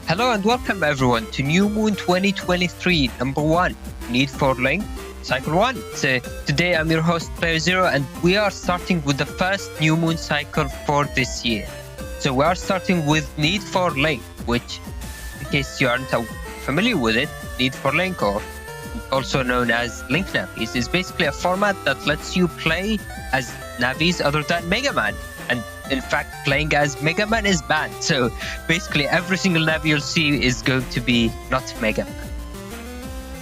Hello and welcome everyone to New Moon 2023 number 1, Need for Link, Cycle 1. So today I'm your host Player Zero and we are starting with the first New Moon cycle for this year. So we are starting with Need for Link, which in case you aren't familiar with it, Need for Link, or also known as Link Navis, is basically a format that lets you play as Navis other than Mega Man. And in fact, playing as Mega Man is banned. So basically every single Navi you'll see is going to be not Mega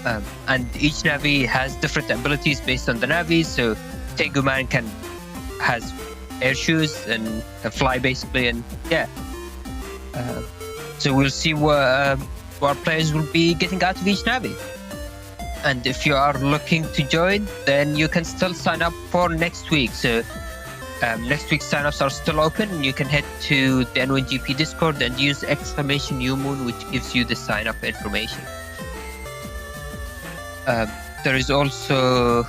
Man. And each Navi has different abilities based on the Navi. So Tengu Man has air shoes and can fly basically, and yeah. So we'll see what our players will be getting out of each Navi. And if you are looking to join, then you can still sign up for next week. So next week's signups are still open. You can head to the N1GP Discord and use !NewMoon, which gives you the sign up information. There is also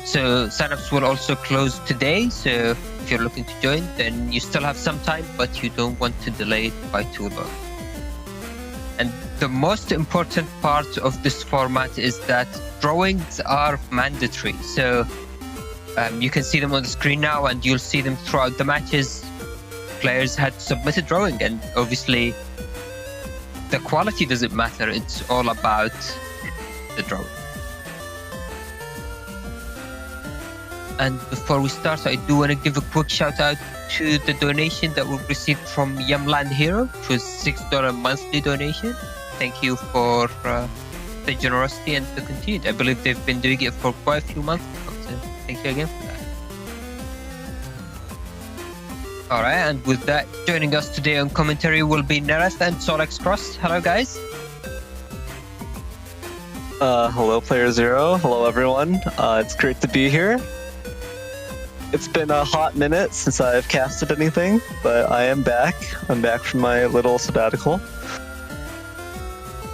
so signups will also close today. So if you're looking to join, then you still have some time, but you don't want to delay it by too long. And the most important part of this format is that drawings are mandatory. So you can see them on the screen now, and you'll see them throughout the matches. Players had to submit a drawing, and obviously the quality doesn't matter. It's all about the drawing. And before we start, I do want to give a quick shout out to the donation that we received from Yumland Hero, which was $6 monthly donation. Thank you for the generosity and the continued. I believe they've been doing it for quite a few months now, so thank you again for that. Alright, and with that, joining us today on commentary will be Nereth and SoulXCross. Hello guys. Hello Player Zero, hello everyone. It's great to be here. It's been a hot minute since I've casted anything, but I am back. I'm back from my little sabbatical.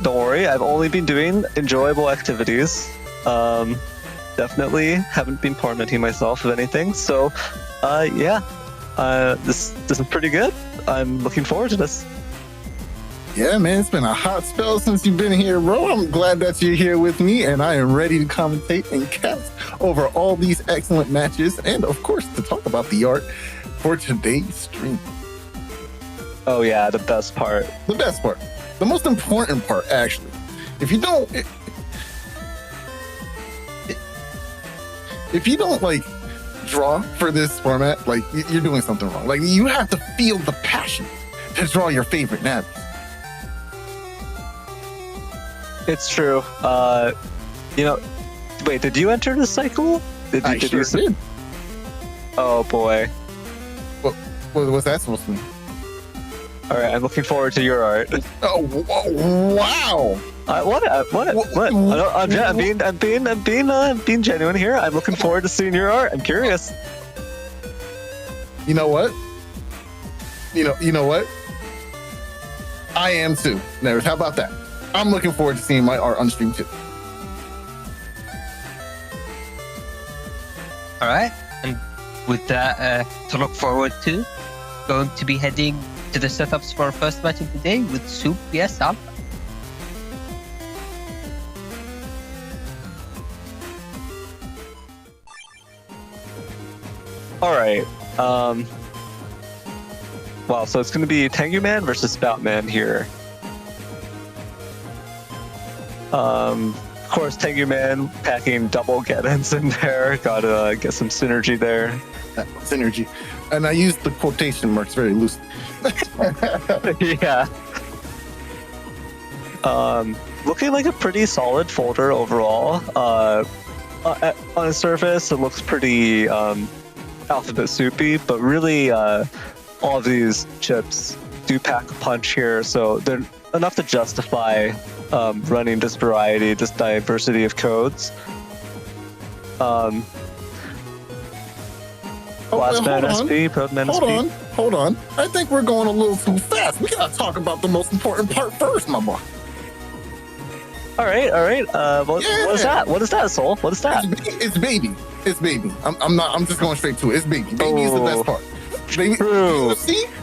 Don't worry, I've only been doing enjoyable activities. Definitely haven't been tormenting myself with anything, so yeah. This is pretty good. I'm looking forward to this. Yeah, man, it's been a hot spell since you've been here, bro. I'm glad that you're here with me, and I am ready to commentate and cast over all these excellent matches, and of course, to talk about the art for today's stream. Oh yeah, the best part. The best part. The most important part, actually. If you don't... If you don't, like, draw for this format, like, you're doing something wrong. Like, you have to feel the passion to draw your favorite Navis. It's true. You know, wait, did you enter the cycle? Did you did. Oh boy. What's that supposed to mean? All right, I'm looking forward to your art. Oh, wow! What? I'm being genuine here. I'm looking forward to seeing your art. I'm curious. You know what? You know what? I am too. Nereth, how about that? I'm looking forward to seeing my art on stream too. All right, and with that to look forward to, going to be heading to the setups for our first match of the day with Soup vs Alpha. All right. Wow, so it's going to be Tengu Man versus Spout Man here. Of course, Tengu Man packing double get-ins in there. Gotta get some synergy there. Synergy. And I used the quotation marks very loosely. Yeah. Looking like a pretty solid folder overall. On the surface, it looks pretty alphabet soupy, but really all of these chips do pack a punch here, so they're enough to justify running this variety, this diversity of codes. Last man SP, Proud man SP. Hold on. I think we're going a little too fast. We gotta talk about the most important part first, my boy. All right. What is that? What is that, Soul? What is that? It's baby. I'm just going straight to it. It's baby. Baby is the best part. Baby, True.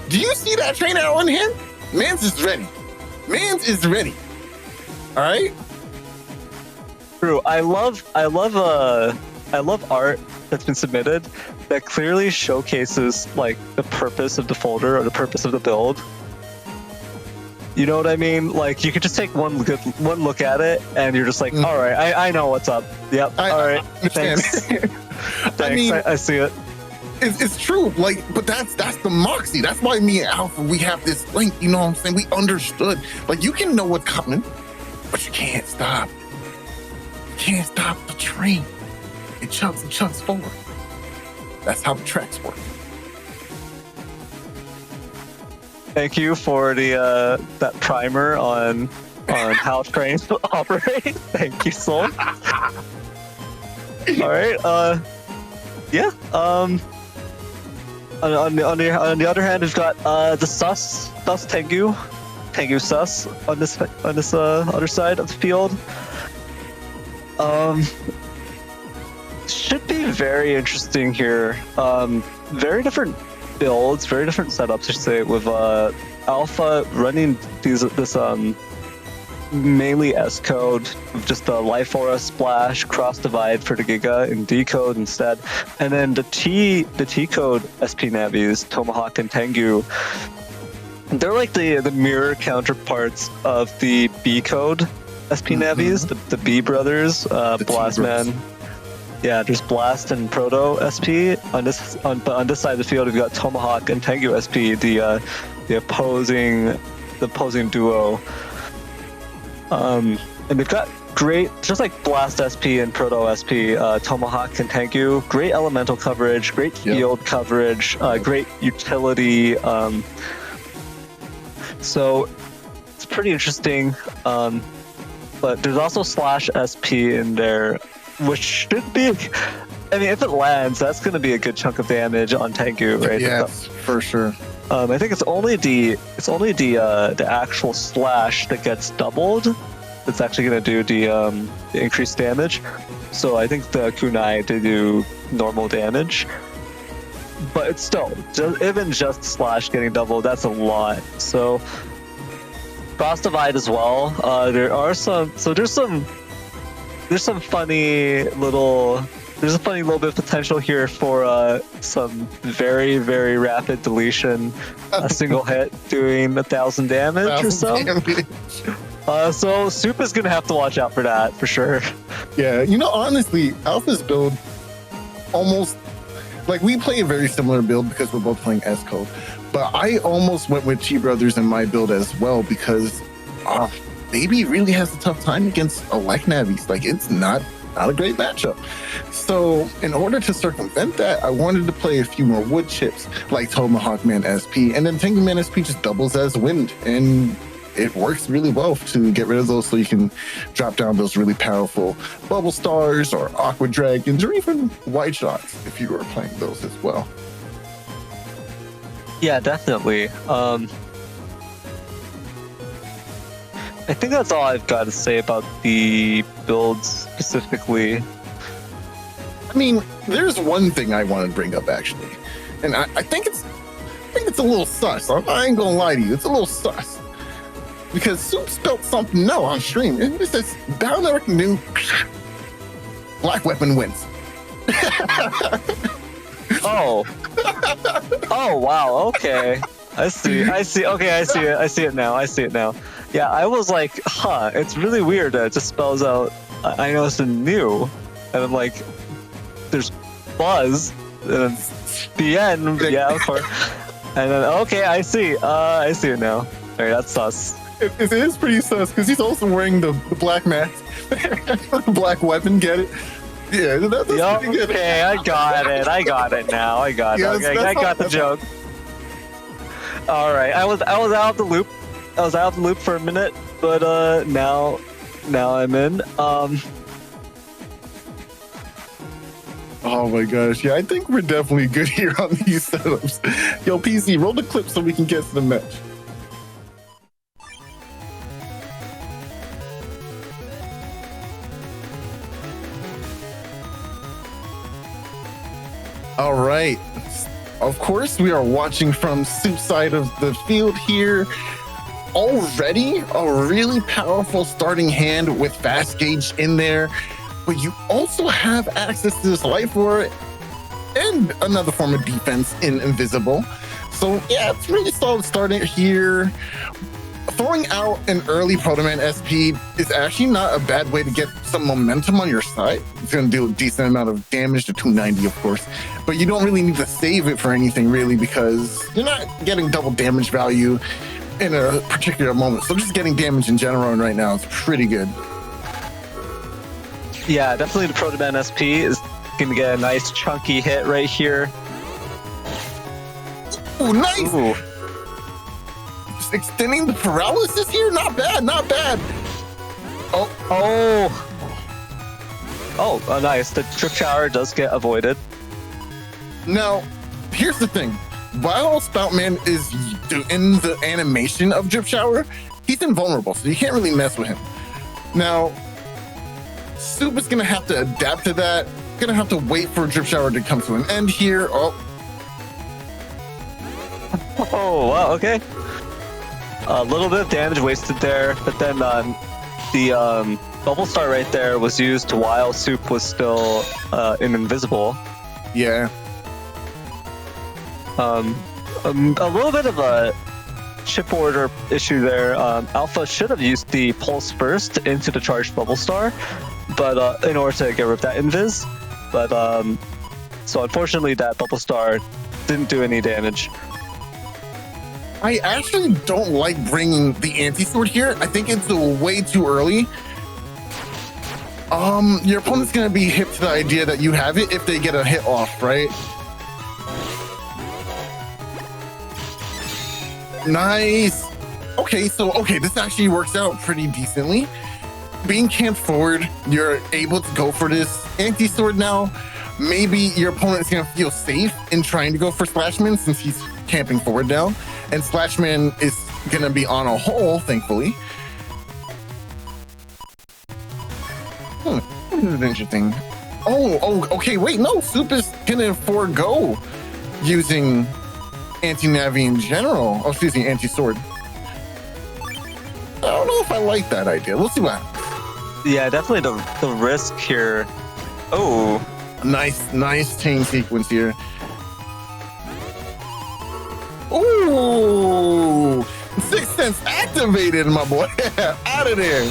do you see that trainer on him? Man's is ready. Mans is ready. All right. True. I love art that's been submitted that clearly showcases like the purpose of the folder or the purpose of the build. You know what I mean? Like you could just take one look at it and you're just like, all right, I know what's up. Yep. All right. Thanks. Thanks. I mean, I see it. It's true. Like, but that's the moxie. That's why me and Alpha, we have this link. You know what I'm saying? We understood. Like, you can know what's coming, but you can't stop. You can't stop the train. It chugs forward. That's how the tracks work. Thank you for the that primer on how trains operate. Thank you, Soul. All right. Yeah. On the other hand, we've got the sus Tengu sus on this other side of the field. Should be very interesting here. Very different builds, very different setups, I should say, with Alpha running this mainly S code, just the Life Aura Splash, Cross Divide for the Giga in D code instead, and then the T code SP Navis, Tomahawk and Tengu. They're like the mirror counterparts of the B code SP Navis, the B brothers, Blastman. Yeah, there's Blast and Proto SP. On this side of the field, we've got Tomahawk and Tengu SP, the opposing duo. And they've got great, just like Blast SP and Proto SP, Tomahawk and Tengu, great elemental coverage, great field coverage, great utility. So it's pretty interesting. But there's also Slash SP in there, which should be, I mean, if it lands, that's going to be a good chunk of damage on Tengu, right? Yes, for sure. I think it's only the actual slash that gets doubled that's actually going to do the increased damage. So I think the kunai to do normal damage, but it's still even just slash getting doubled, that's a lot. So Cross Divide as well. There's a funny little bit of potential here for some very, very rapid deletion, a single hit doing 1,000 damage or so. So Soup is gonna have to watch out for that for sure. Yeah, you know, honestly, Alpha's build almost, like, we play a very similar build because we're both playing S code, but I almost went with Chi Brothers in my build as well because Baby really has a tough time against Elect Navis. Like, it's not a great matchup. So in order to circumvent that, I wanted to play a few more wood chips like Tomahawk Man SP, and then Tengu Man SP just doubles as wind, and it works really well to get rid of those so you can drop down those really powerful Bubble Stars or Aqua Dragons or even White Shots if you were playing those as well. Yeah, definitely. I think that's all I've got to say about the builds specifically. I mean, there's one thing I want to bring up actually, and I think it's a little sus. I ain't gonna lie to you, it's a little sus because Soup spelled something no on stream. It says Balneric knew Black Weapon wins. Oh wow, okay. I see. Okay, I see it now. Yeah, I was like, it's really weird that it just spells out, I know it's new, and I'm like, there's Buzz, and then the end, yeah, of course. And then, okay, I see it now. Alright, that's sus. It is pretty sus, because he's also wearing the black mask. The black weapon, get it? Yeah, that's pretty good. Okay, I got it now. I got the joke. Alright, I was out of the loop. For a minute, but now I'm in. Oh my gosh, yeah, I think we're definitely good here on these setups. Yo, PC, roll the clip so we can get to the match. All right. Of course, we are watching from Soup's side of the field here. already a really powerful starting hand with Fast Gauge in there, but you also have access to this Life Aura and another form of defense in Invisible. So yeah, it's really solid starting here. Throwing out an early Protoman SP is actually not a bad way to get some momentum on your side. It's going to do a decent amount of damage to 290, of course, but you don't really need to save it for anything really because you're not getting double damage value in a particular moment. So just getting damage in general right now is pretty good. Yeah, definitely the Protoman SP is going to get a nice chunky hit right here. Oh, nice! Ooh. Just extending the paralysis here, not bad, not bad. Oh, nice. The Drip Shower does get avoided. Now, here's the thing. While Spoutman is in the animation of Drip Shower, he's invulnerable, so you can't really mess with him. Now, Soup is going to have to adapt to that. Going to have to wait for Drip Shower to come to an end here. Oh, wow, okay. A little bit of damage wasted there, but then the Bubble Star right there was used while Soup was still in Invisible. Yeah. A little bit of a chip order issue there. Alpha should have used the Pulse first into the charged Bubble Star, but in order to get rid of that Invis. But so unfortunately that Bubble Star didn't do any damage. I actually don't like bringing the Anti-Sword here. I think it's way too early. Your opponent's going to be hip to the idea that you have it if they get a hit off, right? Nice. Okay, this actually works out pretty decently. Being camped forward, you're able to go for this Anti-Sword now. Maybe your opponent's going to feel safe in trying to go for Slashman since he's camping forward now. And Slashman is going to be on a hole, thankfully. This is interesting. Okay, wait, no. Soup is going to forego using Anti-Navi in general. Oh, excuse me, Anti-Sword. I don't know if I like that idea. We'll see what happens. Yeah, definitely the risk here. Oh. Nice chain sequence here. Ooh! Sixth Sense activated, my boy. Out of there.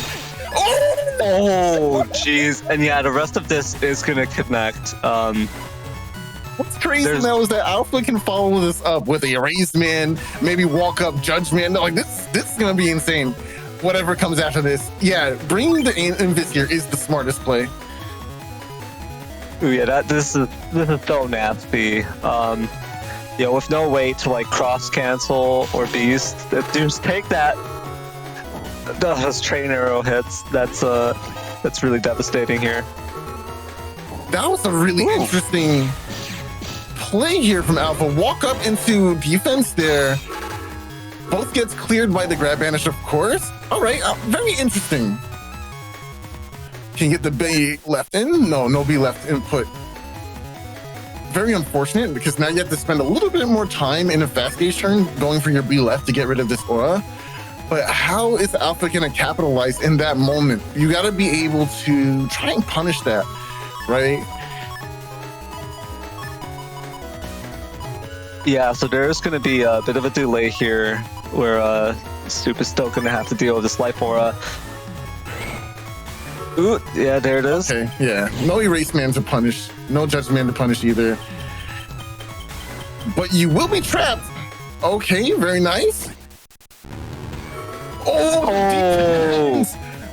Oh, jeez. And yeah, the rest of this is going to connect. What's crazy now is that Alpha can follow this up with Erased Man, maybe walk up Judgment. Like, this is going to be insane. Whatever comes after this. Yeah, bringing the Invis here is the smartest play. Ooh, yeah, this is so nasty. Yeah, with no way to like cross cancel or beast, just take that. Those train arrow hits. That's really devastating here. That was a really interesting play here from Alpha. Walk up into defense there. Both gets cleared by the grab banish, of course. All right, very interesting. Can you get the B left in? No B left input. Very unfortunate because now you have to spend a little bit more time in a fast gauge turn going for your B left to get rid of this aura. But how is Alpha going to capitalize in that moment? You got to be able to try and punish that, right? Yeah, so there's going to be a bit of a delay here where Soup is still going to have to deal with this Life Aura. Ooh, yeah, there it is. Okay, yeah. No Erase Man to punish. No Judge Man to punish either. But you will be trapped. Okay, very nice. Oh!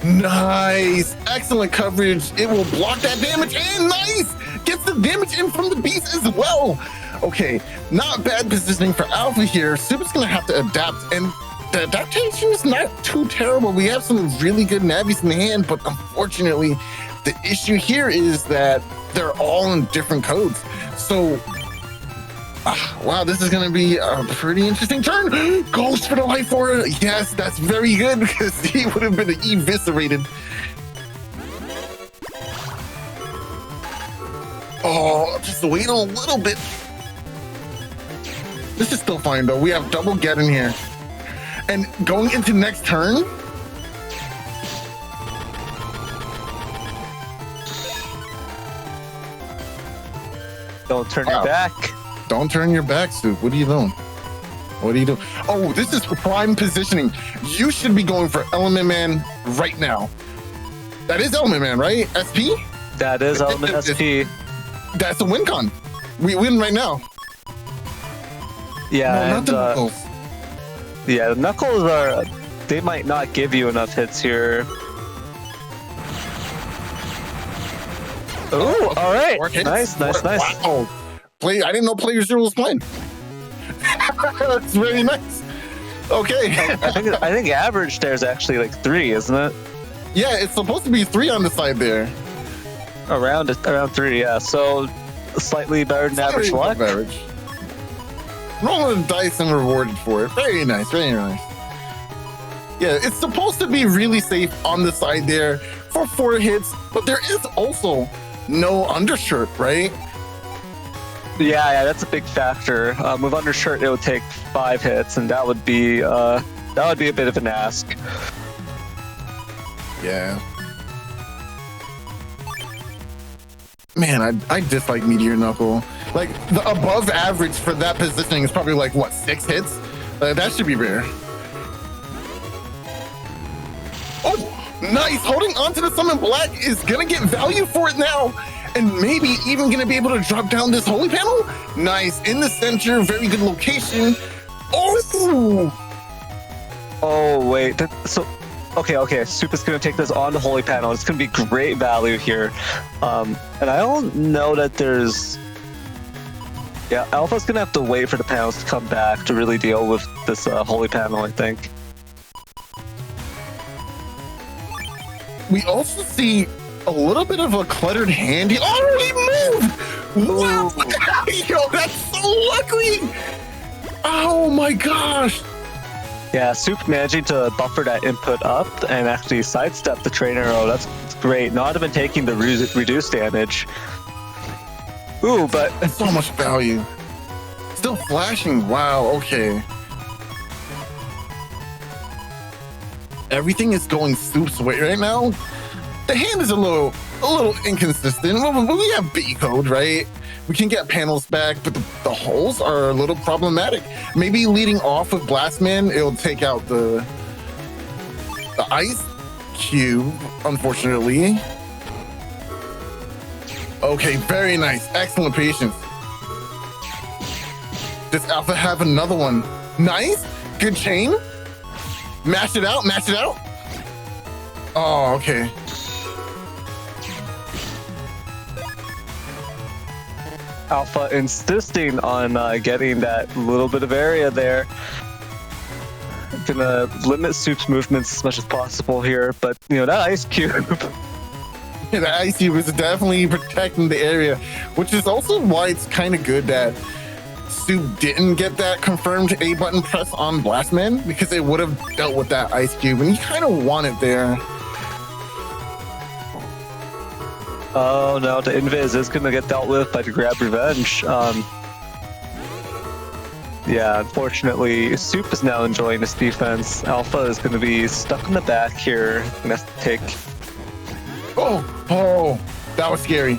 Nice. Excellent coverage. It will block that damage and nice! Gets the damage in from the beast as well. Okay, not bad positioning for Alpha here. Soup's going to have to adapt, and the adaptation is not too terrible. We have some really good Navis in the hand, but unfortunately, the issue here is that they're all in different codes. So, wow, this is going to be a pretty interesting turn. Goes for the Life Aura. Yes, that's very good because he would have been eviscerated. Oh, just wait a little bit. This is still fine, though. We have double get in here. And going into next turn, Don't turn Wow. your back. don't turn your back, Soup. What are you doing? What are you doing? Oh, this is prime positioning. You should be going for Element Man right now. That is Element Man, right? SP? That is Element SP. That's a win con. We win right now. Yeah, No, not and, the Knuckles. yeah, the Knuckles are... They might not give you enough hits here. Oh, all right. Four hits. Nice. Wow. I didn't know Player Zero was playing. That's very nice. Okay. I think average there is actually like 3, isn't it? Yeah, it's supposed to be 3 on the side there. Around 3, yeah. So slightly better than average luck. Average. Rolling the dice and rewarded for it. Very nice, very nice. Yeah, it's supposed to be really safe on the side there for 4 hits, but there is also no undershirt, right? Yeah, that's a big factor. With undershirt, it would take 5 hits, and that would be a bit of an ask. Yeah. Man, I dislike Meteor Knuckle. Like, the above average for that positioning is probably like, what, 6 hits? That should be rare. Oh, nice! Holding on to the Summon Black is gonna get value for it now. And maybe even gonna be able to drop down this Holy Panel. Nice, in the center, very good location. Oh! Oh, wait. Okay. Soup is going to take this on the Holy Panel. It's going to be great value here. And I don't know that there's... Yeah, Alpha's going to have to wait for the panels to come back to really deal with this Holy Panel, I think. We also see a little bit of a cluttered hand. Oh, he moved! Wow! Yo, that's so lucky! Oh my gosh! Yeah, Soup managing to buffer that input up and actually sidestep the trainer. Oh, that's great. Not even taking the reduced damage. Ooh, but... That's so much value. Still flashing. Wow, okay. Everything is going Soup's way right now. The hand is a little inconsistent. We have B code, right? We can get panels back, but the holes are a little problematic. Maybe leading off with Blastman, it'll take out the ice cube, unfortunately. Okay, very nice. Excellent patience. Does Alpha have another one? Nice. Good chain. Mash it out. Oh, okay. Alpha insisting on getting that little bit of area there. Gonna limit Soup's movements as much as possible here, but that ice cube. Yeah, the ice cube is definitely protecting the area, which is also why it's kind of good that Soup didn't get that confirmed A button press on Blastman, because it would have dealt with that ice cube, and you kind of want it there. Oh no, the Invis is gonna get dealt with by the Grab Revenge. Yeah, unfortunately, Soup is now enjoying this defense. Alpha is gonna be stuck in the back here. Gonna have to take... Oh, that was scary.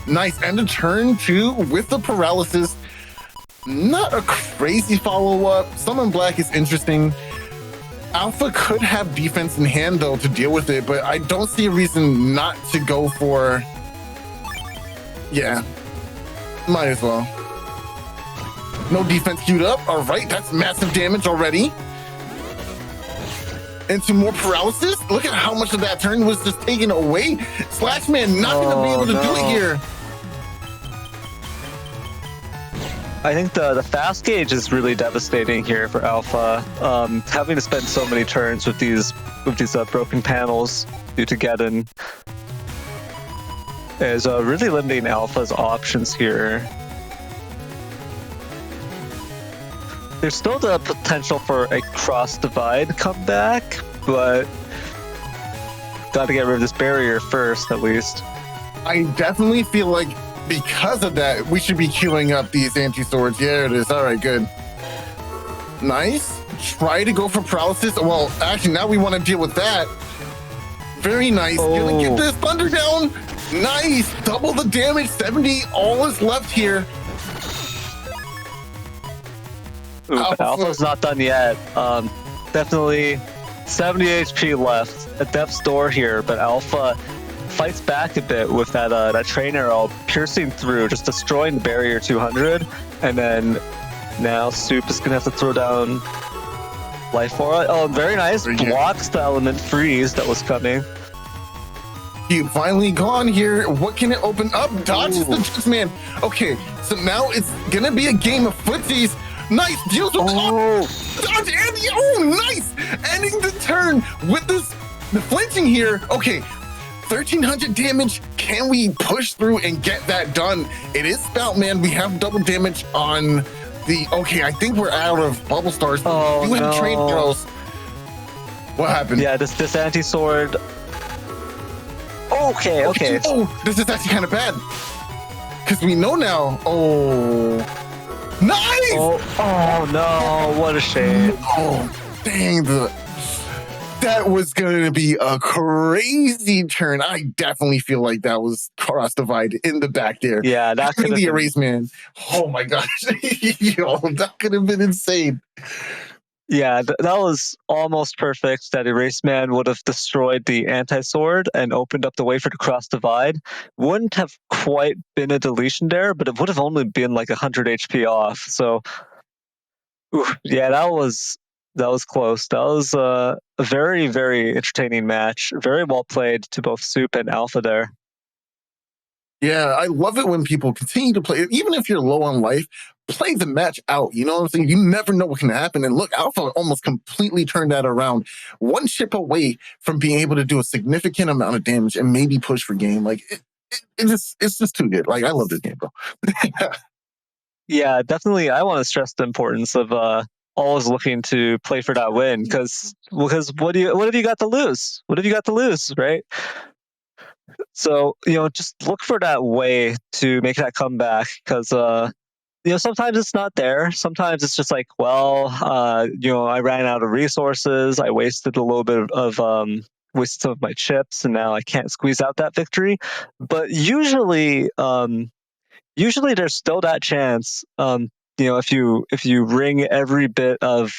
Nice, and a turn 2 with the paralysis. Not a crazy follow-up. Summon Black is interesting. Alpha could have defense in hand, though, to deal with it, but I don't see a reason not to go for... Yeah, might as well. No defense queued up. All right, that's massive damage already. Into more paralysis. Look at how much of that turn was just taken away. Slashman not going to be able to do it here. I think the fast gauge is really devastating here for Alpha. Having to spend so many turns with these broken panels due to Geddon is really limiting Alpha's options here. There's still the potential for a cross divide comeback, but got to get rid of this barrier first, at least. I definitely feel like because of that, we should be queuing up these anti-swords. Yeah, it is. All right, good. Nice. Try to go for paralysis. Well, actually, now we want to deal with that. Very nice. Gonna get this thunder down. Nice. Double the damage. 70. All is left here. Alpha's not done yet. Definitely 70 HP left. A death's door here, but Alpha fights back a bit with that train arrow piercing through, just destroying the barrier 200. And then now Soup is gonna have to throw down Life Aura. Oh, very nice. Blocks the element freeze that was coming. You finally gone here. What can it open up? Dodges the Jets Man. Okay, so now it's gonna be a game of footsies. Nice deals with dodge and nice, ending the turn with the flinching here. Okay, 1300 damage. Can we push through and get that done? It is Spout Man. We have double damage on the. Okay, I think we're out of bubble stars. Oh, we have train girls. What happened? Yeah, this anti-sword. Okay. Oh, this is actually kind of bad. Because we know now. Oh. Nice! Oh no, what a shame. Oh, dang. That was going to be a crazy turn. I definitely feel like that was cross divide in the back there. Yeah, that could have the been... erase man. Oh my gosh. Yo, that could have been insane. Yeah, that was almost perfect. That Erase Man would have destroyed the anti-sword and opened up the way for the cross divide. Wouldn't have quite been a deletion there, but it would have only been like 100 HP off. So, yeah, that was close. That was a very, very entertaining match. Very well played to both Soup and Alpha there. Yeah, I love it when people continue to play. Even if you're low on life, play the match out. You know what I'm saying? You never know what can happen. And look, Alpha almost completely turned that around. One chip away from being able to do a significant amount of damage and maybe push for game. Like, it's just too good. Like, I love this game, bro. Yeah, definitely. I want to stress the importance of always looking to play for that win, because what have you got to lose? What have you got to lose, right? So, just look for that way to make that comeback, because sometimes it's not there. Sometimes it's just like, I ran out of resources. I wasted a little bit wasted some of my chips, and now I can't squeeze out that victory. But usually there's still that chance. If you wring every bit of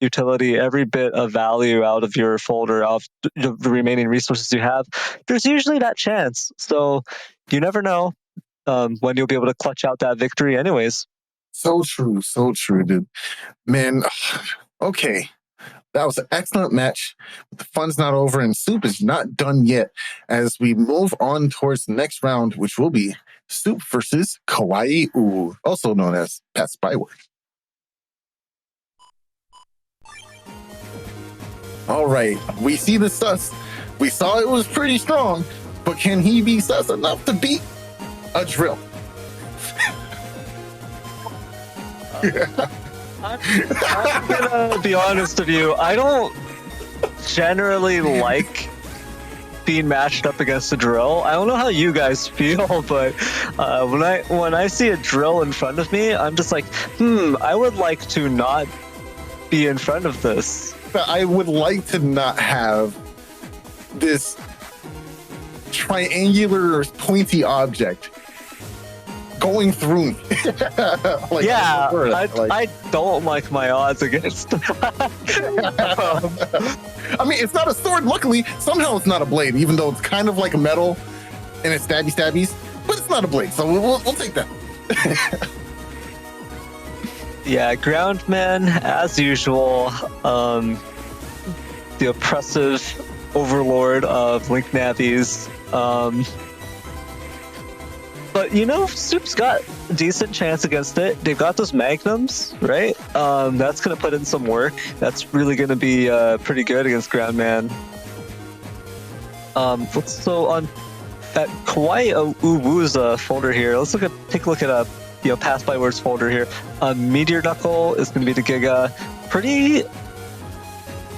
utility, every bit of value out of your folder, out of the remaining resources you have, there's usually that chance. So you never know when you'll be able to clutch out that victory anyways. So true, dude. Man, okay. That was an excellent match. The fun's not over and Soup is not done yet as we move on towards the next round, which will be Soup versus Kawaii U, also known as Passbyword. All right, we see the sus. We saw it was pretty strong, but can he be sus enough to beat a drill? I'm gonna be honest with you. I don't generally like being matched up against a drill. I don't know how you guys feel, but when I see a drill in front of me, I'm just like, I would like to not be in front of this. I would like to not have this triangular pointy object going through me. I don't like my odds against I mean, it's not a sword, luckily. Somehow it's not a blade, even though it's kind of like a metal and it's stabbies, but it's not a blade, so we'll take that. Yeah, Groundman, as usual, the oppressive overlord of Link Navies. But Soup's got a decent chance against it. They've got those magnums, right? That's going to put in some work. That's really going to be pretty good against Groundman. So on at Kawaii Uwu's folder here, let's take a look at Passbyword's folder here. Meteor Knuckle is going to be the Giga. Pretty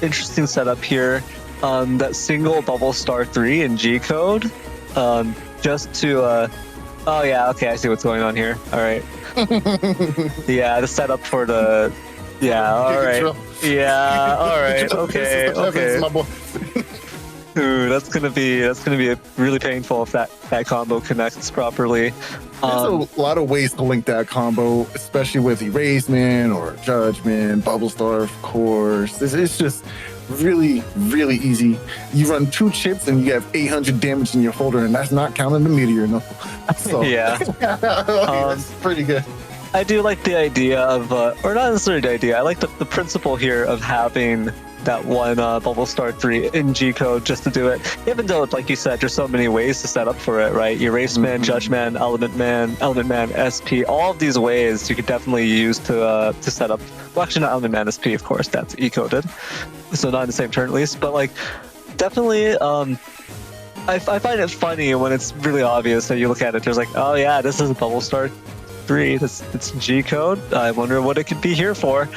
interesting setup here. That single Bubble Star 3 in G code, just to. Oh yeah, okay, I see what's going on here. All right. Yeah, the setup for the Yeah, all right. Drill. Yeah, all right. This is Okay, the Evans, okay. my boy. Ooh, that's gonna be really painful if that combo connects properly. There's a lot of ways to link that combo, especially with Erasement or Judgment, Bubble Star, of course. It's just really, really easy. You run 2 chips and you have 800 damage in your folder, and that's not counting the meteor. No. So, Yeah. that's pretty good. I do like the idea of, or not necessarily the idea. I like the principle here of having that one Bubble Star 3 in G code just to do it. Even though, like you said, there's so many ways to set up for it, right? Erase Man, Judge Man, Element Man, SP. All of these ways you could definitely use to set up. Well, actually, not Element Man SP, of course. That's E-coded, so not in the same turn at least. But like, definitely. I find it funny when it's really obvious that you look at it. There's like, oh yeah, this is a Bubble Star 3. It's G code. I wonder what it could be here for.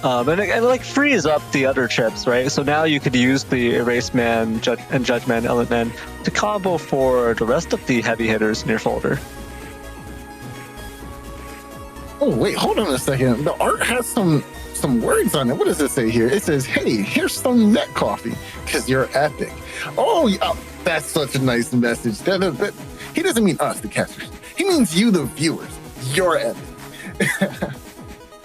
And it like frees up the other chips, right? So now you could use the Erase Man, Judge Man, Element Man to combo for the rest of the heavy hitters in your folder. Oh wait, hold on a second. The art has some words on it. What does it say here? It says, "Hey, here's some net coffee because you're epic." Oh, yeah, that's such a nice message. He doesn't mean us, the casters. He means you, the viewers. You're epic.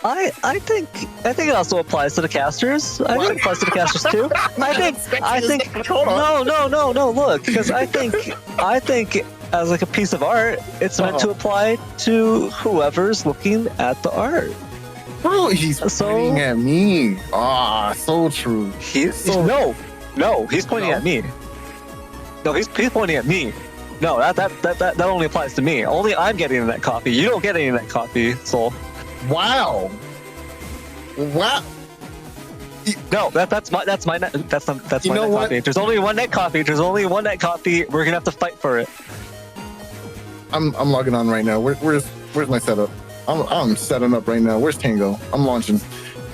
I think it also applies to the casters. I think it applies to the casters too. I think no. Look, because I think as like a piece of art, it's meant to apply to whoever's looking at the art. Bro, he's pointing at me. Ah, so true. He's pointing at me. No, he's pointing at me. No, that only applies to me. Only I'm getting in that coffee. You don't get any in that coffee, Soul. Wow. No, that's my net coffee. There's only one net coffee. We're gonna have to fight for it. I'm logging on right now. Where's my setup? I'm setting up right now. Where's Tango? I'm launching.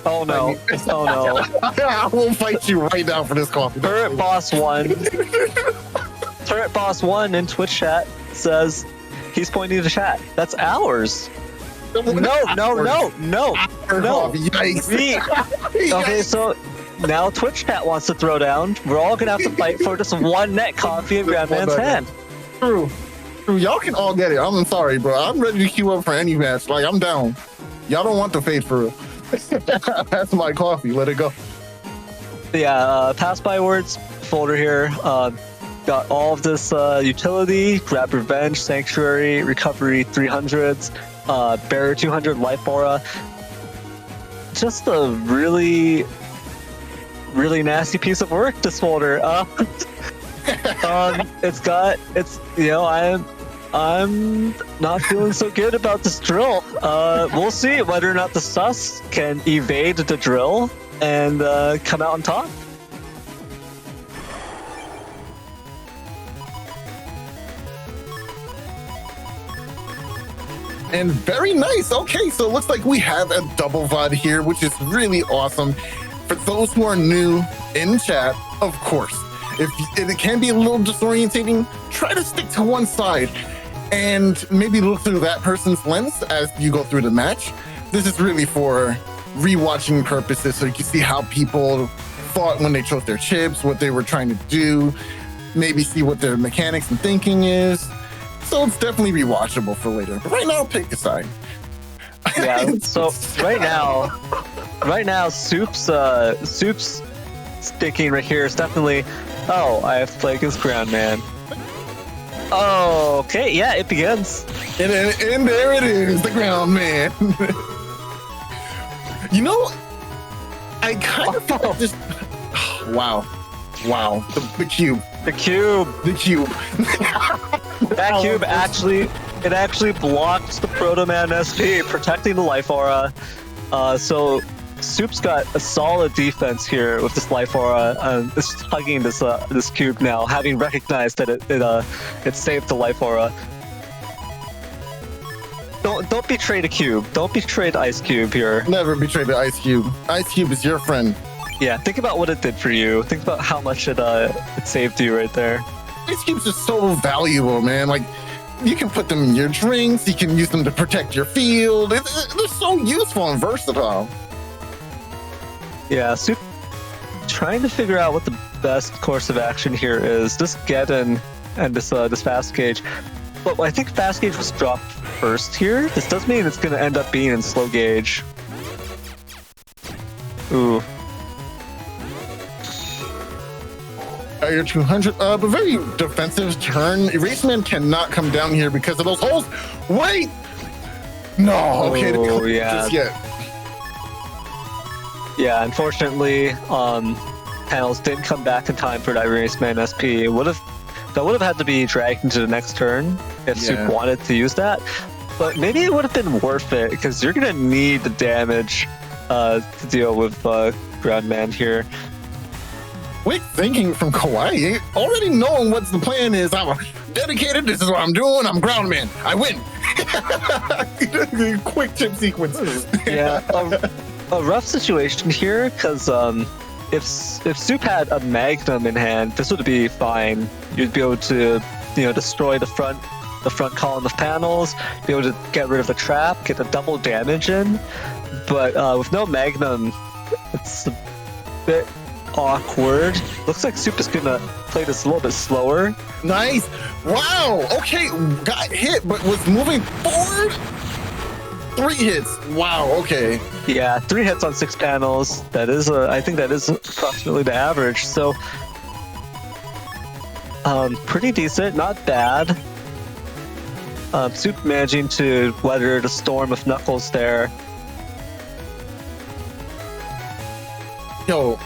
Oh no! Oh no! I will fight you right now for this coffee. Turret Boss 1. Turret Boss 1 in Twitch chat says he's pointing to chat. That's ours. No. Yikes. Okay, so now Twitch chat wants to throw down. We're all gonna have to fight for this one net coffee in Grandman's hand. True. Y'all can all get it. I'm sorry, bro. I'm ready to queue up for any match. Like, I'm down. Y'all don't want the fade for real. That's my coffee. Let it go. Yeah, Passbywords folder here. Got all of this utility, Grab Revenge, Sanctuary, Recovery 300s, Barrier 200, Life Aura. Just a really, really nasty piece of work, this folder. I'm not feeling so good about this drill. We'll see whether or not the sus can evade the drill and come out on top. And very nice. Okay, so it looks like we have a double VOD here, which is really awesome. For those who are new in chat, of course, if it can be a little disorientating, try to stick to one side and maybe look through that person's lens as you go through the match. This is really for rewatching purposes, so you can see how people thought when they chose their chips, what they were trying to do, maybe see what their mechanics and thinking is. So it's definitely rewatchable for later. But right now, pick a side. Yeah. So right now, Soup's sticking right here is definitely. Oh, I have to play against Ground Man. Oh, okay. Yeah, it begins. And there it is, the Ground Man. You know, I kind of felt just. Wow. The cube. The cube. That cube actually blocked the Proto Man SP, protecting the Life Aura. So Soup's got a solid defense here with this Life Aura. It's hugging this cube now, having recognized that it saved the Life Aura. Don't betray the cube. Don't betray the Ice Cube here. Never betray the Ice Cube. Ice Cube is your friend. Yeah, think about what it did for you. Think about how much it saved you right there. Ice Cubes are so valuable, man. Like, you can put them in your drinks. You can use them to protect your field. They're so useful and versatile. Yeah, Soup trying to figure out what the best course of action here is. Just get in and this fast gauge. But I think fast gauge was dropped first here. This does mean it's going to end up being in slow gauge. Ooh. Your 200, but very defensive turn. Eraseman cannot come down here because of those holes. Wait! No, okay. Oh, yeah. Just yet. Yeah, unfortunately, panels didn't come back in time for that Eraseman SP. That would have had to be dragged into the next turn if Soup wanted to use that. But maybe it would have been worth it because you're gonna need the damage to deal with Groundman here. Quick thinking from Kawaii, already knowing what the plan is. I'm dedicated. This is what I'm doing. I'm Groundman. I win. Quick chip sequence. Yeah, a rough situation here because if Soup had a Magnum in hand, this would be fine. You'd be able to, destroy the front column of panels, be able to get rid of the trap, get the double damage in. But with no Magnum, it's a bit awkward. Looks like Soup is gonna play this a little bit slower. Nice. Wow. Okay. Got hit, but was moving forward. 3 hits. Wow. Okay. Yeah, 3 hits on 6 panels. I think that is approximately the average. So, pretty decent. Not bad. Soup managing to weather the storm of Knuckles there. Yo,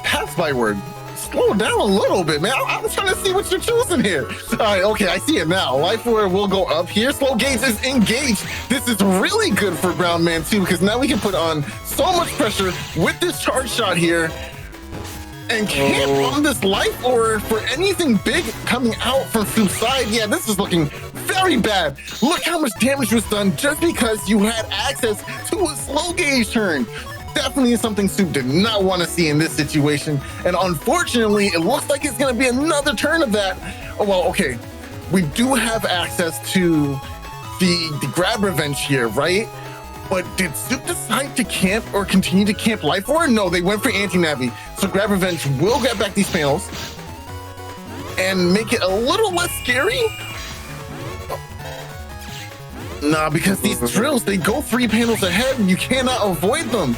Passbyword, slow down a little bit, man. I'm trying to see what you're choosing here. All right, okay, I see it now. Life Orb will go up here. Slow gauge is engaged. This is really good for Groundman too, because now we can put on so much pressure with this charge shot here and can't run this Life Orb for anything big coming out from Soup's side. Yeah, this is looking very bad. Look how much damage was done just because you had access to a slow gauge turn. Definitely something Soup did not want to see in this situation. And unfortunately, it looks like it's going to be another turn of that. Oh, well, okay. We do have access to the grab revenge here, right? But did Soup decide to camp or continue to camp Life Orb? No, they went for anti-navi. So grab revenge will get back these panels and make it a little less scary. Nah, because these drills, they go 3 panels ahead and you cannot avoid them.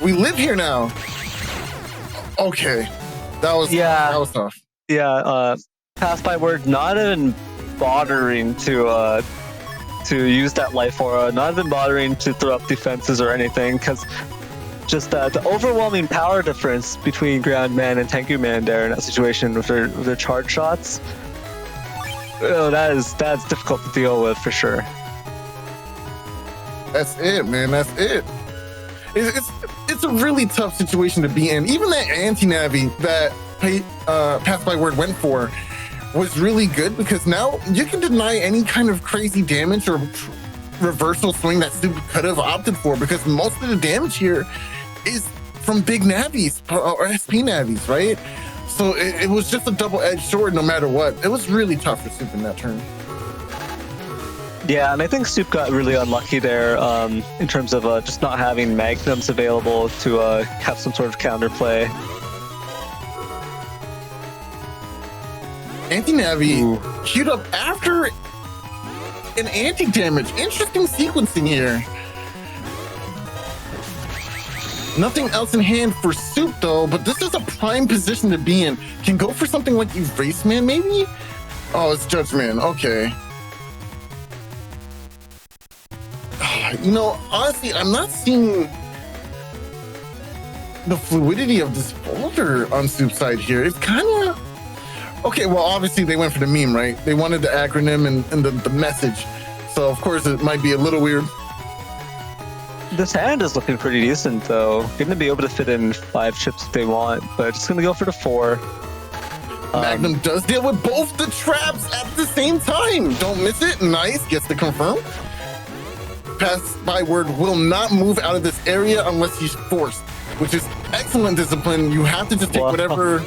We live here now. Okay. That was tough. Yeah, Passbyword not even bothering to use that Life Aura, not even bothering to throw up defenses or anything, because just the overwhelming power difference between Groundman and Tengu Man there in that situation with their charge shots. Oh, that's difficult to deal with for sure. That's it, man. That's it. It's a really tough situation to be in. Even that anti-navi that Passbyword went for was really good because now you can deny any kind of crazy damage or reversal swing that Soup could have opted for, because most of the damage here is from big navis or SP navis, right? So it was just a double-edged sword no matter what. It was really tough for Soup in that turn. Yeah, and I think Soup got really unlucky there in terms of just not having magnums available to have some sort of counterplay. Anti-navi queued up after an anti-damage. Interesting sequencing here. Nothing else in hand for Soup though, but this is a prime position to be in. Can go for something like Eraseman maybe? Oh, it's Judgment. Okay. You know, honestly, I'm not seeing the fluidity of this folder on Soup's side here. It's kind of... Okay, well, obviously they went for the meme, right? They wanted the acronym and the message. So, of course, it might be a little weird. This hand is looking pretty decent, though. You're going to be able to fit in 5 chips if they want, but just going to go for the 4. Magnum does deal with both the traps at the same time. Don't miss it. Nice. Gets to confirm. Passbyword will not move out of this area unless he's forced, which is excellent discipline. You have to just take whatever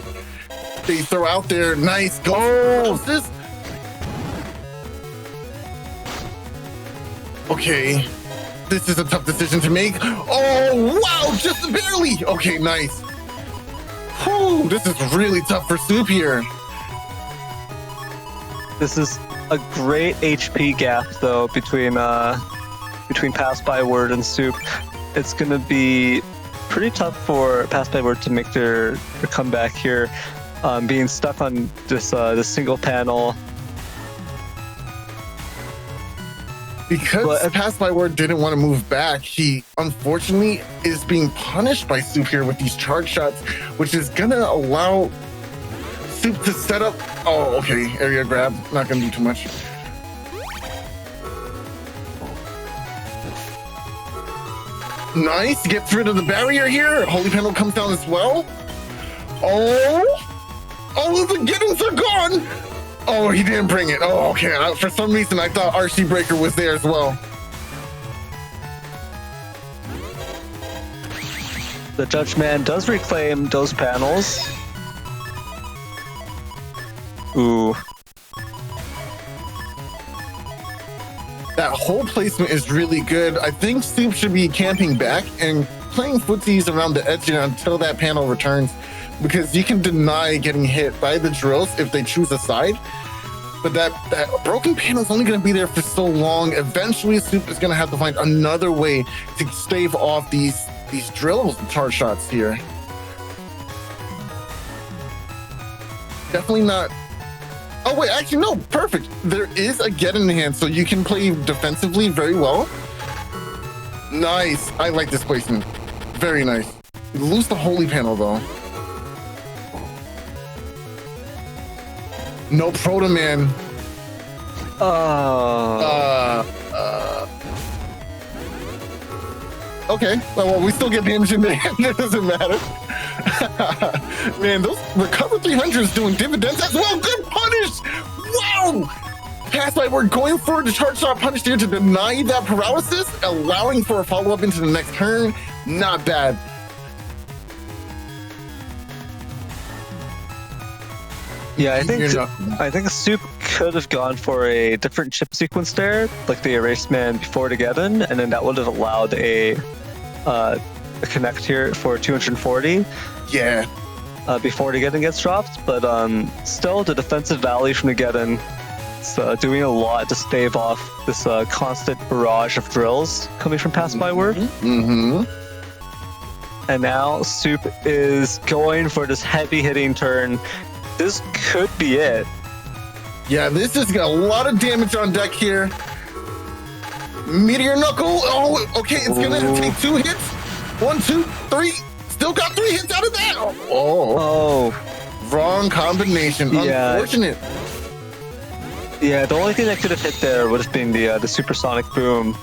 they throw out there. Nice. Go for this. Okay. This is a tough decision to make. Oh, wow, just barely. Okay, nice. Whew, this is really tough for Soup here. This is a great HP gap, though, between Passbyword and Soup. It's going to be pretty tough for Passbyword to make their comeback here, being stuck on this single panel. Because Passbyword didn't want to move back, he unfortunately is being punished by Soup here with these charge shots, which is gonna allow Soup to set up. Oh, okay, area grab, not gonna do too much. Nice, gets rid of the barrier here. Holy Panel comes down as well. Oh, all of the gettings are gone. Oh, he didn't bring it. Oh, okay. For some reason, I thought RC Breaker was there as well. The Judge Man does reclaim those panels. Ooh. That whole placement is really good. I think Soup should be camping back and playing footsies around the edge until that panel returns, because you can deny getting hit by the drills if they choose a side. But that broken panel is only going to be there for so long. Eventually, Soup is going to have to find another way to stave off these drills and charge shots here. Definitely not. Oh, wait, actually, no, perfect. There is a get in hand, so you can play defensively very well. Nice. I like this placement. Very nice. Lose the Holy Panel, though. No Proto Man. Okay. Well, we still get damage in the hand. It doesn't matter. Man, those Recover 300s doing dividends as well. Good punish. Wow. Passbyword going for the charge shot punish here to deny that paralysis, allowing for a follow-up into the next turn. Not bad. Yeah, I think Soup could have gone for a different chip sequence there, like the Erase Man before the Geddon, and then that would have allowed a connect here for 240. Yeah. Before the Geddon gets dropped, but still the defensive Valley from the Geddon is doing a lot to stave off this constant barrage of drills coming from Passbyword. Mm-hmm. And now Soup is going for this heavy-hitting turn. This could be it. Yeah, this has got a lot of damage on deck here. Meteor Knuckle. Oh, okay, it's gonna take 2 hits. 1, 2, 3. Still got 3 hits out of that. Oh. Wrong combination. Yeah. Unfortunate. Yeah, the only thing that could have hit there would have been the supersonic boom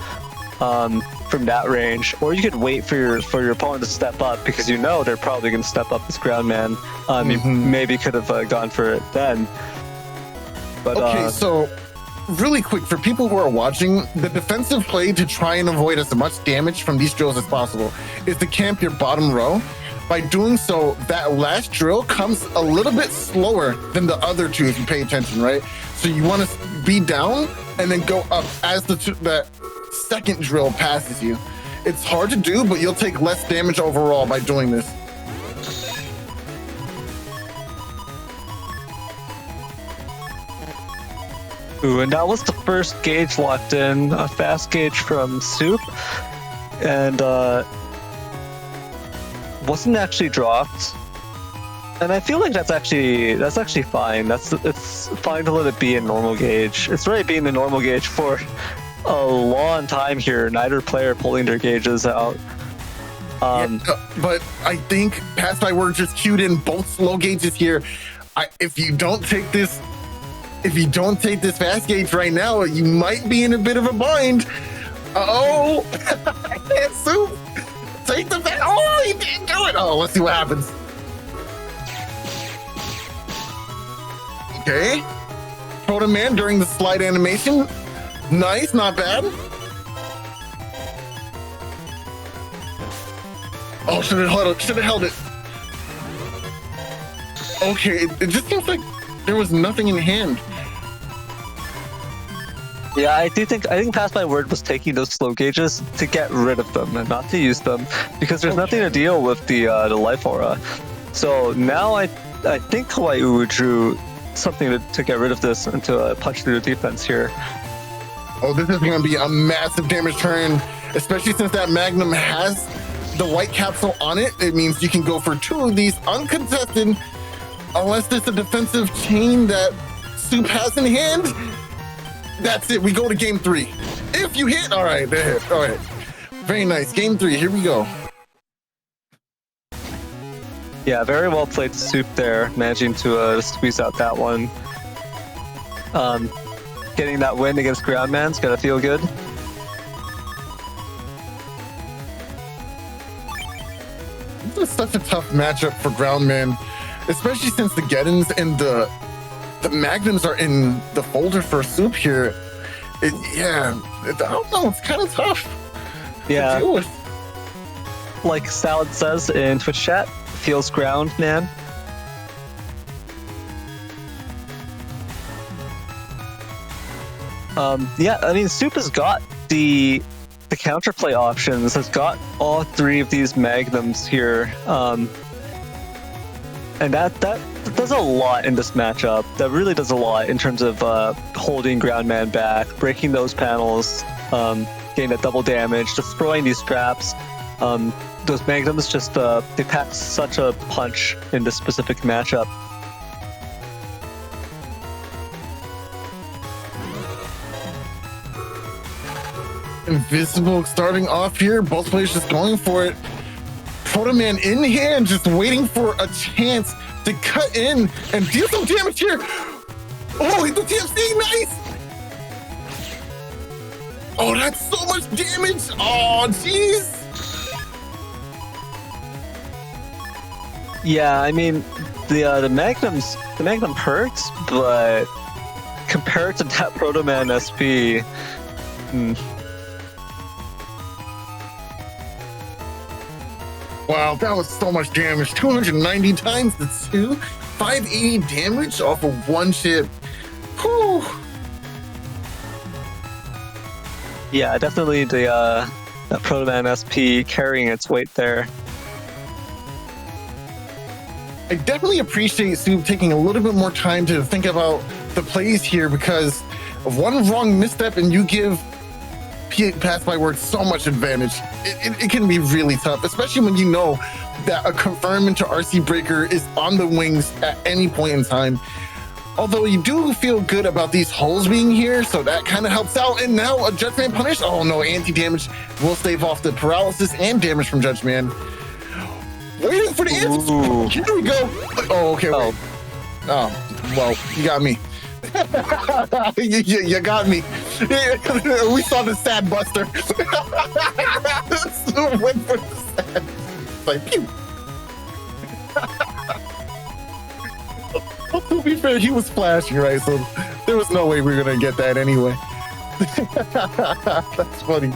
from that range, or you could wait for your opponent to step up, because you know they're probably going to step up this ground man. You maybe could have gone for it then. But okay, so really quick, for people who are watching, the defensive play to try and avoid as much damage from these drills as possible is to camp your bottom row. By doing so, that last drill comes a little bit slower than the other two if you pay attention, right? So you want to be down and then go up as that second drill passes you. It's hard to do, but you'll take less damage overall by doing this. Ooh, and that was the first gauge locked in, a fast gauge from Soup, and wasn't actually dropped. And I feel like that's actually fine. It's fine to let it be a normal gauge. It's already been the normal gauge for a long time here. Neither player pulling their gauges out. But I think Passbyword just queued in both slow gauges here. If you don't take this fast gauge right now, you might be in a bit of a bind. Oh, Soup, take the fast. Oh, he didn't do it. Oh, let's see what happens. Okay, Proto Man during the slide animation. Nice, not bad. Oh, should have held it. Okay, it just seems like there was nothing in hand. Yeah, I think Passbyword was taking those slow gauges to get rid of them and not to use them because there's nothing to deal with the life aura. So now I think Kawaii drew something to get rid of this and to punch through the defense here. Oh, this is going to be a massive damage turn, especially since that Magnum has the white capsule on it. It means you can go for 2 of these uncontested, unless there's a defensive chain that Soup has in hand. That's it. We go to game 3. If you hit, all right, they hit. All right, very nice. Game 3. Here we go. Yeah, very well played Soup there, managing to squeeze out that one. Getting that win against Groundman's gotta feel good. This is such a tough matchup for Groundman, especially since the Geddons and the Magnums are in the folder for Soup here. I don't know. It's kind of tough. Yeah. To deal with. Like Salad says in Twitch chat, feels ground, man. Yeah, I mean, Soup has got the counterplay options, has got all 3 of these Magnums here. And that does a lot in this matchup. That really does a lot in terms of holding Groundman back, breaking those panels, getting that double damage, destroying these traps. Those Magnums just, they pack such a punch in this specific matchup. Invisible starting off here. Both players just going for it. Proto Man in hand, just waiting for a chance to cut in and deal some damage here. Oh, the TFC, nice. Oh, that's so much damage. Oh, jeez. Yeah, I mean, the Magnum hurts, but compared to that Proto Man SP, Wow, that was so much damage. 290 times the 2, 580 damage off of 1 chip. Whew. yeah, definitely that Proto Man SP carrying its weight there. I definitely appreciate Soup taking a little bit more time to think about the plays here, because of one wrong misstep and you give Passbyword so much advantage. It can be really tough, especially when you know that a confirm into RC Breaker is on the wings at any point in time. Although you do feel good about these holes being here, so that kind of helps out. And now a Judgeman punish. Oh no, anti-damage will stave off the paralysis and damage from Judgeman. Waiting for the answer. Here we go. Oh, okay. Wait. Oh, well, you got me. you got me. We saw the sad buster. Went for the sad. It's like, pew. To be fair, he was flashing, right? So there was no way we were going to get that anyway. That's funny.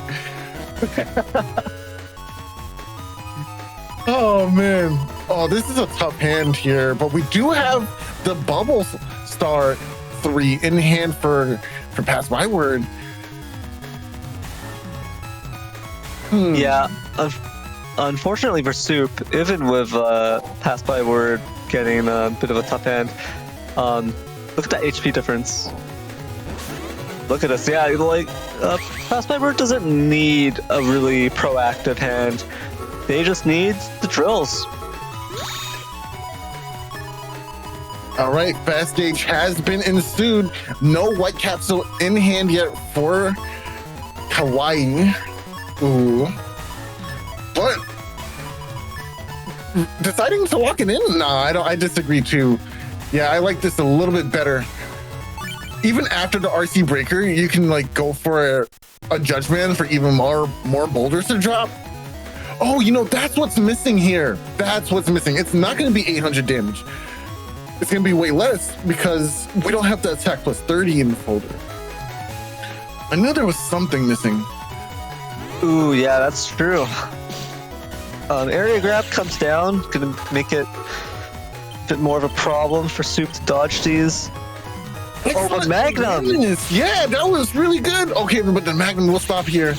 Oh, man. Oh, this is a tough hand here, but we do have the Bubble Star 3 in hand for Passbyword. Yeah, unfortunately for Soup, even with Passbyword getting a bit of a tough hand, look at that HP difference. Look at this. Yeah, like Passbyword doesn't need a really proactive hand. They just need the drills. All right, fast gauge has been ensued. No white capsule in hand yet for Kawaii. Ooh. But deciding to lock it in? No, I disagree too. Yeah, I like this a little bit better. Even after the RC breaker, you can like go for a Judgeman for even more boulders to drop. Oh, you know, that's what's missing here. That's what's missing. It's not going to be 800 damage. It's going to be way less because we don't have the attack plus 30 in the folder. I knew there was something missing. Ooh, yeah, that's true. Area grab comes down, gonna make it a bit more of a problem for Soup to dodge these. the Magnum. Goodness. Yeah, that was really good. Okay, but the Magnum will stop here.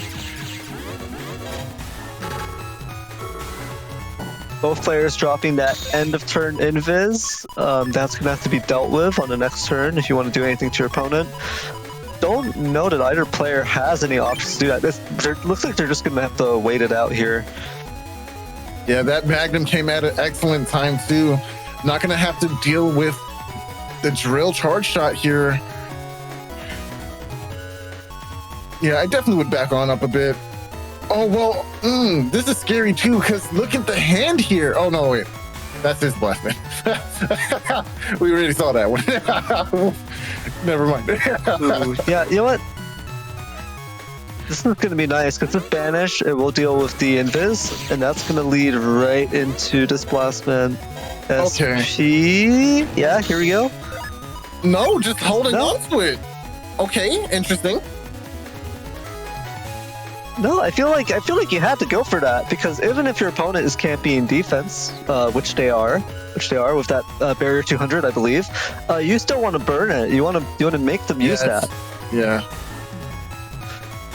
Both players dropping that end of turn invis. That's gonna have to be dealt with on the next turn if you want to do anything to your opponent. Don't know that either player has any options to do that. Looks like they're just gonna have to wait it out here. Yeah, that Magnum came at an excellent time too. Not gonna have to deal with the drill charge shot here. Yeah, I definitely would back on up a bit. Oh, well, this is scary too, because look at the hand here. Oh, no, wait. That's his blast man. We already saw that one. Never mind. Ooh, yeah, you know what? This is going to be nice, because if banish, it will deal with the invis, and that's going to lead right into this blast man. Okay. SP. Yeah, here we go. No, just holding on to it. Okay, interesting. No, I feel like you had to go for that, because even if your opponent is camping defense, which they are with that barrier 200, I believe, you still want to burn it. You want to make them use that. Yeah.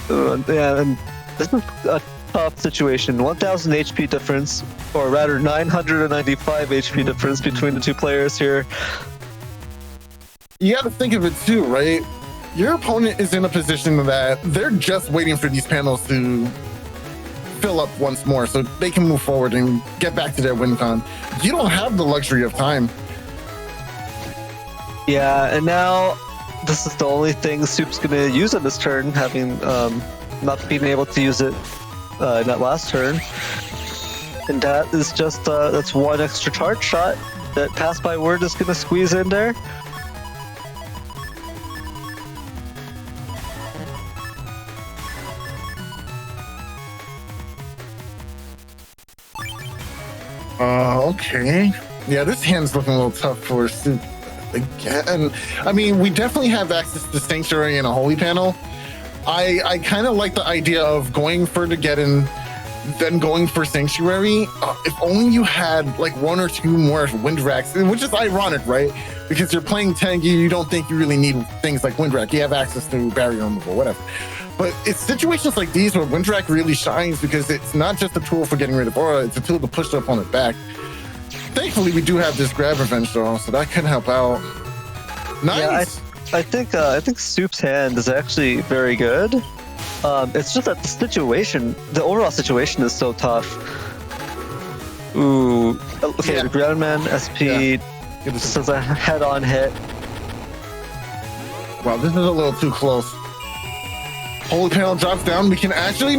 Yeah, and this is a tough situation. 1,000 HP difference, or rather 995 HP difference between the two players here. You got to think of it too, right? Your opponent is in a position that they're just waiting for these panels to fill up once more so they can move forward and get back to their win con. You don't have the luxury of time. Yeah, and now this is the only thing Soup's going to use on this turn, having not being able to use it in that last turn. And that is just, that's one extra charge shot that Passbyword is going to squeeze in there. Okay. Yeah, this hand's looking a little tough for Soup again. I mean, we definitely have access to Sanctuary and a Holy Panel. I kind of like the idea of going for the Geddon, then going for Sanctuary. If only you had like one or two more Wind Racks, which is ironic, right? Because you're playing Tengi, you don't think you really need things like Wind Rack. You have access to barrier removal, whatever. But it's situations like these where Wind Rack really shines because it's not just a tool for getting rid of aura, it's a tool to push the opponent back. Thankfully, we do have this grab revenge though, so that can help out. Nice. Yeah, I think Soup's hand is actually very good. It's just that the overall situation is so tough. Ooh, okay, yeah. The Groundman SP just as a head-on hit. Wow, this is a little too close. Holy Panel drops down. We can actually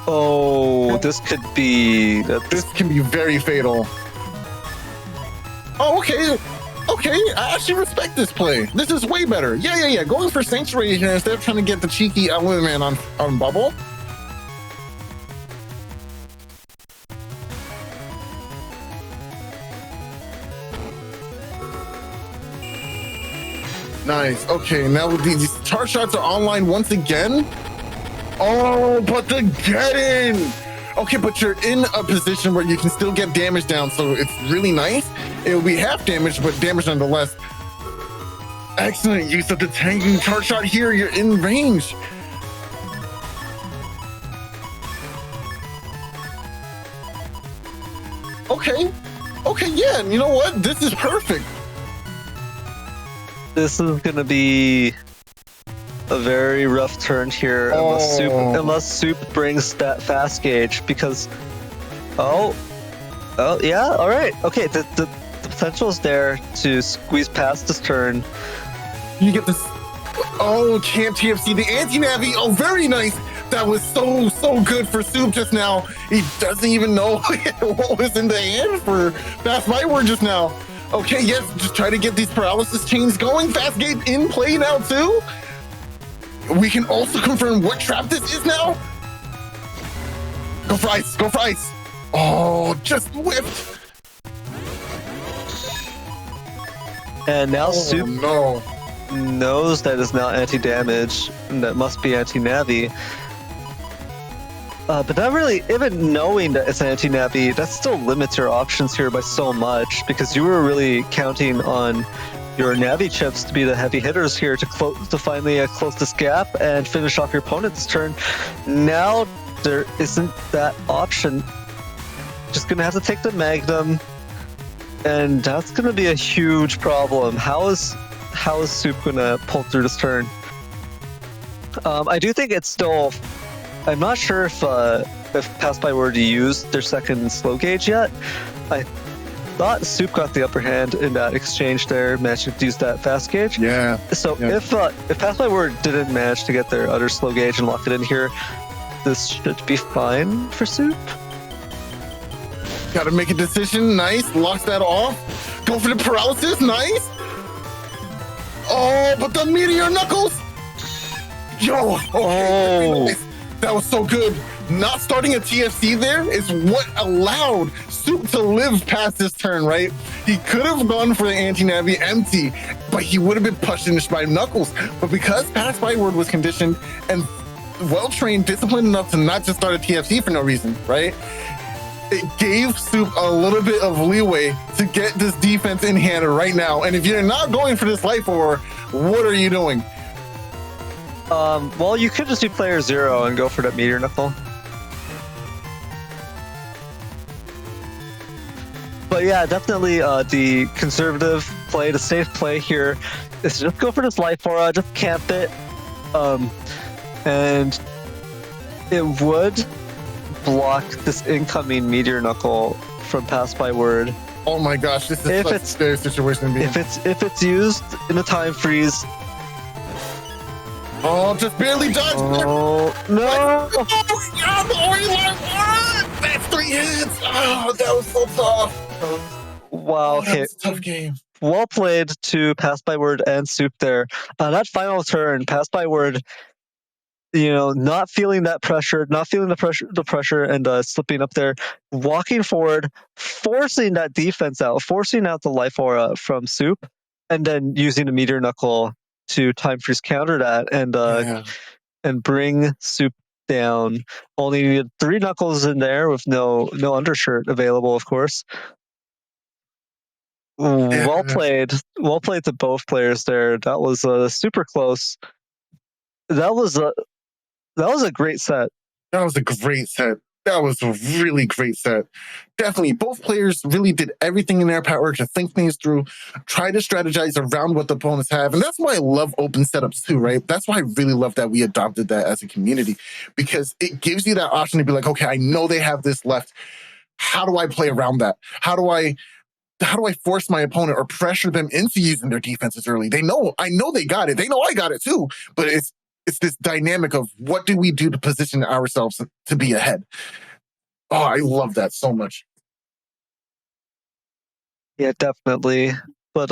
Oh, this could be. This can be very fatal. Oh, okay. Okay, I actually respect this play. This is way better. Yeah. Going for Sanctuary here instead of trying to get the cheeky Element Man on Bubble. Nice. Okay, now these charge shots are online once again. Oh, but the Geddon! Okay, but you're in a position where you can still get damage down, so it's really nice. It will be half damage, but damage nonetheless. Excellent use of the Tengu charge shot here. You're in range. Okay, yeah, and you know what? This is perfect. This is gonna be a very rough turn here unless Soup brings that fast gauge, because oh yeah, all right, okay, the potential is there to squeeze past this turn. You get this. Oh, Camp TFC, the anti-navi. Oh, very nice. That was so good for Soup just now. He doesn't even know what was in the hand for Passbyword just now. Okay, yes, just try to get these paralysis chains going. Fast gate in play now too. We can also confirm what trap this is now. Go for ice. Oh, just whipped. And now Soup knows that is now anti-damage, and that must be anti-navi. But not really, even knowing that it's an anti-navi, that still limits your options here by so much, because you were really counting on your navi chips to be the heavy hitters here to finally close this gap and finish off your opponent's turn. Now there isn't that option. Just gonna have to take the Magnum, and that's gonna be a huge problem. How is Soup gonna pull through this turn? I do think it's still. I'm not sure if Passbyword used their second slow gauge yet. I thought Soup got the upper hand in that exchange there, managed to use that fast gauge. Yeah. So yeah. if Passbyword didn't manage to get their other slow gauge and lock it in here, this should be fine for Soup. Gotta make a decision. Nice. Locks that off. Go for the paralysis. Nice. Oh, but the meteor knuckles. Yo. Okay. Nice. That was so good. Not starting a TFC there is what allowed Soup to live past this turn, right? He could have gone for the anti-navi empty, but he would have been punished by Knuckles. But because Passbyword was conditioned and well-trained, disciplined enough to not just start a TFC for no reason, right? It gave Soup a little bit of leeway to get this defense in hand right now. And if you're not going for this life aura, what are you doing? Well, you could just do player 0 and go for that meteor knuckle. But yeah, definitely the conservative play, the safe play here is just go for this life aura, just camp it, and it would block this incoming meteor knuckle from Passbyword. Oh my gosh, this is such a scary situation to be in. If it's used in a time freeze. Oh, just barely dodged. Oh no! That's 3 hits. Oh, that was so tough. Wow. Okay. That was a tough game. Well played to Passbyword and Soup there. That final turn, Passbyword, not feeling that pressure, not feeling the pressure, and slipping up there, walking forward, forcing that defense out, forcing out the life aura from Soup, and then using the meteor knuckle to time freeze counter that and bring Soup down. Only needed 3 knuckles in there with no undershirt available, of course. Yeah. Well played to both players there. That was super close. That was a great set. That was a great set. That was a really great set. Definitely, both players really did everything in their power to think things through, try to strategize around what the opponents have. And that's why I love open setups too, right? That's why I really love that we adopted that as a community, because it gives you that option to be like, okay, I know they have this left. How do I play around that? How do I force my opponent or pressure them into using their defenses early? I know they got it. They know I got it too, but it's this dynamic of what do we do to position ourselves to be ahead. Oh, I love that so much. Yeah, definitely. But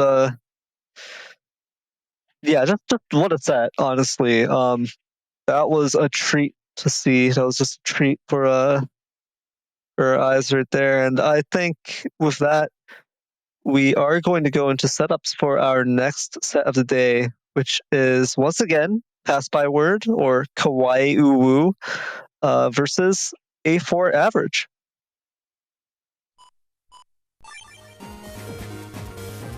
yeah, just what a set, honestly. That was a treat to see. That was just a treat for our eyes right there. And I think with that, we are going to go into setups for our next set of the day, which is once again Passbyword or Kawaii Uwu versus A4 Average.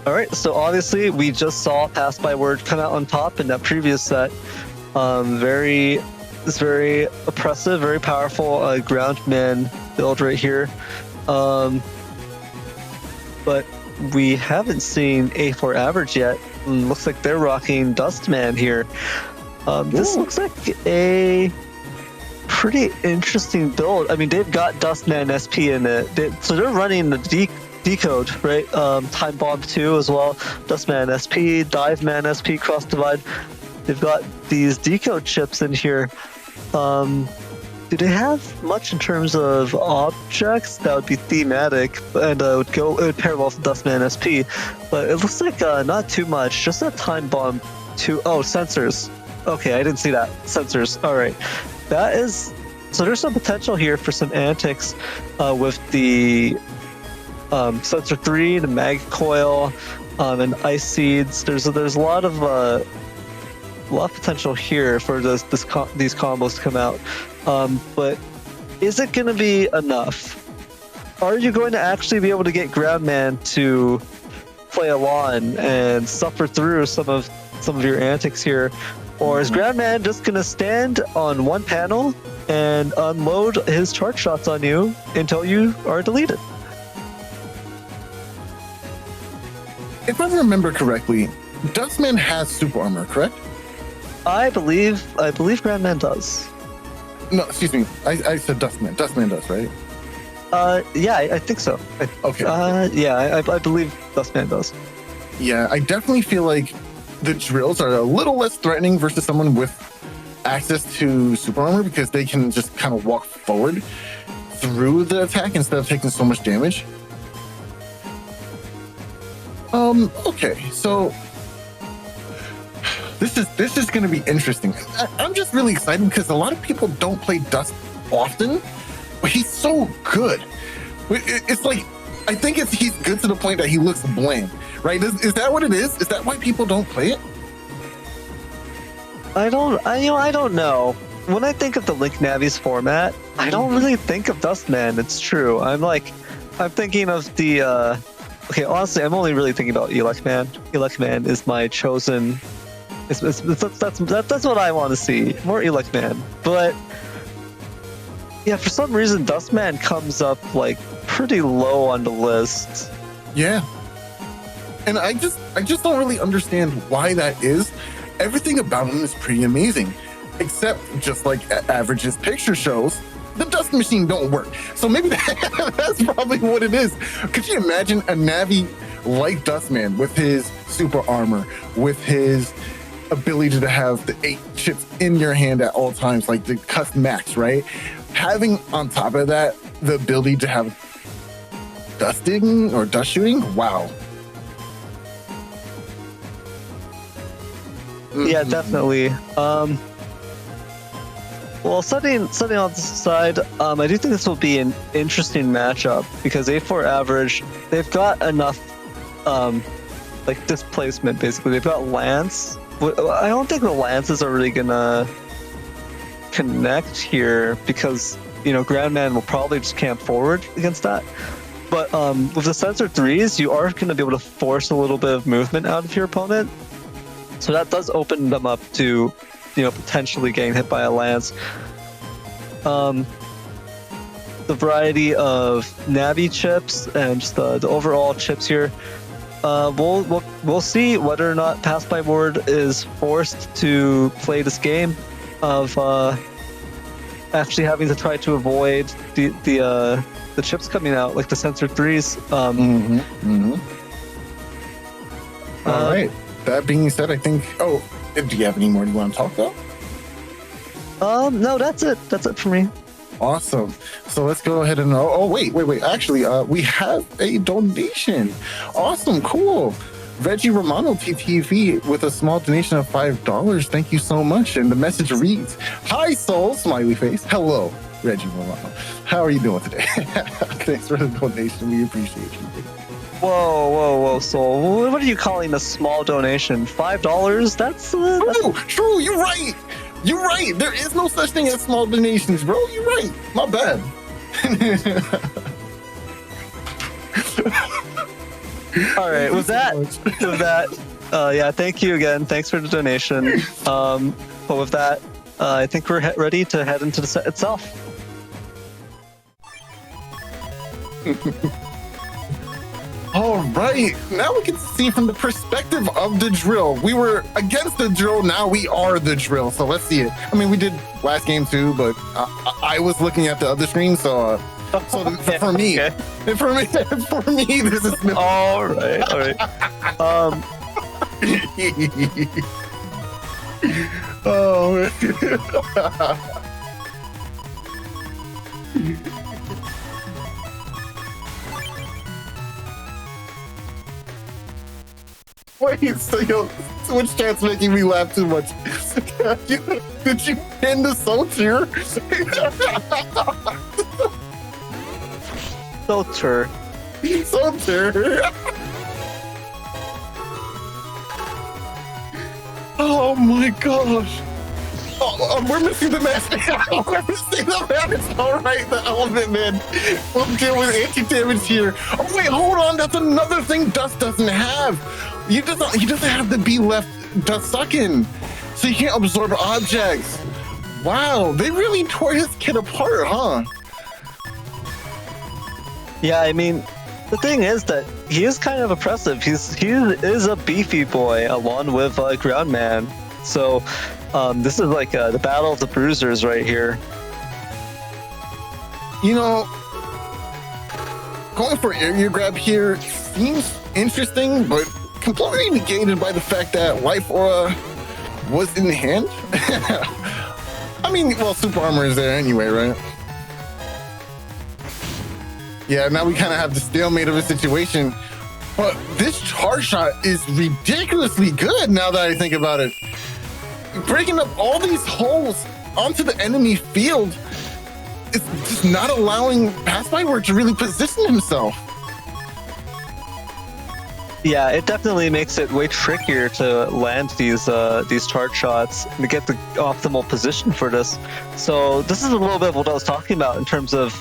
All right, so obviously we just saw Passbyword come out on top in that previous set. Very oppressive, very powerful ground man build right here. But we haven't seen A4 Average yet. Looks like they're rocking Dustman here. This looks like a pretty interesting build. I mean, they've got Dustman SP in it. So they're running the decode, right? Time Bomb 2 as well. Dustman SP, Diveman SP, Cross Divide. They've got these decode chips in here. Do they have much in terms of objects that would be thematic and it would pair well with Dustman SP? But it looks like not too much. Just a Time Bomb 2. Oh, sensors. Okay, I didn't see that. Sensors. All right. So there's some potential here for some antics with the Sensor 3, the Mag Coil, and Ice Seeds. There's a lot of potential here for these combos to come out. But is it going to be enough? Are you going to actually be able to get Groundman to play along and suffer through some of your antics here? Or is Groundman just going to stand on one panel and unload his charge shots on you until you are deleted? If I remember correctly, Dustman has super armor, correct? I believe Groundman does. No, excuse me. I said Dustman. Dustman does, right? Yeah, I think so. Okay. Yeah, I believe Dustman does. Yeah, I definitely feel like the drills are a little less threatening versus someone with access to super armor because they can just kind of walk forward through the attack instead of taking so much damage. Okay, so this is going to be interesting. I'm just really excited because a lot of people don't play Dust often, but he's so good. It's like, I think he's good to the point that he looks bland, right? Is that what it is? Is that why people don't play it? I don't know. When I think of the Link Navi's format, I don't really think of Dustman. It's true. I'm thinking of the. Okay, honestly, I'm only really thinking about Elecman. Elecman is my chosen. That's what I want to see. More Elecman. But yeah, for some reason, Dustman comes up like pretty low on the list. Yeah, and I just don't really understand why that is. Everything about him is pretty amazing, except just like Average's picture shows, the Dust Machine don't work. So maybe that's probably what it is. Could you imagine a Navi like Dustman with his super armor, with his ability to have the 8 chips in your hand at all times, like the Cuss Max, right? Having on top of that the ability to have dusting or dust shooting, wow. Yeah, definitely. Well, setting on the side, I do think this will be an interesting matchup because A4 Average, they've got enough like displacement, basically. They've got Lance. I don't think the Lances are really gonna connect here because, you know, Groundman will probably just camp forward against that. But with the Sensor 3s, you are going to be able to force a little bit of movement out of your opponent. So that does open them up to, you know, potentially getting hit by a Lance. The variety of Navi chips and just the overall chips here, we'll see whether or not Passbyword is forced to play this game of actually having to try to avoid the chips coming out, like the Sensor 3s. All right. That being said, I think. Oh, do you have any more you want to talk about? No, that's it. That's it for me. Awesome. So let's go ahead and. Oh, wait. Actually, we have a donation. Awesome. Cool. Reggie Romano TTV with a small donation of $5. Thank you so much. And the message reads, "Hi, Soul," smiley face. Hello, Reggie Romano. How are you doing today? Thanks for the donation. We appreciate you. Whoa, Soul. What are you calling a small donation? $5? That's True. You're right. You're right. There is no such thing as small donations, bro. You're right. My bad. All right. With that, yeah. Thank you again. Thanks for the donation. But with that, I think we're ready to head into the set itself. All right, now we can see from the perspective of the drill. We were against the drill, now we are the drill. So let's see it. I mean, we did last game too, but I was looking at the other screen, so for me, this is no. All right. Oh. Wait, so yo, Switch chat's making me laugh too much. Did you pin the Soul tier? Filter. Soul tier. Oh my gosh. We're missing the mask. We're missing the mask. All right, the element, man. We'll deal with anti-damage here. Oh, wait, hold on. That's another thing Dust doesn't have. He doesn't have the be left Dust sucking. So he can't absorb objects. Wow, they really tore his kit apart, huh? Yeah, I mean, the thing is that he is kind of oppressive. He is a beefy boy along with Groundman. So this is like the battle of the bruisers right here. You know, going for area grab here seems interesting, but completely negated by the fact that Life Aura was in hand. I mean, well, super armor is there anyway, right? Yeah, now we kind of have the stalemate of a situation. But this charge shot is ridiculously good now that I think about it. Breaking up all these holes onto the enemy field is just not allowing Passbyword to really position himself. Yeah, it definitely makes it way trickier to land these charge shots and to get the optimal position for this. So this is a little bit of what I was talking about in terms of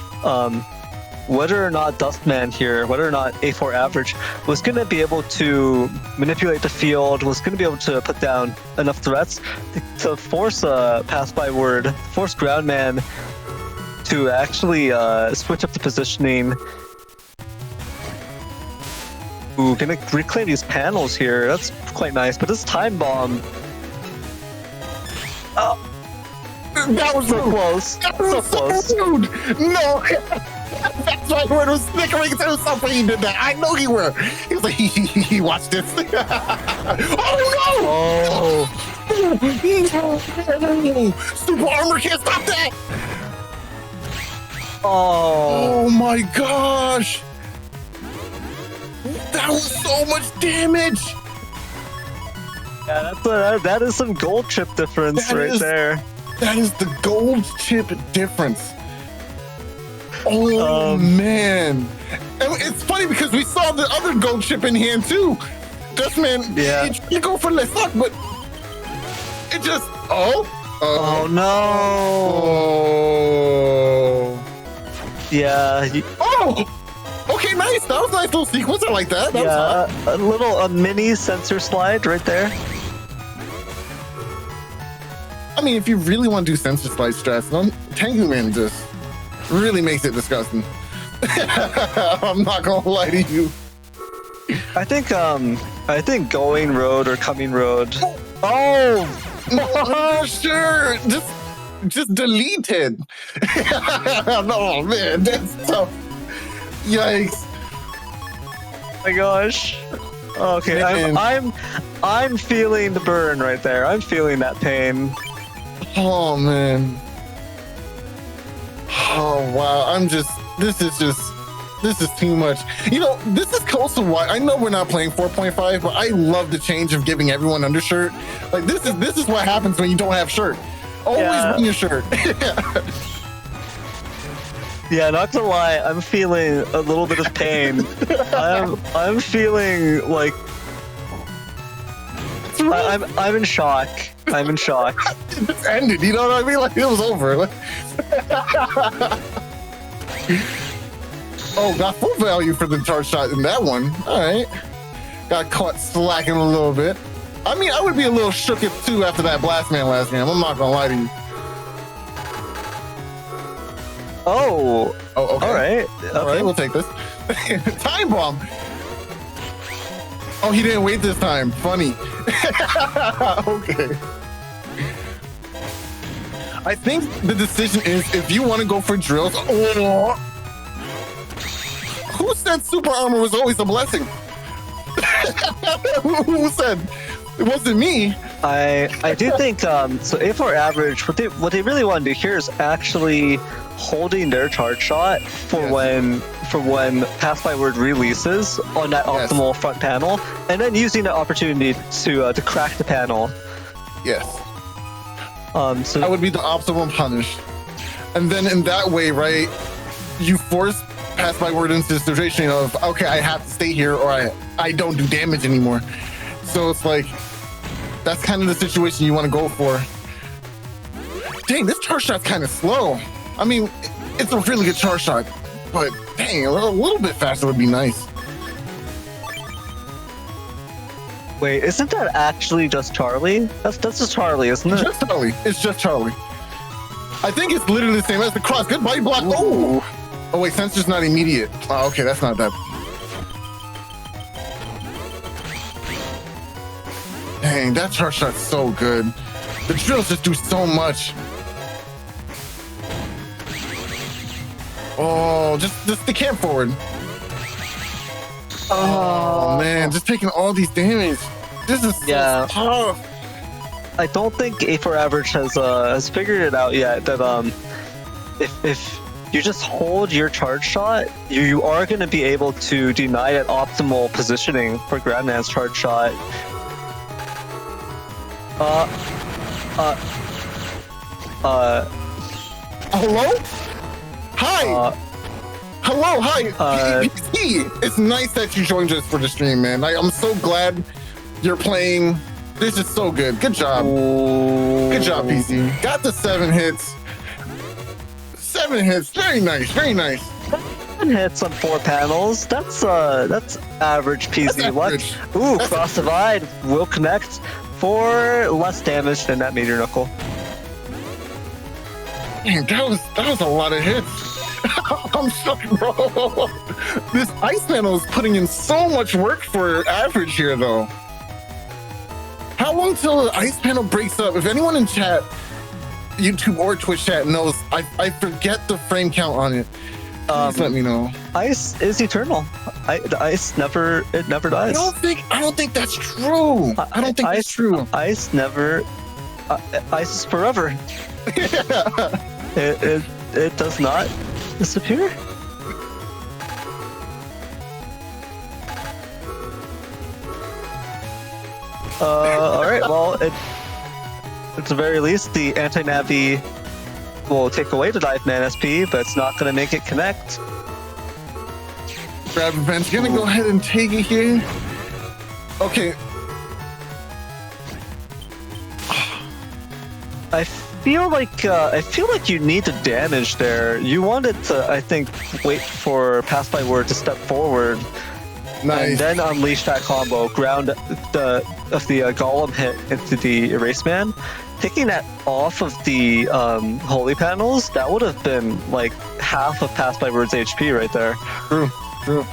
whether or not Dustman here, whether or not A4 average was going to be able to manipulate the field, was going to be able to put down enough threats to force Passbyword, force Groundman to actually switch up the positioning. Ooh, gonna reclaim these panels here. That's quite nice. But this time bomb. Oh, That was so close. That was So close. rude. No. Passbyword was snickering to himself when he did that. I know he were. He was like, he watched this. Oh no! Super armor can't stop that! Oh. Oh my gosh! That was so much damage! Yeah, that is some gold chip difference there. That is the gold chip difference. Oh man! And it's funny because we saw the other gold chip in hand too. Dustman, yeah, he tried to go for less luck, but it just oh no! Oh yeah. Oh! Okay, nice. That was a nice little sequence. I like that. That was hot. A mini sensor slide right there. I mean, if you really want to do sensor slide strats, Tengu Man just really makes it disgusting. I'm not gonna lie to you. I think going road or coming road. Oh, Sure. Just deleted. Oh man, that's tough. Yikes. oh my gosh. Okay, I'm feeling the burn right there. I'm feeling that pain. Oh man. Oh wow. This is too much. You know, this is close to why I know we're not playing 4.5, but I love the change of giving everyone undershirt. Like this is what happens when you don't have shirt. Always bring your shirt. Yeah, not gonna lie, I'm feeling a little bit of pain. I'm feeling like I'm in shock. I'm in shock. It just ended, you know what I mean? Like it was over. Like, oh, got full value for the charge shot in that one. All right. Got caught slacking a little bit. I mean, I would be a little shook if too after that Blast Man last game. I'm not gonna lie to you. Oh, okay. All right. All right, we'll take this. Time bomb. Oh, he didn't wait this time. Funny. Okay. I think the decision is if you want to go for drills. Oh, who said super armor was always a blessing? Who said? It wasn't me. I do think so. A4 average. What they really want to do here is actually holding their charge shot for when Passbyword releases on that optimal front panel, and then using the opportunity to crack the panel. Yes. So that would be the optimal punish, and then in that way, right, you force Passbyword into the situation of okay, I have to stay here or I don't do damage anymore. So it's like that's kind of the situation you want to go for. Dang, this charge shot's kind of slow. I mean, it's a really good charge shot, but dang, a little bit faster would be nice. Wait, isn't that actually just Charlie? That's just Charlie, isn't it? Just Charlie. It's just Charlie. I think it's literally the same as the cross. Good body block. Oh, wait, sensor's not immediate. Oh, okay, that's not that. Dang, that charge shot's so good. The drills just do so much. Oh, just the camp forward. Oh man, just taking all these damage. This is so tough. I don't think A4 Average has figured it out yet that if you just hold your charge shot, you are going to be able to deny that optimal positioning for Grandman's charge shot. Hello? Hi. Hello, hi. PC. It's nice that you joined us for the stream, man. I'm so glad you're playing. This is so good. Good job. Good job, PC. Got the 7 hits. 7 hits. Very nice. Very nice. 7 hits on 4 panels. That's average PC. That's average. Ooh, Cross Divide will connect for less damage than that Meteor Knuckle. Man, that was a lot of hits. I'm shocked, bro. This ice panel is putting in so much work for average here, though. How long till the ice panel breaks up? If anyone in chat, YouTube or Twitch chat knows, I forget the frame count on it. Please let me know. Ice is eternal. The ice never dies. I don't think that's true. I don't think that's true. Ice never. Ice is forever. It does not disappear. All right. Well, at the very least, the anti-navi will take away the dive man SP, but it's not going to make it connect. Grab Revenge gonna go ahead and take it here. Okay. I feel like you need the damage there. You wanted to, I think, wait for Passbyword to step forward. Nice. And then unleash that combo, ground the Golem hit into the Erase Man. Taking that off of the Holy Panels, that would have been like half of Passbyword's HP right there. True.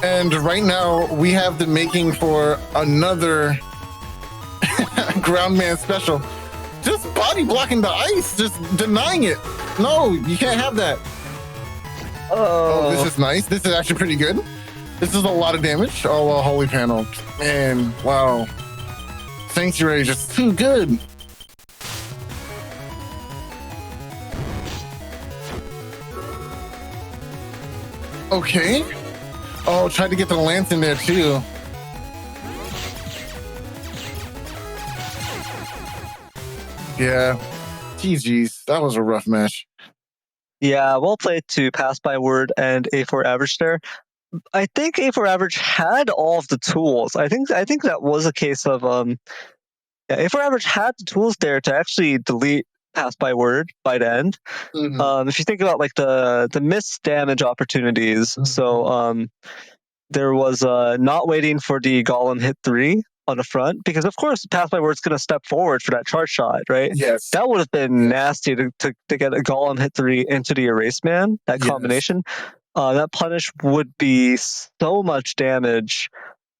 And right now, we have the making for another Ground Man special. Just body blocking the ice, just denying it. No, you can't have that. Oh, this is nice. This is actually pretty good. This is a lot of damage. Oh, well, Holy Panel. Man, wow. Sanctuary is just too good. Okay. Oh, tried to get the lance in there too. Yeah. GG's. That was a rough match. Yeah, well played to Passbyword and A4 Average there. I think A4 Average had all of the tools. I think that was a case of A4 Average had the tools there to actually delete Passbyword by the end. Mm-hmm. If you think about like the missed damage opportunities, mm-hmm. So there was not waiting for the Golem hit 3 on the front, because of course Passbyword's going to step forward for that charge shot, right? Yes. That would have been nasty to get a Golem hit 3 into the Erase Man, that combination. Yes. That punish would be so much damage.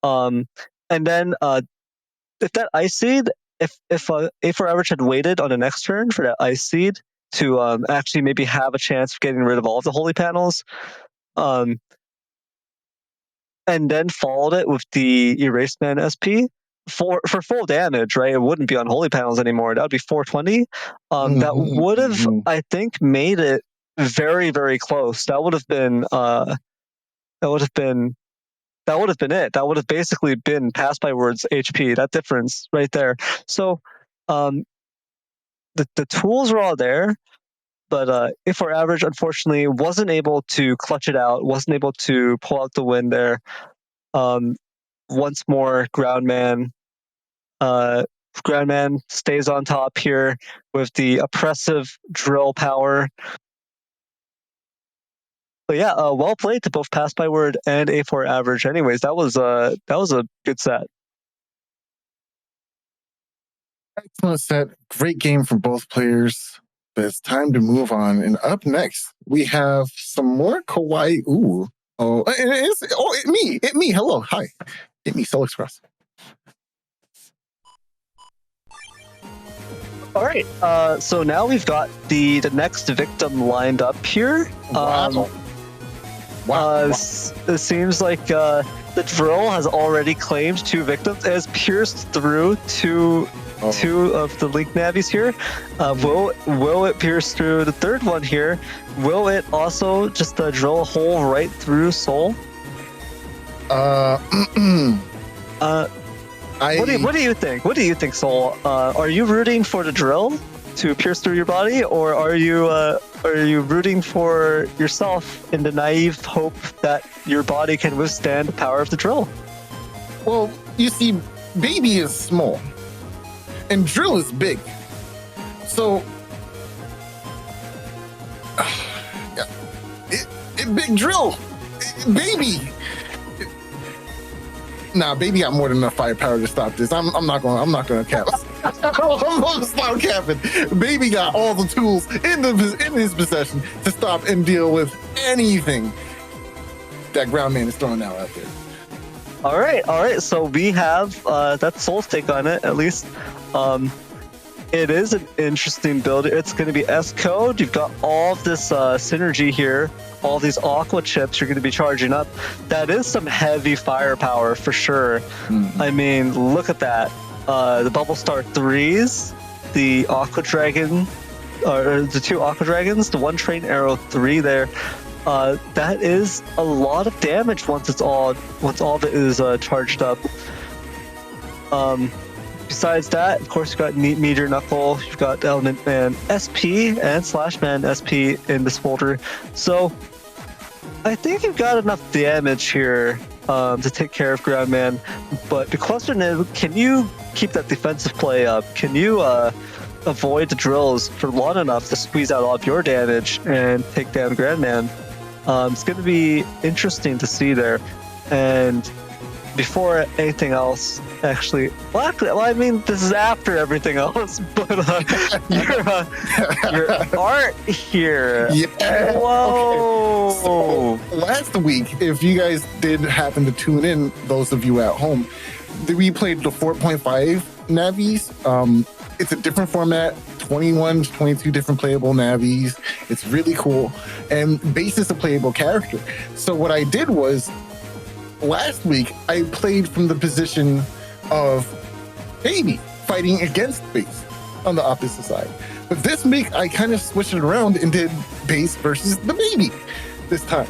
And then if that Ice Seed, if A4 Average had waited on the next turn for that Ice Seed to actually maybe have a chance of getting rid of all of the Holy Panels, and then followed it with the Erase Man SP for full damage, right? It wouldn't be on Holy Panels anymore. That would be 420. That would have, I think, made it very, very close. That would have been it. That would have basically been Passbyword's HP. That difference right there. So, the tools were all there, but A4 Average unfortunately wasn't able to clutch it out. Wasn't able to pull out the win there. Once more, Ground Man Grandman stays on top here with the oppressive drill power. But yeah, well played to both Passbyword and A4 Average. Anyways, that was a good set. Excellent set. Great game from both players. But it's time to move on. And up next, we have some more kawaii. Ooh. Oh, it's me. Hello. Hi. It me, SoulXCross. All right. So now we've got the next victim lined up here. Wow. It seems like the drill has already claimed 2 victims. It has pierced through two of the Link navies here. Will it pierce through the third one here? Will it also just drill a hole right through Soul? What do you think? What do you think, Soul? Are you rooting for the drill to pierce through your body, or are you rooting for yourself in the naive hope that your body can withstand the power of the drill? Well, you see, baby is small, and drill is big. So, big drill, baby. Nah, baby got more than enough firepower to stop this. I'm not gonna cap. I'm gonna stop capping. Baby got all the tools in his possession to stop and deal with anything that Groundman is throwing out there. All right. So we have that's Soul's take on it, at least. It is an interesting build. It's going to be S code. You've got all of this synergy here. All these aqua chips you're going to be charging up. That is some heavy firepower for sure. I mean, look at that. The Bubble Star 3s, the Aqua Dragon, or the 2 Aqua Dragons, the 1 Train Arrow 3 there. That is a lot of damage once all of it is charged up. Besides that, of course, you've got Meteor Knuckle, you've got Element Man SP and Slash Man SP in this folder. So I think you've got enough damage here to take care of Groundman. But the question is, can you keep that defensive play up? Can you avoid the drills for long enough to squeeze out all of your damage and take down Groundman? It's going to be interesting to see there. And before anything else, I mean, this is after everything else, but your art here. Yeah. Whoa. Okay. So last week, if you guys did happen to tune in, those of you at home, we played the 4.5 navies. It's a different format, 21 to 22 different playable navies. It's really cool. And Base is a playable character. So what I did was, last week, I played from the position of Baby fighting against Base on the opposite side. But this week, I kind of switched it around and did Base versus the Baby this time.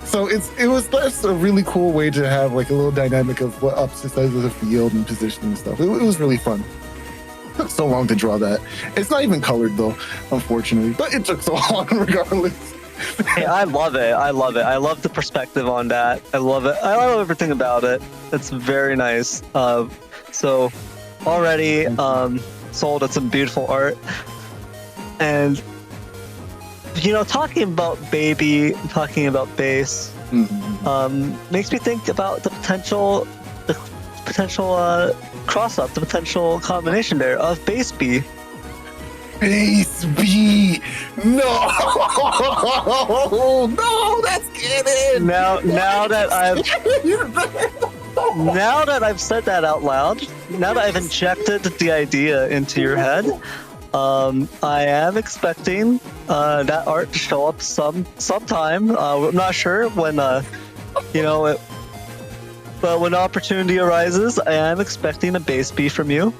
So that's a really cool way to have like a little dynamic of what opposite sides of the field and position and stuff. It was really fun. It took so long to draw that. It's not even colored though, unfortunately, but it took so long regardless. Hey, I love it. I love the perspective on that. I love it. I love everything about it. It's very nice. So already sold at some beautiful art. And talking about Baby, talking about Base, makes me think about the potential cross up, the potential combination there of Base B. Base B. No, that's kidding. Now that I've said that out loud, now that I've injected the idea into your head, I am expecting that art to show up sometime. I'm not sure when, but when opportunity arises, I am expecting a Base B from you.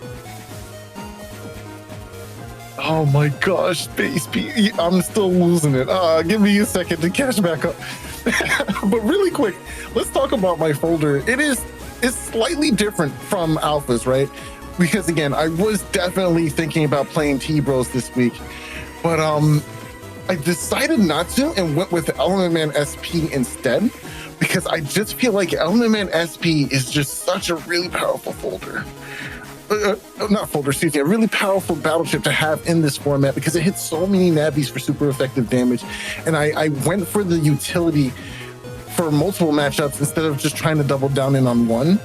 Oh my gosh, Base B. I'm still losing it. Give me a second to catch back up. But really quick, let's talk about my folder. It's slightly different from Alphas, right? Because again, I was definitely thinking about playing T-Bros this week, but I decided not to and went with Element Man SP instead, because I just feel like Element Man SP is just such a really powerful folder. not folder, excuse me, a really powerful battle chip to have in this format because it hits so many navies for super effective damage. And I went for the utility for multiple matchups instead of just trying to double down in on one.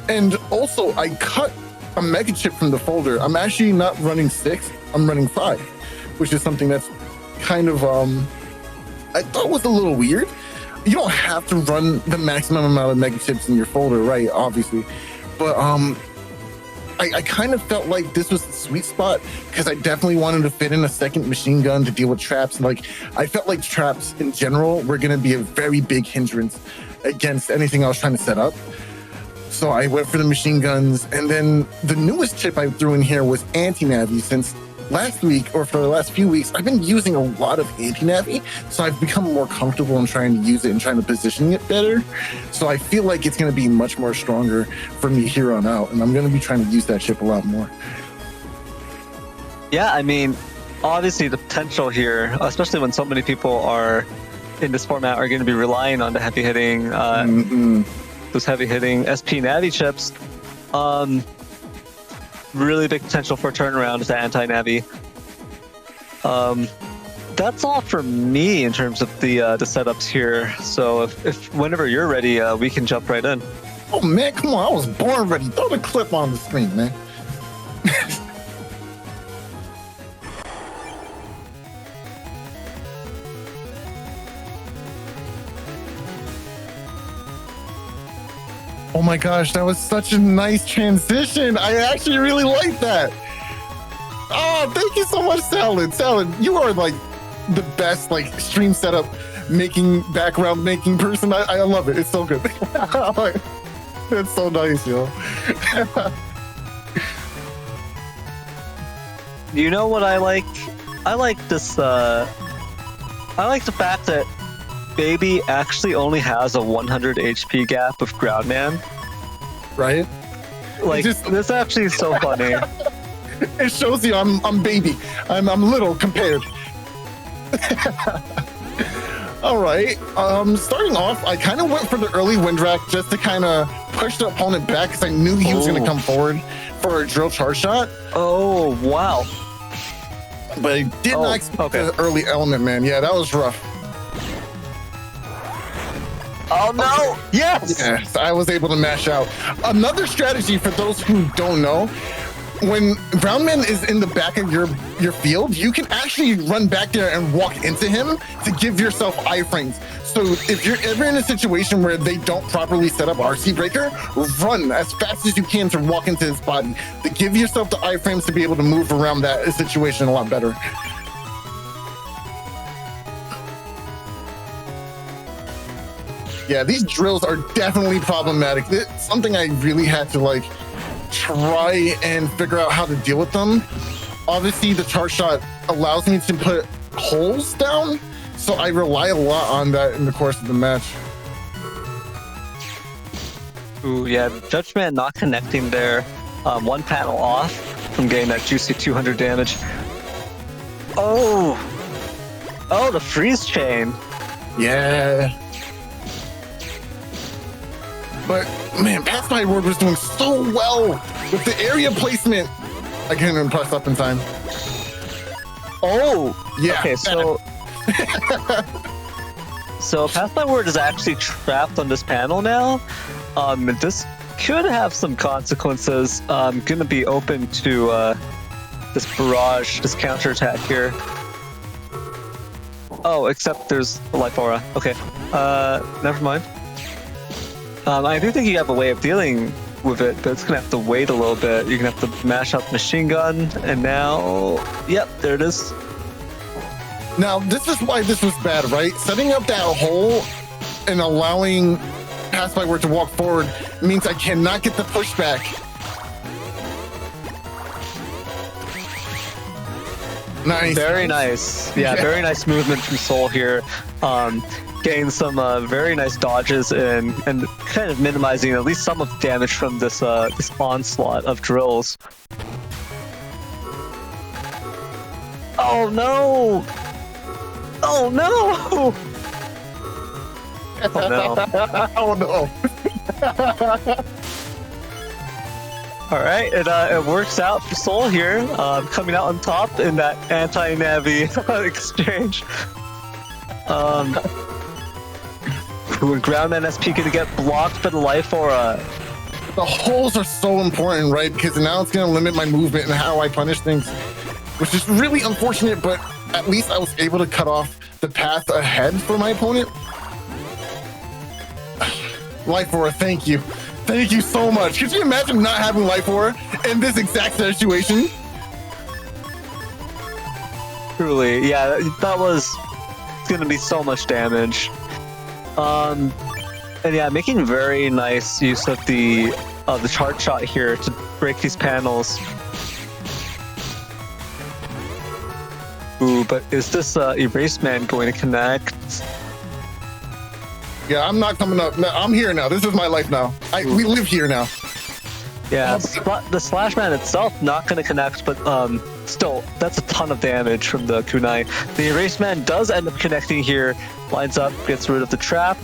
And also, I cut a mega chip from the folder. I'm actually not running 6, I'm running 5, which is something that's kind of, I thought was a little weird. You don't have to run the maximum amount of mega chips in your folder, right? Obviously. But I kind of felt like this was the sweet spot because I definitely wanted to fit in a second machine gun to deal with traps. Like, I felt like traps in general were going to be a very big hindrance against anything I was trying to set up. So I went for the machine guns. And then the newest chip I threw in here was anti-navi. Since last week, or for the last few weeks, I've been using a lot of anti-navi. So I've become more comfortable in trying to use it and trying to position it better. So I feel like it's going to be much more stronger for me here on out. And I'm going to be trying to use that chip a lot more. Yeah, I mean, obviously the potential here, especially when so many people are in this format, are going to be relying on the heavy hitting, those heavy hitting SP Navi chips. Really big potential for turnaround with the anti-Navi. That's all for me in terms of the setups here. So if whenever you're ready, we can jump right in. Oh man, come on! I was born ready. Throw the clip on the screen, man. Oh my gosh, that was such a nice transition. I actually really like that. Oh, thank you so much, Salad. Salad, you are like the best like stream setup background making person. I love it. It's so good. It's so nice, yo. You know what I like? I like this. I like the fact that Baby actually only has a 100 HP gap with Groundman. Right? Like, this actually is so funny. It shows you I'm baby. I'm little compared. All right. Starting off, I kind of went for the early Windrak just to kind of push the opponent back because I knew he was going to come forward for a drill charge shot. Oh, wow. But I did not expect the early element, man. Yeah, that was rough. Oh no! Yes! Yes, I was able to mash out. Another strategy for those who don't know, when Groundman is in the back of your field, you can actually run back there and walk into him to give yourself iframes. So if you're ever in a situation where they don't properly set up RC Breaker, run as fast as you can to walk into his body to give yourself the iframes to be able to move around that situation a lot better. Yeah, these drills are definitely problematic. It's something I really had to like try and figure out how to deal with them. Obviously, the charge shot allows me to put holes down, so I rely a lot on that in the course of the match. Ooh, yeah, Judgment not connecting there. One panel off from getting that juicy 200 damage. Oh, the freeze chain. Yeah. But man, Passbyword was doing so well with the area placement. I can't even press up in time. Oh, yeah. Okay, so so Passbyword is actually trapped on this panel now. This could have some consequences. Gonna be open to this barrage, this counterattack here. Oh, except there's a life aura. Okay, never mind. I do think you have a way of dealing with it, but it's gonna have to wait a little bit. You're gonna have to mash up machine gun, and now, yep, there it is. Now, this is why this was bad, right? Setting up that hole and allowing Passbyword to walk forward means I cannot get the pushback. Nice. Very nice. Yeah, very nice movement from Soul here. Getting some very nice dodges and kind of minimizing at least some of the damage from this this onslaught of drills. Oh no! Oh no! Oh no! Oh no! All right, it works out for Soul here, coming out on top in that anti-Navi exchange. Ground NSP gonna get blocked by the life aura. The holes are so important, right? Because now it's going to limit my movement and how I punish things, which is really unfortunate, but at least I was able to cut off the path ahead for my opponent. Life Aura, thank you. Thank you so much. Could you imagine not having Life Aura in this exact situation? Truly, yeah, that was going to be so much damage. And yeah, making very nice use of the charge shot here to break these panels. Ooh, but is this Erase Man going to connect? Yeah, I'm not coming up. No, I'm here now. This is my life now. We live here now. Yeah, the Slash Man itself not going to connect, but still, that's a ton of damage from the kunai. The Erase Man does end up connecting here, lines up, gets rid of the trap.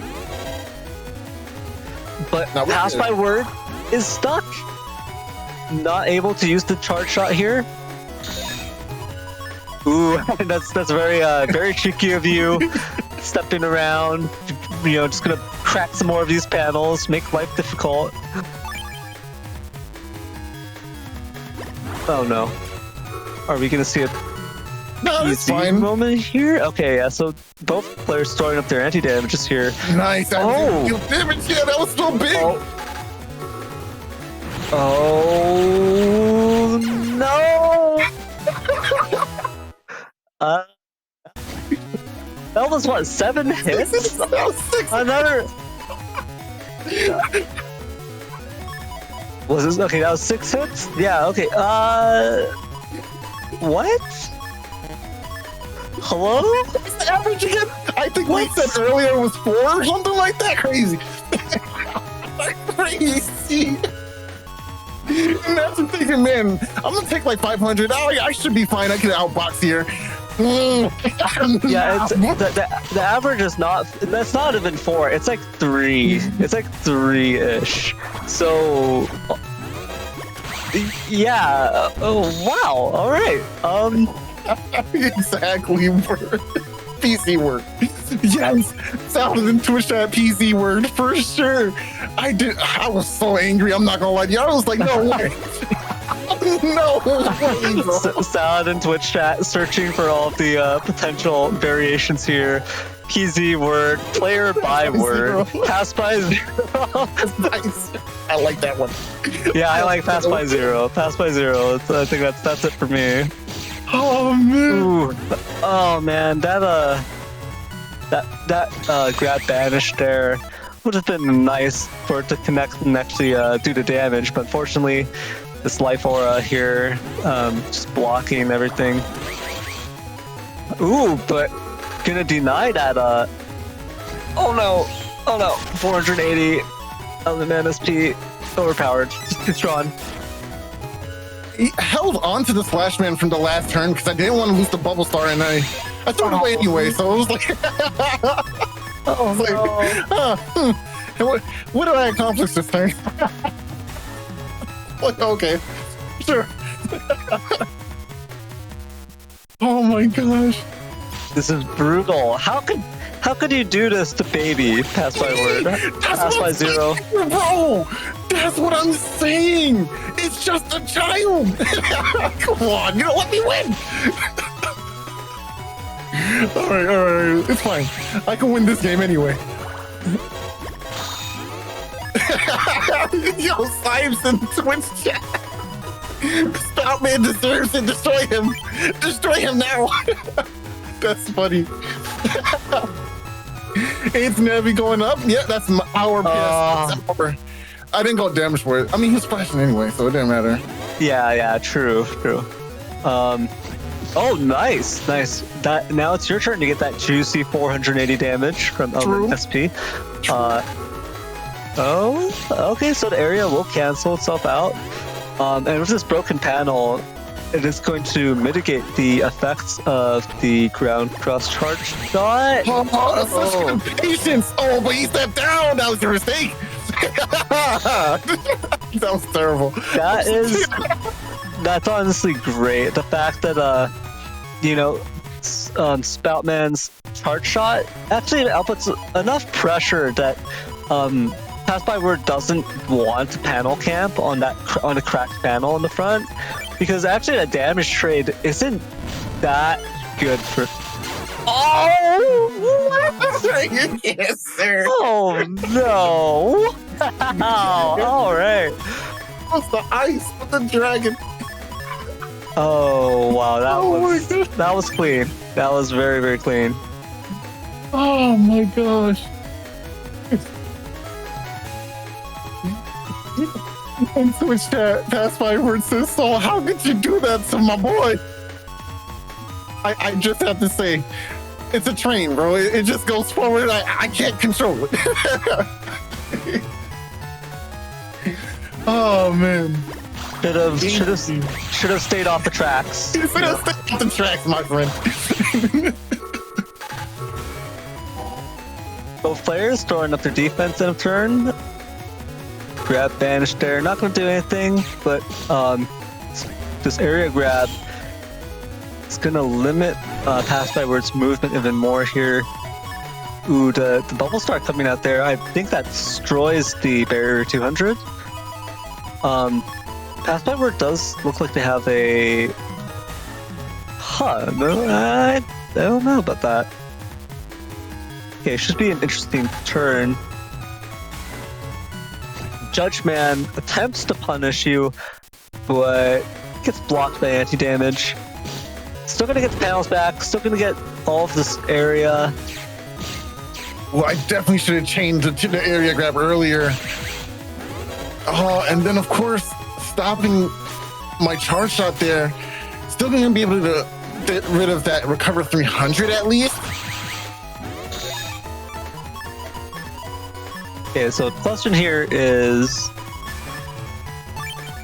But Passbyword is stuck. Not able to use the charge shot here. Ooh, that's very very cheeky of you. Stepping around, just gonna crack some more of these panels, make life difficult. Oh no. Are we gonna see a fine moment here? Okay, yeah, so both players throwing up their anti-damages here. Nice. Oh, damage. Yeah, that was so big. Oh no! That was what, 7 hits? That was 6. Another. Was this okay? That was 6 hits. Yeah. Okay. What? Hello? What's the average again? I think we said earlier was 4 or something like that. Crazy. Crazy. And that's the thinking, man, I'm gonna take like 500. I should be fine. I can outbox here. Yeah, it's, the average is not. That's not even 4. It's like 3. It's like 3-ish. So, yeah. Oh wow. All right. Exactly. PC word. Yes. Sounded in Twitch chat PC word for sure. I was so angry. I'm not gonna lie to you. I was like, no way. No way. Salad in Twitch chat searching for all of the potential variations here. PZ word, player by word, pass by 0. Nice. I like that one. Yeah, I like pass by 0. Pass by 0. I think that's it for me. Oh man. Ooh. Oh man, that grab banish there would have been nice for it to connect and actually do the damage, but unfortunately this life aura here just blocking everything. Ooh, but gonna deny that oh no 480 element SP overpowered, just too strong. He held on to the Slash Man from the last turn because I didn't want to lose the Bubble Star, and I threw it away anyway. So it was like, what did I accomplish this turn? Like, okay, sure. Oh my gosh, this is brutal. How could you do this to baby? Pass by word. Pass by 0. Bro, that's what I'm saying. It's just a child. Come on, you don't let me win. All right, it's fine. I can win this game anyway. Yo, Sipes in Twitch chat. Stop, man, deserves it. Destroy him. Destroy him now. That's funny. It's Navi going up. Yeah, that's our PS. I didn't go damage for it. I mean, he was flashing anyway, so it didn't matter. Yeah, true. Oh, nice. That now it's your turn to get that juicy 480 damage from SP. Oh, okay. So the area will cancel itself out, and with this broken panel, it is going to mitigate the effects of the ground cross charge shot. Oh, that's such good patience. Oh, but he stepped down. That was your mistake. That was terrible. That's honestly great. The fact that Spoutman's charge shot actually outputs enough pressure that Passbyword doesn't want to panel camp on a cracked panel in the front, because actually the damage trade isn't that good for. Oh, yes, sir. Oh no! All right. What's the ice with the dragon? Oh wow, that was clean. That was very, very clean. Oh my gosh. And Switch chat, Passbyword says, so how could you do that to my boy? I just have to say, it's a train, bro. It just goes forward. I can't control it. Oh man. Should have stayed off the tracks. You should have stayed off the tracks, my friend. Both players throwing up their defense in a turn. Grab banished there, not going to do anything, but this area grab is going to limit Passbyword's movement even more here. Ooh, the bubble star coming out there, I think that destroys the barrier 200. Passbyword does look like they have a... no, I don't know about that. Okay, should be an interesting turn. Judge Man attempts to punish you, but gets blocked by anti-damage. Still gonna get the panels back, still gonna get all of this area. Well, I definitely should have changed to the area grab earlier. Oh, and then of course, stopping my charge shot there. Still gonna be able to get rid of that recover 300 at least. Okay, so the question here is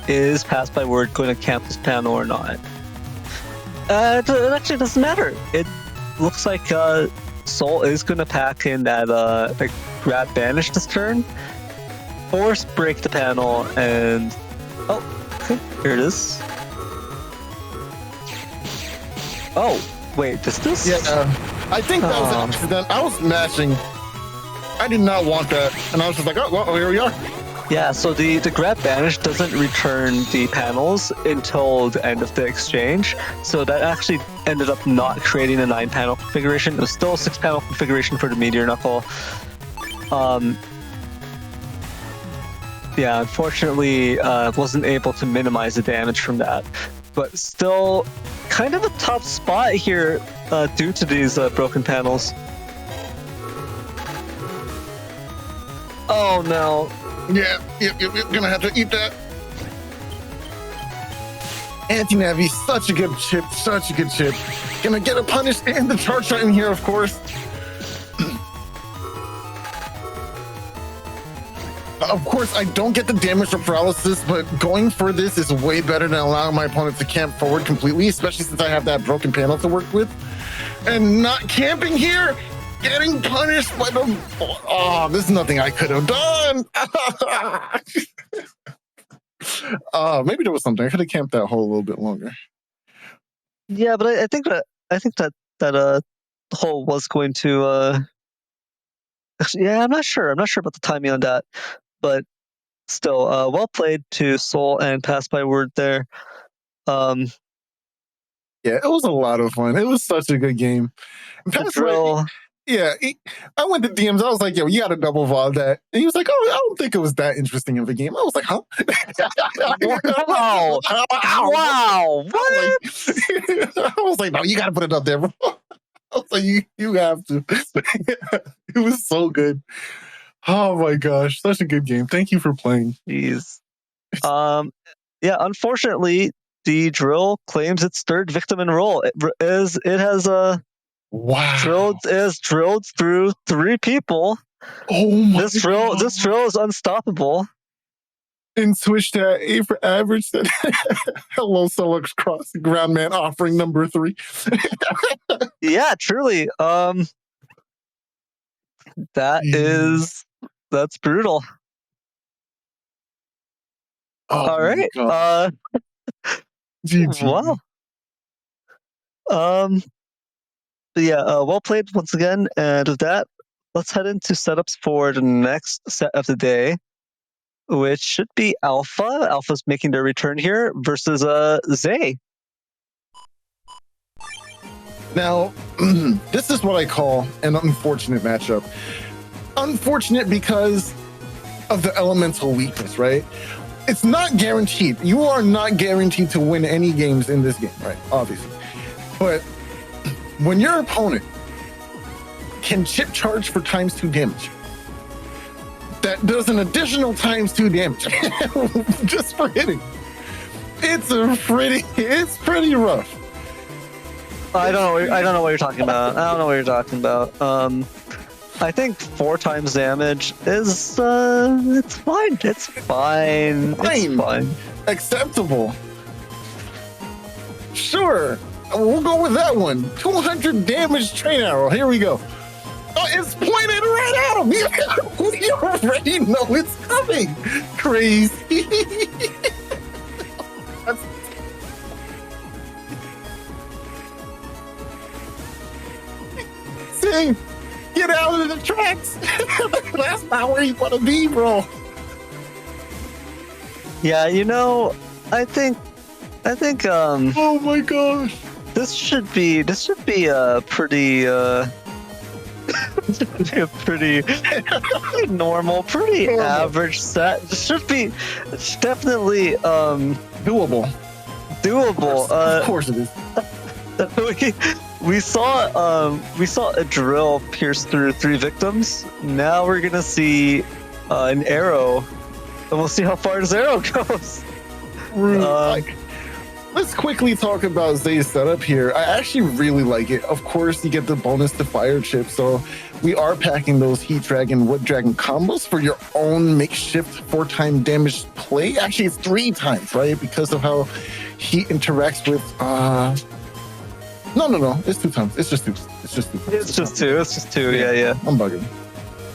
Passbyword going to camp this panel or not? It actually doesn't matter. It looks like Soul is going to pack in that grab banish this turn, force break the panel, and okay, here it is. Oh, wait, does this? Yeah, I think that was an accident. I was mashing. I did not want that, and I was just like, oh, well, here we are. Yeah, so the grab banish doesn't return the panels until the end of the exchange, so that actually ended up not creating a 9-panel configuration. It was still a 6-panel configuration for the Meteor Knuckle. Yeah, unfortunately, wasn't able to minimize the damage from that, but still kind of a tough spot here due to these broken panels. Oh no. Yeah, you're gonna have to eat that. Anti-Navi, such a good chip, such a good chip. Gonna get a punish and the charge shot in here, of course. Of course, I don't get the damage for paralysis, but going for this is way better than allowing my opponent to camp forward completely, especially since I have that broken panel to work with. And not camping here, getting punished by the... Oh, this is nothing I could have done. Maybe there was something. I could have camped that hole a little bit longer. Yeah, but I think that hole was going to... Actually, yeah, I'm not sure. I'm not sure about the timing on that. But still, well played to Soul and Passbyword there. Yeah, it was a lot of fun. It was such a good game. Drill. Yeah, I went to DMs. I was like, yo, you got to double VOD that. And he was like, oh, I don't think it was that interesting of a game. I was like, huh? Wow. Wow. What? I was like, no, you got to put it up there, bro. I was like, you have to. It was so good. Oh my gosh, such a good game. Thank you for playing. Jeez. Yeah, unfortunately, the drill claims its third victim in roll. It has wow. drilled through 3 people. Oh my This drill is unstoppable. In Switch chat, A for average said, hello, SoulXCross, ground man offering number 3. Yeah, truly. That's brutal. All right. GG. Wow. But yeah, well played once again. And with that, let's head into setups for the next set of the day, which should be Alpha. Alpha's making their return here versus Zeii. Now, this is what I call an unfortunate matchup. Unfortunate because of the elemental weakness, right? It's not guaranteed. You are not guaranteed to win any games in this game, right? Obviously. But when your opponent can chip charge for ×2 damage, that does an additional ×2 damage just for hitting. It's pretty rough. I don't know what you're talking about. I think 4 times damage is it's fine. It's fine. It's fine. Acceptable. Sure. We'll go with that one. 200 damage train arrow. Here we go. Oh, it's pointed right at him. You already know it's coming. Crazy. See? Get out of the tracks. That's not where you want to be, bro. Yeah, I think Oh my gosh. this should be a pretty pretty normal, pretty average set. This should be definitely Doable. Of course it is. We saw a drill pierce through 3 victims. Now we're gonna see an arrow, and we'll see how far this arrow goes. Let's quickly talk about Zeii's setup here. I actually really like it. Of course, you get the bonus to fire chip, so we are packing those Heat Dragon, Wood Dragon combos for your own makeshift 4-time damage play. Actually, it's 3 times, right? Because of how Heat interacts with No. It's 2 times. It's just 2. It's just two. Yeah. I'm bugging.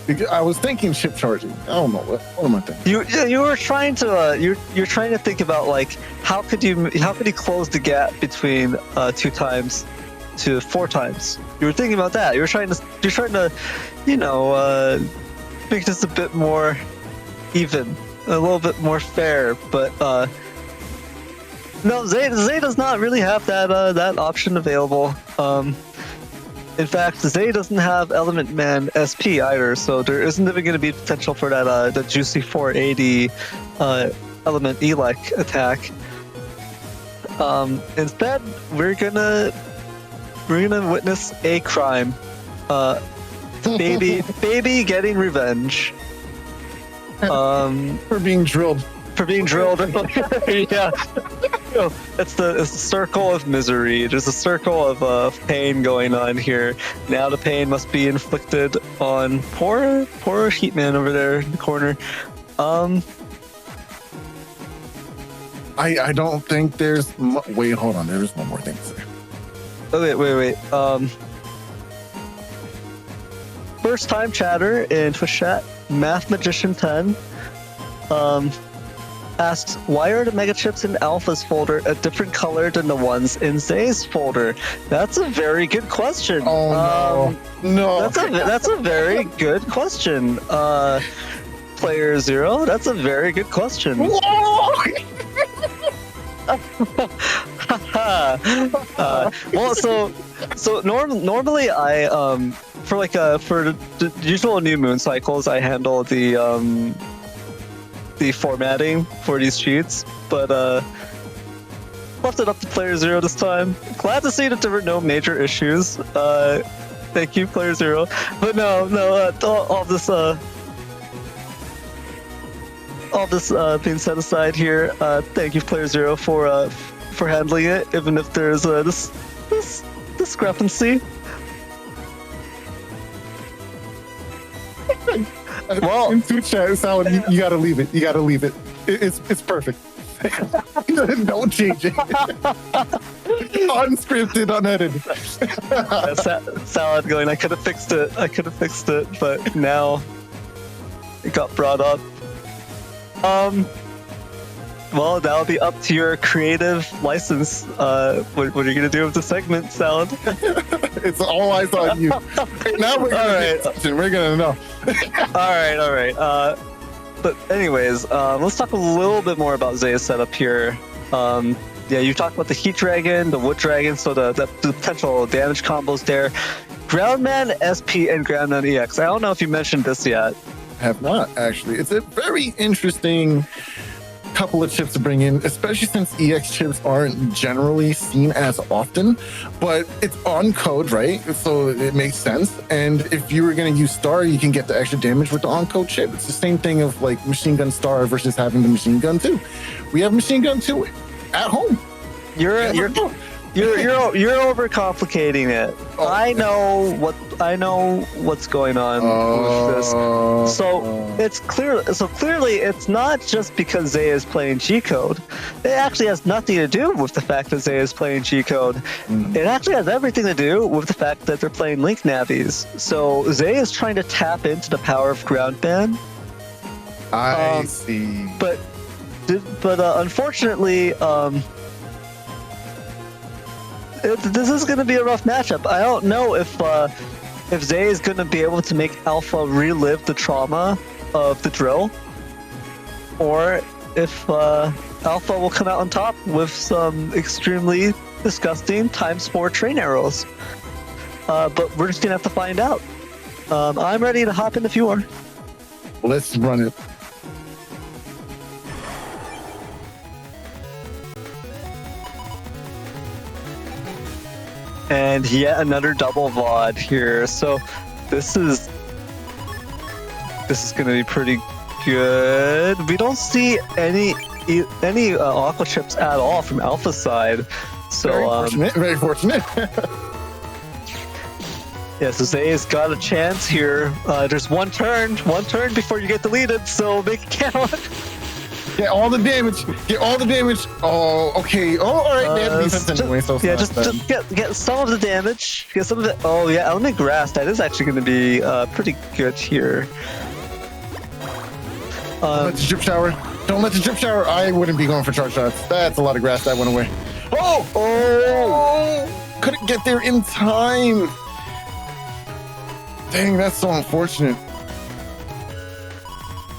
Because I was thinking chip charging. I don't know what am I thinking? You were trying to you're trying to think about like how could you close the gap between 2 times to 4 times. You were thinking about that. You're trying to make this a bit more even, a little bit more fair. But no, Zeii does not really have that option available. In fact, Zeii doesn't have Element Man SP either, so there isn't even going to be potential for that the juicy 480 Element E-like attack. Instead, we're gonna witness a crime. Baby getting revenge. For being drilled. Yeah. It's the circle of misery. There's a circle of pain going on here. Now the pain must be inflicted on poor Heatman over there in the corner. I don't think there's... Wait, hold on. There's one more thing to say. Oh, wait. First time chatter in Twitch chat, Math Magician 10 asks, why are the mega chips in Alpha's folder a different color than the ones in Zeii's folder? That's a very good question. Oh no. That's a very good question. Player Zero, that's a very good question. Well, so normally I for the usual new moon cycles I handle the formatting for these sheets, but left it up to Player Zero this time. Glad to see that there were no major issues. Thank you, Player Zero. But no, all this being set aside here, thank you, Player Zero, for handling it, even if there's this discrepancy. Well, in Twitch chat, Salad, you gotta leave it. It's perfect. Don't change it. Unscripted, unedited. Salad going, I could have fixed it, but now it got brought up. well, that'll be up to your creative license. What are you gonna do with the segment, Salad? It's all eyes on you. Now we're gonna we're gonna know. all right. But anyways, let's talk a little bit more about Zeii's setup here. Yeah, you talked about the Heat Dragon, the Wood Dragon, so the potential damage combos there. Groundman SP and Groundman EX. I don't know if you mentioned this yet. Have not, actually. It's a very interesting couple of chips to bring in, especially since EX chips aren't generally seen as often, but it's on code, right? So it makes sense. And if you were going to use Star, you can get the extra damage with the on code chip. It's the same thing of like Machine Gun Star versus having the Machine Gun 2. We have Machine Gun 2 at home. You're overcomplicating it. Oh. I know what's going on with this. So clearly it's not just because Zeii is playing G code. It actually has nothing to do with the fact that Zeii is playing G code. It actually has everything to do with the fact that they're playing Link Navis. So Zeii is trying to tap into the power of Ground Band. I see. But unfortunately, this is going to be a rough matchup. I don't know if Zeii is going to be able to make Alpha relive the trauma of the drill, or if Alpha will come out on top with some extremely disgusting ×4 train arrows. But we're just going to have to find out. I'm ready to hop in if you are. Let's run it. And yet another double VOD here. So this is going to be pretty good. We don't see any Aqua chips at all from Alpha's side. So very fortunate. Yeah, so Zeii's got a chance here. There's one turn before you get deleted, so make it count. Get all the damage. Oh, okay. Oh, all right. They have defense anyway, so yeah, just get some of the damage. Get some of it. Oh yeah, Element Grass. That is actually going to be pretty good here. Don't let the drip shower. Don't let the drip shower. I wouldn't be going for charge shots. That's a lot of grass that went away. Oh! Couldn't get there in time. Dang, that's so unfortunate.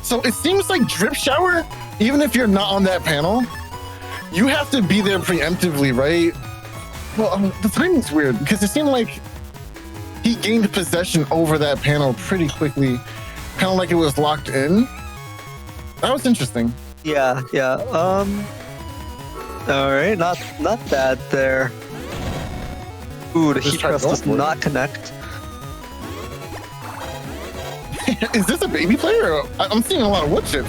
So it seems like drip shower, even if you're not on that panel, you have to be there preemptively, right? Well, the timing's weird because it seemed like he gained possession over that panel pretty quickly, kind of like it was locked in. That was interesting. Yeah. All right, not bad there. Ooh, the Heat Crest does not connect. Is this a baby player? I'm seeing a lot of wood chips.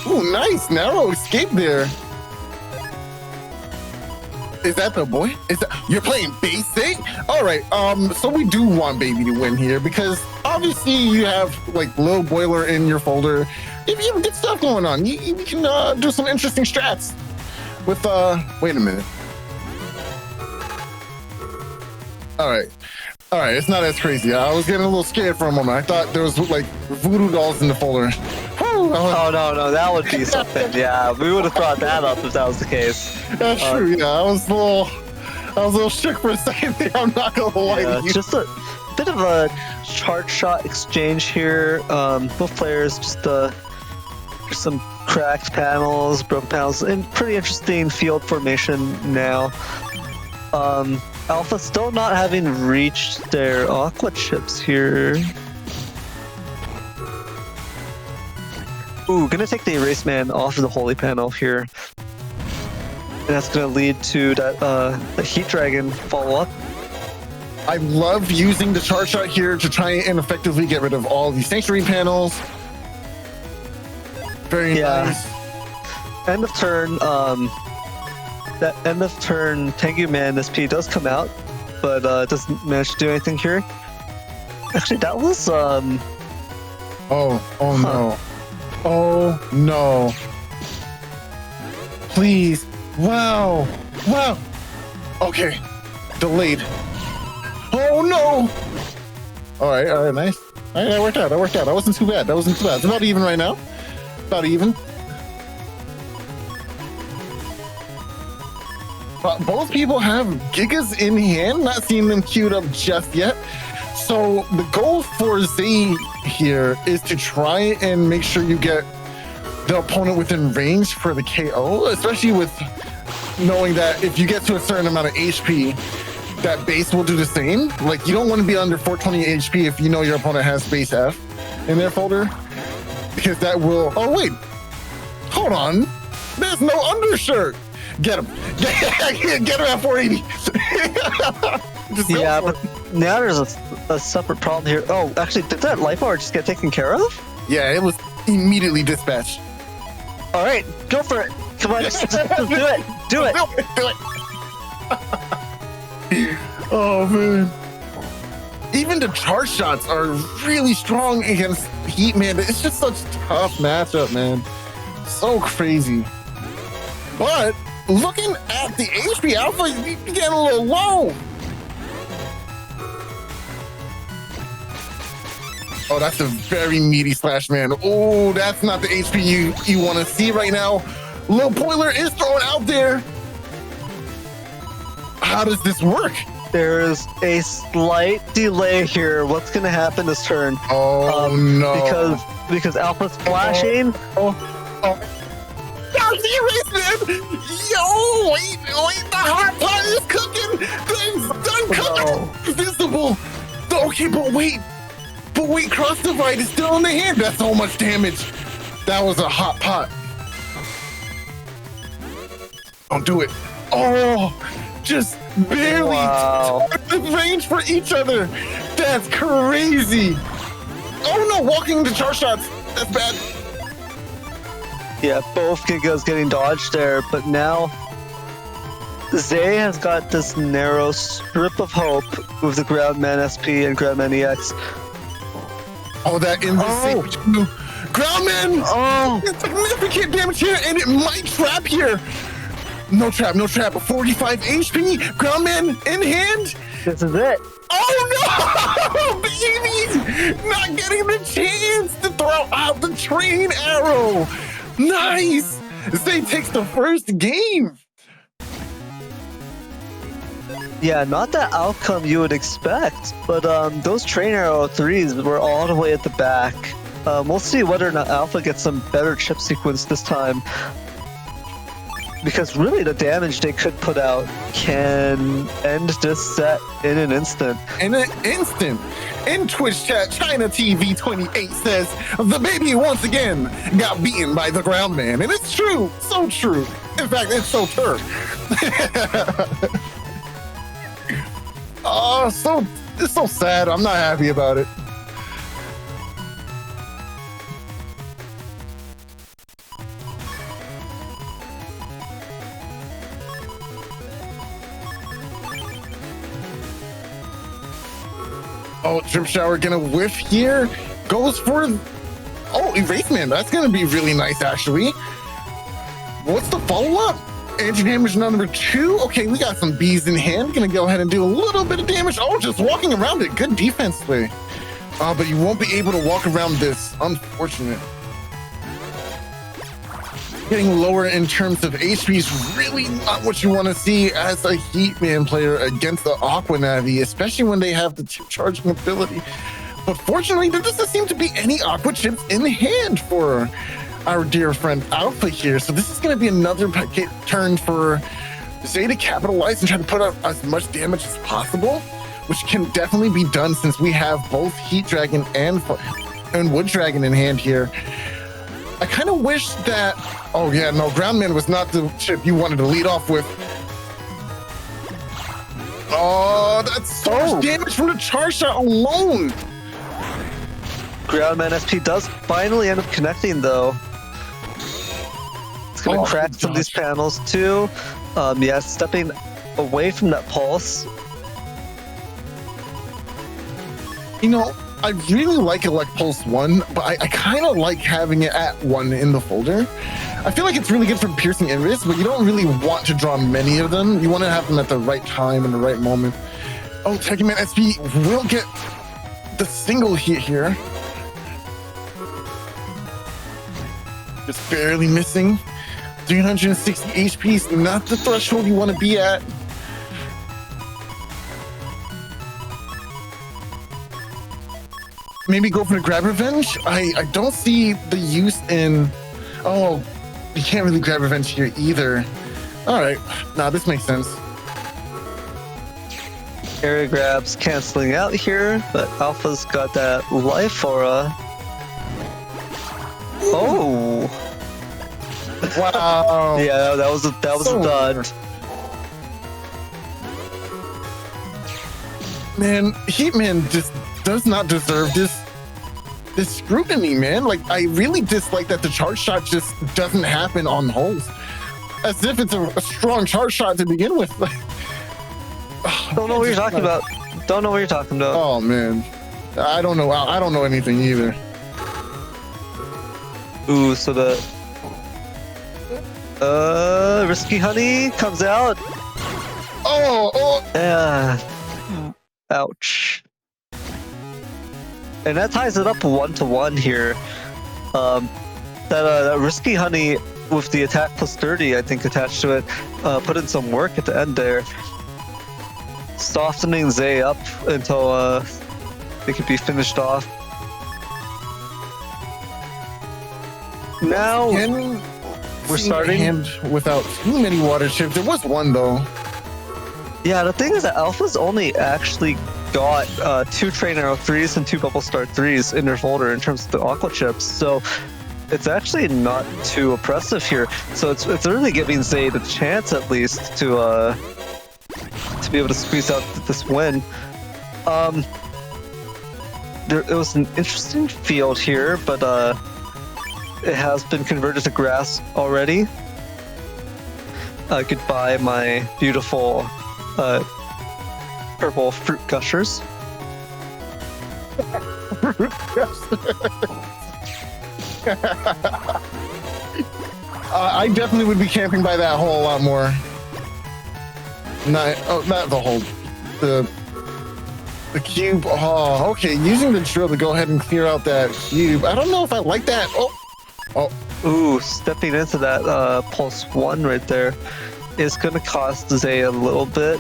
Ooh, nice narrow escape there. Is that the boy? You're playing basic? All right. So we do want baby to win here because obviously you have like Lil Boiler in your folder. If you have good stuff going on, you can do some interesting strats. With wait a minute. All right, it's not as crazy. I was getting a little scared for a moment. I thought there was like voodoo dolls in the folder. Oh no, that would be something. Yeah, we would have brought that up if that was the case. That's true. Yeah, I was a little shook for a second there. I'm not gonna lie to you. Just a bit of a charge shot exchange here. Both players just some cracked panels, broken panels, and pretty interesting field formation now. Alpha still not having reached their Aqua chips here. Ooh, gonna take the Erase Man off of the Holy Panel here. And that's gonna lead to that the Heat Dragon follow-up. I love using the charge shot here to try and effectively get rid of all these Sanctuary panels. Very nice. End of turn, that end of turn Tengu Man SP does come out, but doesn't manage to do anything here. Actually, that was no. Oh no. Please. Wow. Okay. Delayed. Oh no. All right, nice. All right, that worked out. That wasn't too bad. It's about even right now. About even. Both people have Gigas in hand, not seeing them queued up just yet. So the goal for Zeii here is to try and make sure you get the opponent within range for the KO, especially with knowing that if you get to a certain amount of HP, that base will do the same. Like, you don't want to be under 420 HP if you know your opponent has base F in their folder, because that will... Oh, wait. Hold on. There's no undershirt. Get him. Get him at 480. Yeah, but now there's a separate problem here. Oh, actually, did that life bar just get taken care of? Yeah, it was immediately dispatched. All right, go for it. Come on, just do it. Do it. Do it. Oh, man. Even the charge shots are really strong against Heat, man. It's just such a tough matchup, man. So crazy. But looking at the HP Alpha, you get a little low. Oh, that's a very meaty slash, man. Oh, that's not the HP you want to see right now. Lil Boiler is thrown out there. How does this work? There's a slight delay here. What's going to happen this turn? Oh, no. Because Alpha's flashing. That's the erase, man! Yo, wait, the hot pot is cooking! Things done cooking! Visible! Okay, but wait, Cross Divide is still in the hand. That's so much damage. That was a hot pot. Don't do it. Oh, just barely the range for each other. That's crazy. Oh no, walking the charge shots. That's bad. Yeah, both Gigas getting dodged there, but now Zeii has got this narrow strip of hope with the Groundman SP and Groundman EX. Oh, that in the same Groundman! Oh! Significant damage here, and it might trap here. No trap. 45 HP. Groundman in hand. This is it. Oh no! Baby! Not getting the chance to throw out the train arrow. Nice! Zeii takes the first game. Yeah, not the outcome you would expect, but those train arrow 3s were all the way at the back. We'll see whether or not Alpha gets some better chip sequence this time. Because really the damage they could put out can end this set in an instant. In Twitch chat, ChinaTV 28 says, the baby once again got beaten by the Groundman. And it's true, so true. In fact, it's so true. Oh, it's so sad. I'm not happy about it. Oh, Drip Shower gonna whiff here. Goes for... Oh, Erase Man. That's gonna be really nice, actually. What's the follow-up? Anti-damage number 2. Okay, we got some bees in hand. Gonna go ahead and do a little bit of damage. Oh, just walking around it. Good defense play. But you won't be able to walk around this. Unfortunate. Getting lower in terms of HP is really not what you want to see as a Heatman player against the Aqua Navi, especially when they have the chip charging ability. But fortunately, there doesn't seem to be any Aqua chips in hand for our dear friend Alpha here. So this is going to be another turn for Zeii to capitalize and try to put out as much damage as possible, which can definitely be done since we have both Heat Dragon and Wood Dragon in hand here. I kind of wish that... Oh yeah, no, Groundman was not the chip you wanted to lead off with. Oh, that's so much damage from the charge shot alone. Groundman SP does finally end up connecting though. It's gonna crack some of these panels too. Yeah, stepping away from that pulse. You know, I really like Elect Pulse 1, but I kind of like having it at 1 in the folder. I feel like it's really good for piercing invis, but you don't really want to draw many of them. You want to have them at the right time and the right moment. Oh, Techiman SP will get the single hit here. Just barely missing. 360 HP is not the threshold you want to be at. Maybe go for the grab revenge? I don't see the use in... Oh, you can't really grab revenge here either. All right. Nah, this makes sense. Area grabs canceling out here, but Alpha's got that life aura. Oh! Wow. Yeah, that was a dud. Man, Heatman just does not deserve this scrutiny, man. Like, I really dislike that the charge shot just doesn't happen on holes. As if it's a strong charge shot to begin with. Don't know what you're talking about. Don't know what you're talking about. Oh, man. I don't know. I don't know anything either. Ooh, so the... Risky Honey comes out. Oh! Yeah. Ouch. And that ties it up 1-to-1 here. That Risky Honey with the attack plus 30, I think, attached to it, put in some work at the end there. Softening Zeii up until they could be finished off. Now we're starting hand without too many water chips. There was one though. Yeah, the thing is that Alpha's only actually got 2 Train Arrow 3s and 2 Bubble Star 3s in their folder in terms of the Aqua chips, so it's actually not too oppressive here. So it's really giving Zeii the chance at least to be able to squeeze out this win. It was an interesting field here, but it has been converted to grass already. Goodbye, my beautiful purple fruit gushers. I definitely would be camping by that hole a lot more. Not the hole. The cube. Oh, okay. Using the drill to go ahead and clear out that cube. I don't know if I like that. Oh. Ooh, stepping into that pulse 1 right there is going to cost Zeii a little bit.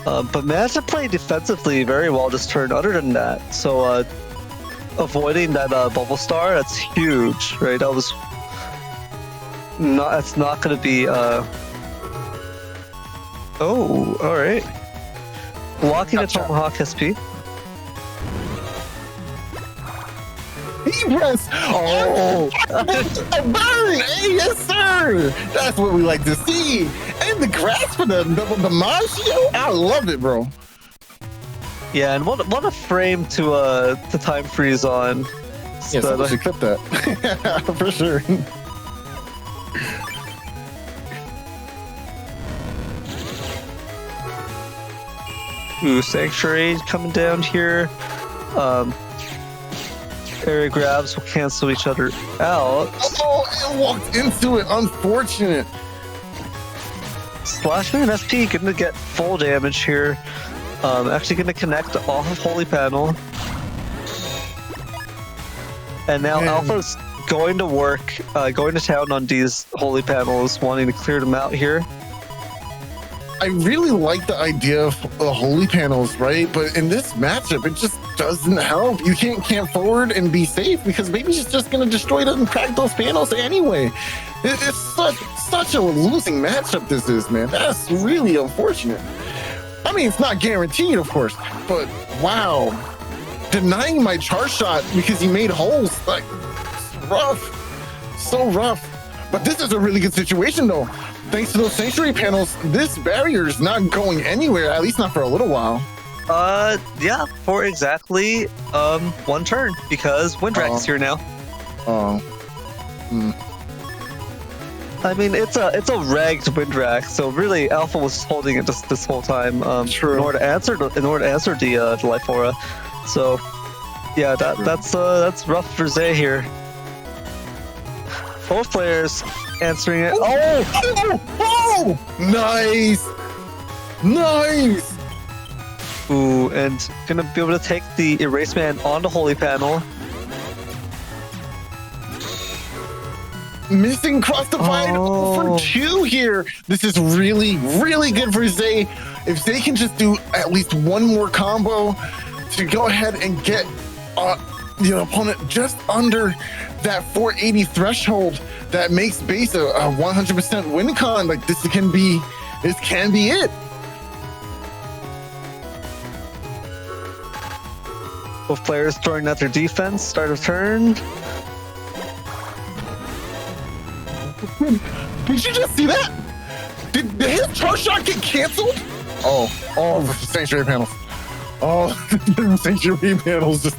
But managed to play defensively very well this turn other than that. So avoiding that bubble star, that's huge, right? That's not going to be... Oh, alright. Blocking the Tomahawk SP. Yes! Oh! A burn! Hey, yes, sir! That's what we like to see! And the grass for the Dimaggio? I love it, bro. Yeah, and what a frame to time freeze on. Yes, I should clip that. For sure. Ooh, Sanctuary coming down here. Area grabs will cancel each other out. Oh, it walked into it. Unfortunate. Splashman and SP gonna get full damage here. Actually gonna connect off of Holy Panel. And now Alpha's going to work, going to town on these Holy Panels, wanting to clear them out here. I really like the idea of the Holy Panels, right? But in this matchup, it just doesn't help. You can't camp forward and be safe because maybe she's just going to destroy them and crack those panels anyway. It's such a losing matchup this is, man. That's really unfortunate. I mean, it's not guaranteed, of course, but wow. Denying my charge shot because he made holes, like, rough. So rough. But this is a really good situation, though. Thanks to those sanctuary panels, this barrier is not going anywhere, at least not for a little while. Yeah, for exactly 1 turn, because Windrak is here now. Oh. I mean, it's a regged Windrak, so really Alpha was holding it this whole time. True. In order to answer the Life Aura. So yeah, that's rough for Zeii here. Both players answering it. Oh! Nice! Nice! Ooh, and gonna be able to take the Erase Man on the Holy Panel. Missing cross divide for 2 here. This is really, really good for Zeii. If Zeii can just do at least one more combo to go ahead and get the opponent just under that 480 threshold, that makes base a 100% win con. Like this can be it. Both players throwing out their defense. Start of turn. Did you just see that? Did his charge shot get canceled? Oh, sanctuary panels. Oh, sanctuary panels just.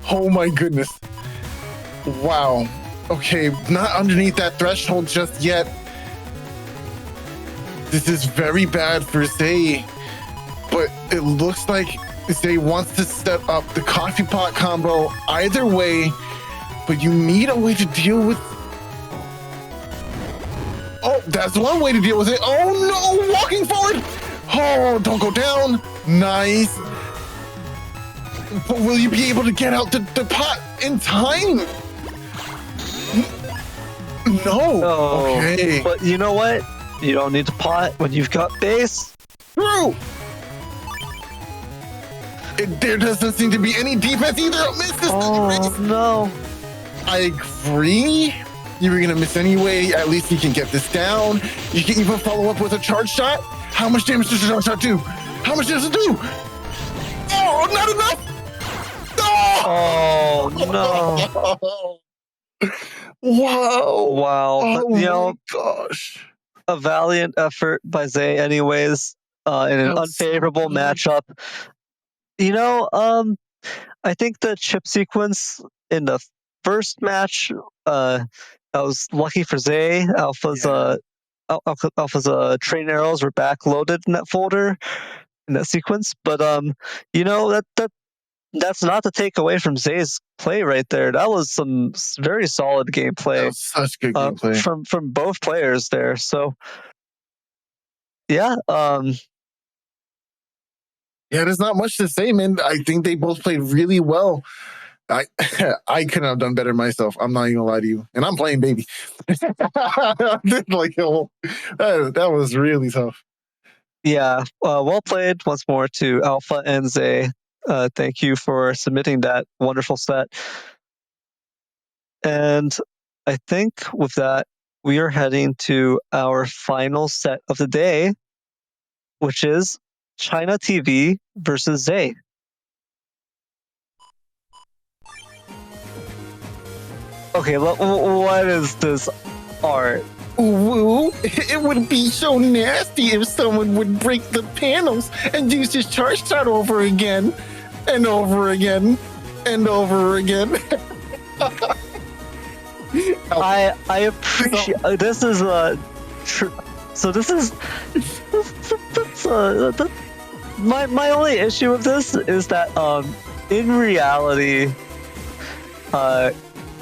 Oh my goodness. Wow. Okay, not underneath that threshold just yet. This is very bad for Zeii, but it looks like Zeii wants to set up the coffee pot combo either way, but you need a way to deal with. Oh, that's one way to deal with it. Oh no, walking forward. Oh, don't go down. Nice. But will you be able to get out the pot in time? No. Oh, okay. But you know what? You don't need to pot when you've got base. True. There doesn't seem to be any defense either. Miss this. Oh no. I agree. You were gonna miss anyway. At least you can get this down. You can even follow up with a charge shot. How much damage does a charge shot do? How much does it do? Oh, not enough. Oh no. Wow. Oh But, my gosh. a valiant effort by Zeii anyways, in an unfavorable matchup. I think the chip sequence in the first match, that was lucky for Zeii. Alpha's train arrows were backloaded in that folder, in that sequence. But that's not to take away from Zei's play right there. That was some very solid gameplay. That was such good gameplay from both players there. So yeah, yeah, there's not much to say, man. I think they both played really well. I couldn't have done better myself. I'm not even gonna lie to you. And I'm playing baby. Like, that was really tough. Yeah, well played once more to Alpha and Zeii. Thank you for submitting that wonderful set. And I think with that, we are heading to our final set of the day, which is ChinaTV versus Zeii. Okay, what is this art? Ooh, it would be so nasty if someone would break the panels and use his charge shot over again and over again and over again. I appreciate this is so this is my only issue with this is that in reality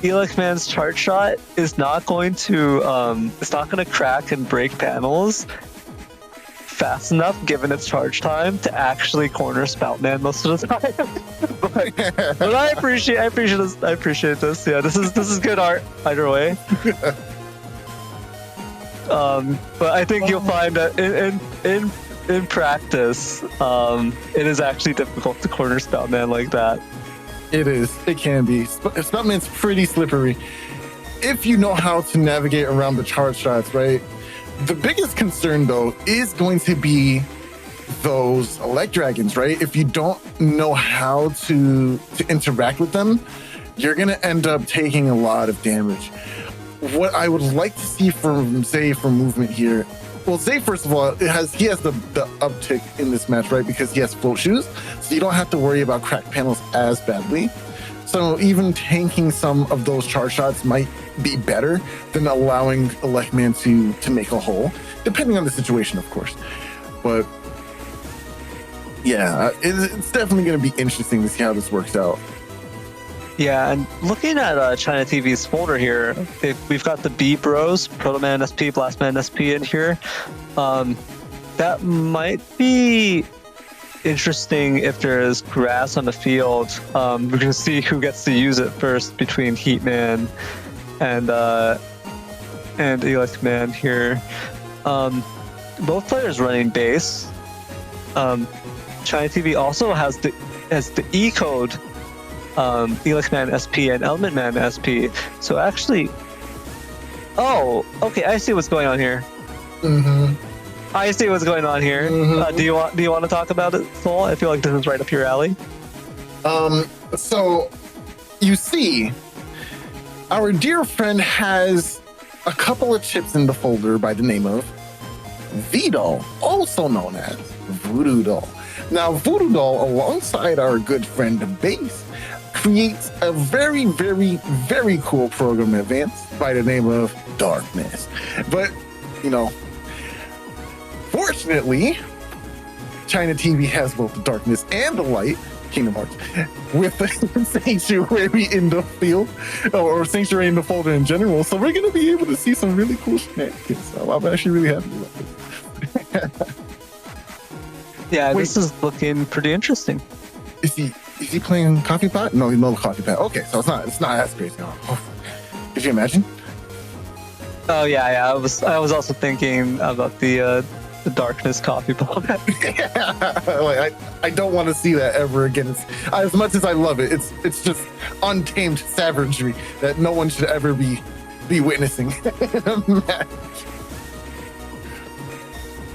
Elecman's charge shot is not going to it's not going to crack and break panels fast enough given its charge time to actually corner Spoutman most of the time. but I appreciate this. Yeah, this is good art either way. But I think you'll find that in practice, it is actually difficult to corner Spoutman like that. It is. It can be. Spoutman's pretty slippery. If you know how to navigate around the charge shots, right? The biggest concern, though, is going to be those elect dragons, right? If you don't know how to interact with them, you're going to end up taking a lot of damage. What I would like to see from Zeii for movement here, well, Zeii, first of all, he has the uptick in this match, right? Because he has float shoes, so you don't have to worry about cracked panels as badly. So even tanking some of those charge shots might be better than allowing Electman to make a hole, depending on the situation, of course. But yeah, it's definitely going to be interesting to see how this works out. Yeah, and looking at ChinaTV's folder here, we've got the B Bros, Protoman SP, Blastman SP in here. That might be interesting if there's grass on the field. We're going to see who gets to use it first between Heatman and and Elect Man here. Both players running base. ChinaTV also has the E code, Elect Man SP and Element Man SP. So actually, oh, okay, I see what's going on here. I see what's going on here. Do you want to talk about it, Soul? I feel like this is right up your alley. So you see, our dear friend has a couple of chips in the folder by the name of V-Doll, also known as Voodoo Doll. Now, Voodoo Doll, alongside our good friend Base, creates a very, very, very cool program advance by the name of Darkness. But, you know, fortunately, ChinaTV has both the Darkness and the Light, Kingdom Hearts, with the Sanctuary in the field, or Sanctuary in the folder in general. So we're going to be able to see some really cool shenanigans. So I'm actually really happy about this. Yeah, this is looking pretty interesting. Is he playing Coffee Pot? No, he's no Coffee Pot. Okay, so it's not as crazy. Oh, could you imagine? Oh yeah. I was also thinking about the Darkness Coffee Pot. Like, I don't want to see that ever again. It's, as much as I love it, it's just untamed savagery that no one should ever be witnessing in a match.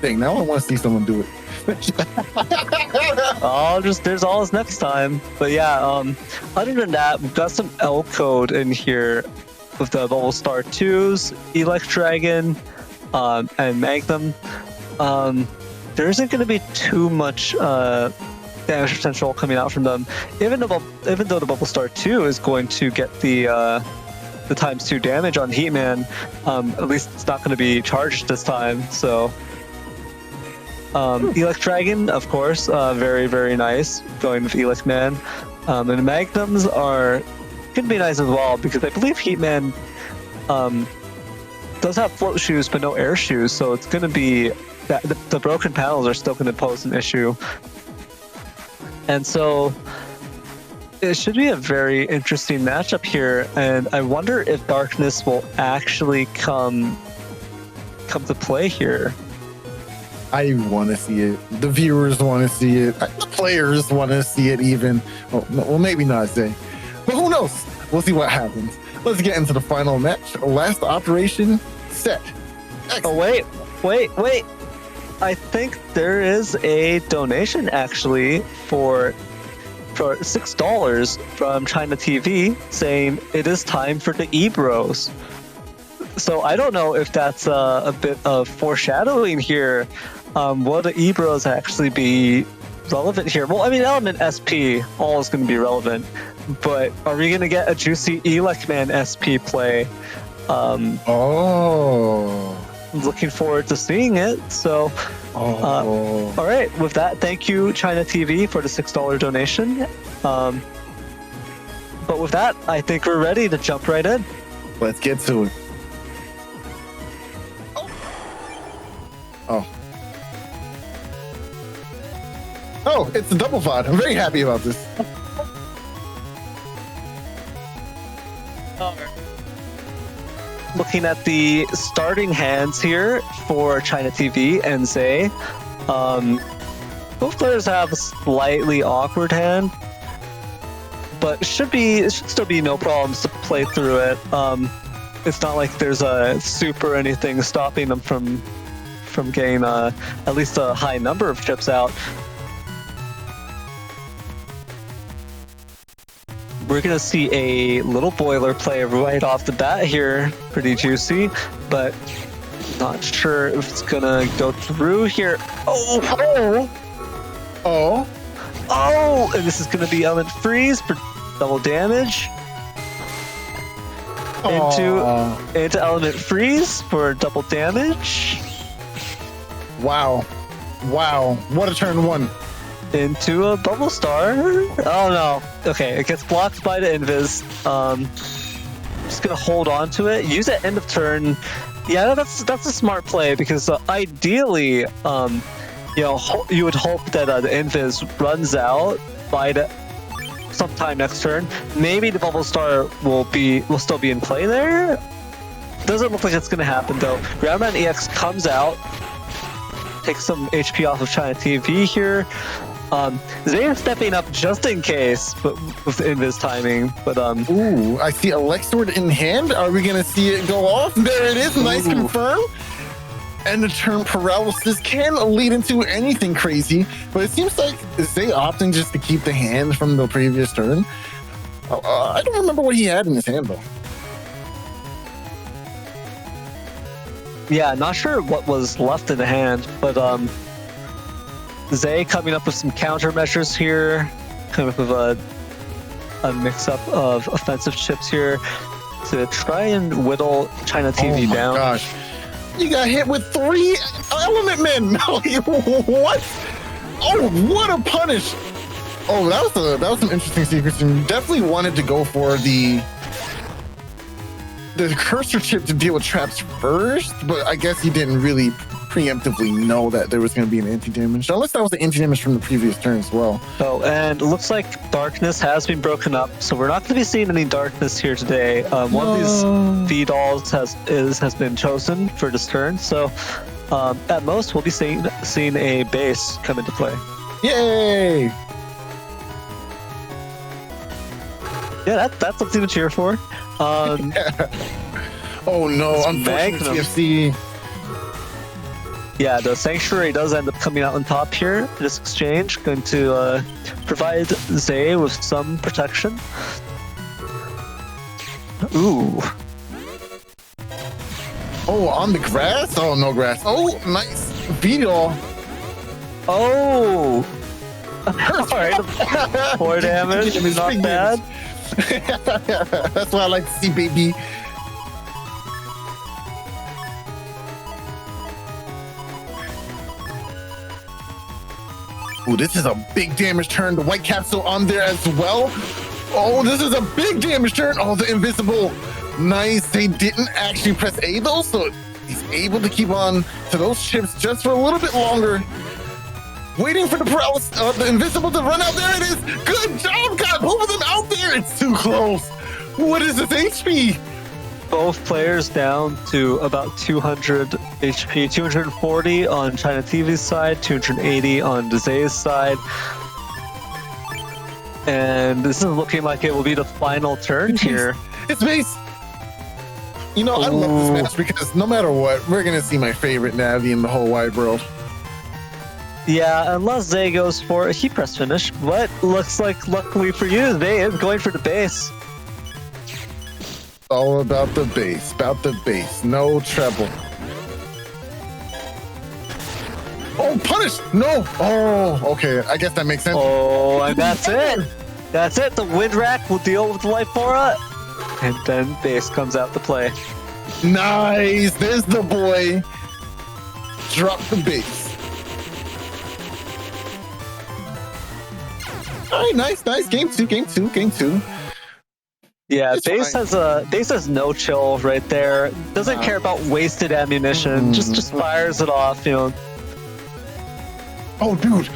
Dang, now I want to see someone do it. There's always next time. But yeah, other than that, we've got some L code in here with the Bubble Star 2s, Elect Dragon, and Magnum. There isn't going to be too much damage potential coming out from them, even though the Bubble Star 2 is going to get the ×2 damage on Heatman. At least it's not going to be charged this time. So Elect Dragon, of course, very, very nice, going with Elect Man. And Magnums could be nice as well, because I believe Heatman does have float shoes but no air shoes, so it's going to be that the broken panels are still going to pose an issue. And so it should be a very interesting matchup here, and I wonder if Darkness will actually come to play here. I want to see it. The viewers want to see it. The players want to see it even. Well, maybe not, Zeii. But who knows? We'll see what happens. Let's get into the final match. Last operation set. Excellent. Oh, wait. I think there is a donation actually for $6 from ChinaTV saying it is time for the E-Bros. So I don't know if that's a bit of foreshadowing here. Will the E-Bros actually be relevant here? Well, I mean, Element SP all is going to be relevant, but are we going to get a juicy Elect Man SP play? Looking forward to seeing it. So, all right. With that, thank you, ChinaTV, for the $6 donation. But with that, I think we're ready to jump right in. Let's get to it. Oh, it's a double VOD. I'm very happy about this. Looking at the starting hands here for ChinaTV and Zeii, both players have a slightly awkward hand, but it should still be no problems to play through it. It's not like there's a soup or anything stopping them from getting at least a high number of chips out. We're going to see a little boiler play right off the bat here. Pretty juicy, but not sure if it's going to go through here. Oh! And this is going to be Element Freeze for double damage. Into Element Freeze for double damage. Wow. What a turn one. Into a Bubble Star. Oh no. Okay, it gets blocked by the Invis. Just gonna hold on to it. Use it end of turn. Yeah, that's a smart play, because ideally, you would hope that the Invis runs out by sometime next turn. Maybe the Bubble Star will still be in play there. Doesn't look like it's going to happen though. Groundman EX comes out, takes some HP off of ChinaTV here. Zeii is stepping up just in case, but within his timing. But ooh, I see a Lex Sword in hand. Are we gonna see it go off? There it is. Nice confirm. And the turn paralysis can lead into anything crazy, but it seems like Zeii opting just to keep the hand from the previous turn. I don't remember what he had in his hand though. Yeah, not sure what was left in the hand, but Zeii coming up with some countermeasures here, kind of with a mix-up of offensive chips here to try and whittle ChinaTV down. Oh my gosh. You got hit with 3 element men. No, what? Oh, what a punish. Oh, that was some interesting secrets. And definitely wanted to go for the cursor chip to deal with traps first, but I guess he didn't really preemptively know that there was going to be an anti-damage, unless that was the anti-damage from the previous turn as well. Oh, and it looks like darkness has been broken up, so we're not going to be seeing any darkness here today. One of these V-dolls has been chosen for this turn, so at most we'll be seeing a base come into play. Yay! Yeah, that's something to cheer for. Oh no, unfortunately TFC. Yeah, the Sanctuary does end up coming out on top here in this exchange, going to provide Zeii with some protection. Ooh. Oh, on the grass? Oh, no grass. Oh, nice. V-doll. Oh! Alright, 4 damage, not bad. That's what I like to see, baby. Ooh, this is a big damage turn. The white capsule on there as well. Oh, this is a big damage turn. Oh, the invisible. Nice. They didn't actually press A though, so he's able to keep on to those chips just for a little bit longer. Waiting for the paralysis, the invisible to run out. There it is. Good job, got both of them out there. It's too close. What is this HP? Both players down to about 200 HP, 240 on ChinaTV's side, 280 on Zeii's side. And this is looking like it will be the final turn here. It's base. You know, I love this match because no matter what, we're going to see my favorite Navi in the whole wide world. Yeah, unless Zeii goes for a heat press finish, but looks like luckily for you, Zeii is going for the base. All about the base, no treble. Oh, punish! No! Oh, okay, I guess that makes sense. Oh, and that's it! That's it, the wind rack will deal with the life aura, and then base comes out to play. Nice! There's the boy. Drop the base. All right, nice. Game two. Yeah, it's base has no chill right there. Doesn't care about wasted ammunition. Just fires it off, you know. Oh, dude,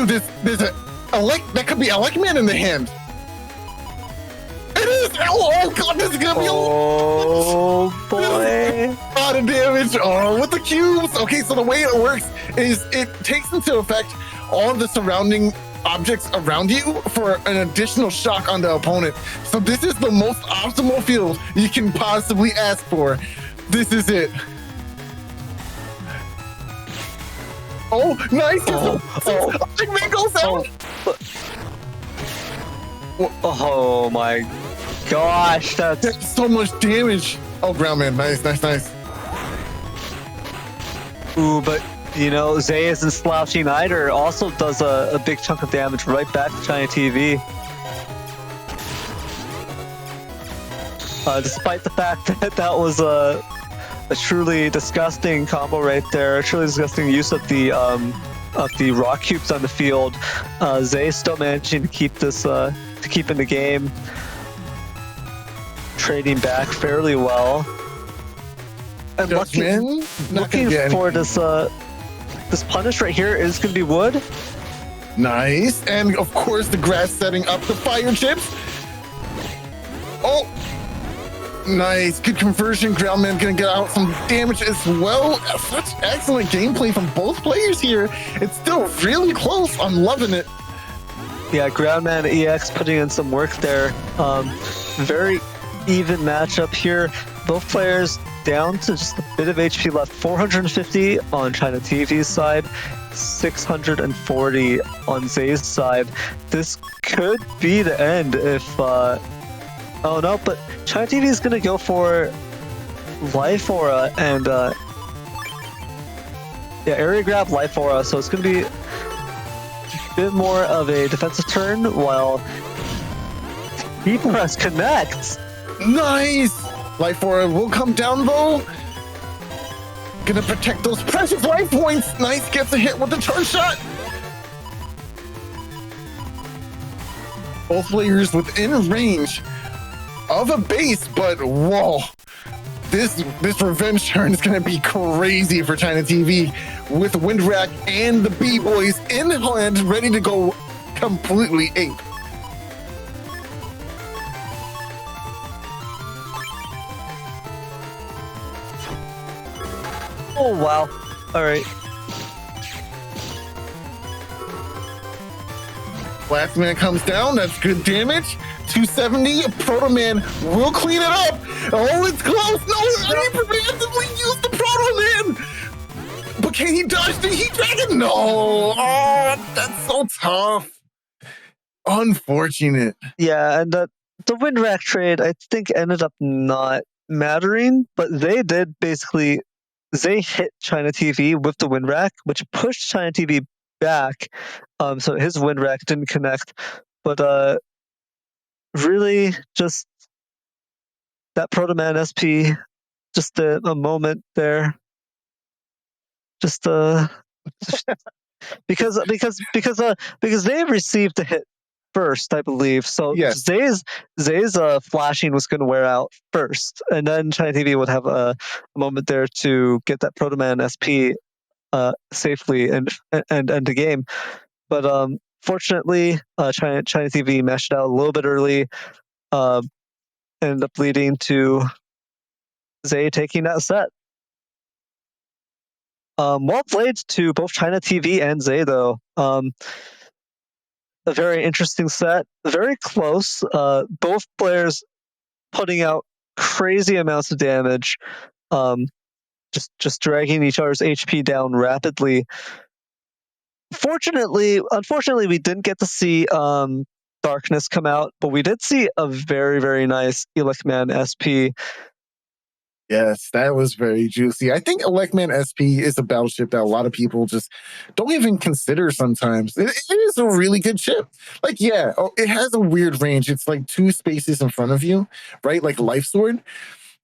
there's that could be a Elec Man in the hand. It is. Oh god, this is gonna be boy, a lot of damage. Oh, with the cubes. Okay, so the way it works is it takes into effect all of the surrounding objects around you for an additional shock on the opponent. So this is the most optimal field you can possibly ask for. This is it. Oh, nice! Man goes out. Oh my gosh, that's so much damage. Oh, Groundman, nice. Ooh, but you know, Zeii isn't slouching either. Also does a big chunk of damage right back to ChinaTV. Despite the fact that that was a truly disgusting combo right there, a truly disgusting use of the rock cubes on the field, Zeii still managing to keep this to keep in the game, trading back fairly well. And looking for this this punish right here is going to be wood. Nice. And of course the grass setting up the fire chips. Oh, Nice. Good conversion. Groundman going to get out some damage as well. Such excellent gameplay from both players here. It's still really close. I'm loving it. Yeah, Groundman EX putting in some work there. Very even matchup here. Both players down to just a bit of HP left. 450 on ChinaTV's side, 640 on Zeii's side. This could be the end if... oh no, but ChinaTV is going to go for Life Aura and... yeah, Area Grab, Life Aura, so it's going to be a bit more of a defensive turn, while Press connects. Nice! Life Aura will come down though. Gonna protect those precious life points. Nice, gets a hit with the charge shot. Both players within range of a base, but whoa. This revenge turn is gonna be crazy for ChinaTV with Windwrack and the B-Boys in hand, ready to go completely ape. Oh wow. Alright. Last man comes down, that's good damage. 270, Proto Man will clean it up. Oh, it's close. No, he preemptively used the Proto Man. But can he dodge the Heat Dragon? No. Oh, that's so tough. Unfortunate. Yeah, and the Windwrack trade, I think, ended up not mattering, but they did basically... They hit ChinaTV with the Windwrack, which pushed ChinaTV back, so his Windwrack didn't connect. But really, just that Proto Man SP, just a moment there, just because they received the hit first, I believe. So yes. Zeii's flashing was going to wear out first, and then ChinaTV would have a moment there to get that Proto Man SP safely and end the game. But fortunately, ChinaTV mashed out a little bit early, ended up leading to Zeii taking that set. Well played to both ChinaTV and Zeii, though. A very interesting set, very close. Both players putting out crazy amounts of damage, just dragging each other's HP down rapidly. Unfortunately, we didn't get to see Darkness come out, but we did see a very, very nice Elecman SP. Yes, that was very juicy. I think Elecman SP is a battleship that a lot of people just don't even consider sometimes. It is a really good ship. Like, yeah, it has a weird range. It's like 2 spaces in front of you, right? Like Life Sword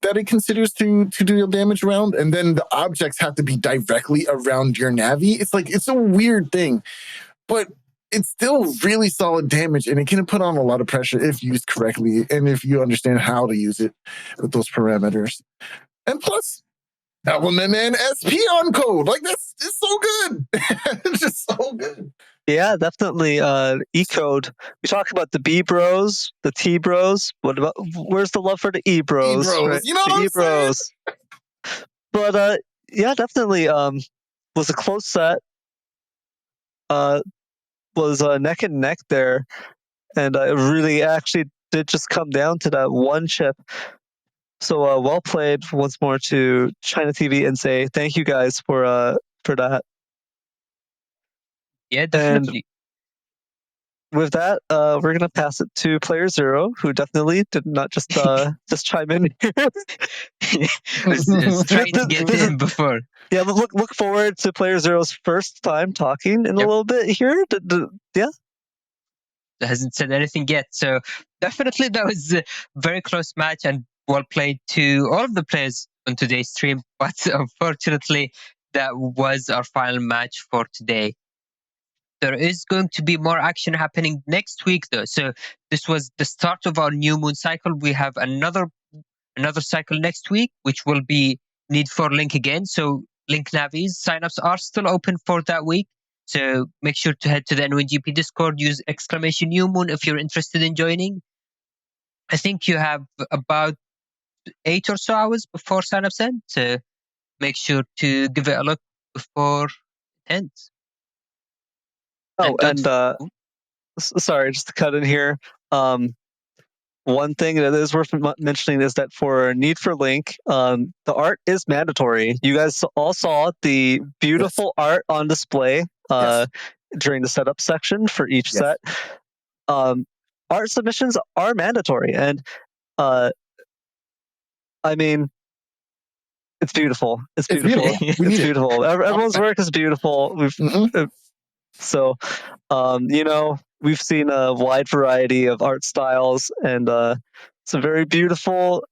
that it considers to deal damage around. And then the objects have to be directly around your Navi. It's like, it's a weird thing. But it's still really solid damage, and it can put on a lot of pressure if used correctly and if you understand how to use it with those parameters. And plus, Element Man SP on code. Like, it's so good. It's just so good. Yeah, definitely. E-code. We talk about the B-bros, the T-bros. What about, where's the love for the E-bros? E-bros, right? you know the what I'm E-bros. But yeah, definitely was a close set. Was neck and neck there, and it really actually did just come down to that one chip. So well played once more to ChinaTV and Zeii. Thank you guys for that. Yeah, definitely. And with that, we're gonna pass it to Player Zero, who definitely did not just chime in here. was trying to get in before. Yeah, look forward to Player Zero's first time talking in a little bit here. Yeah. Hasn't said anything yet, so definitely that was a very close match and well played to all of the players on today's stream. But unfortunately, that was our final match for today. There is going to be more action happening next week, though. So this was the start of our new moon cycle. We have another cycle next week, which will be Need for Link again. So Link Navis signups are still open for that week. So make sure to head to the NWGP Discord, use !New Moon if you're interested in joining. I think you have about 8 or so hours before sign-ups end. So make sure to give it a look before it ends. Oh, don't and sorry, just to cut in here. One thing that is worth mentioning is that for Need for Link, the art is mandatory. You guys all saw the beautiful art on display during the setup section for each set. Art submissions are mandatory, and I mean, it's beautiful. It's beautiful. We need It's it. beautiful. Everyone's work is beautiful. So, you know, we've seen a wide variety of art styles and some very beautiful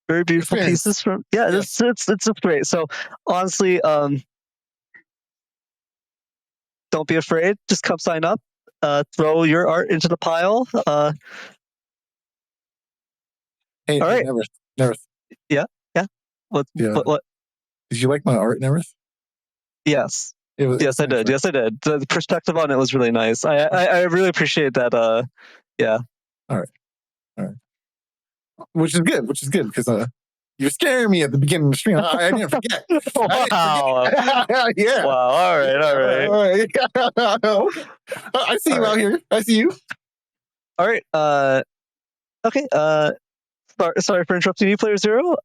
pieces from. Yeah, it's just great. So honestly, don't be afraid. Just come sign up. Throw your art into the pile. Hey, all right. Nerith. Yeah. What? Did you like my art, Nerith? Yes. Yes, I did. Yes, I did. The perspective on it was really nice. I really appreciate that. Yeah. All right. Which is good because you're scaring me at the beginning of the stream. I didn't forget. Wow. Yeah. Wow. All right. Okay. I see you out here. I see you. All right. Okay. Sorry for interrupting you, Player Zero.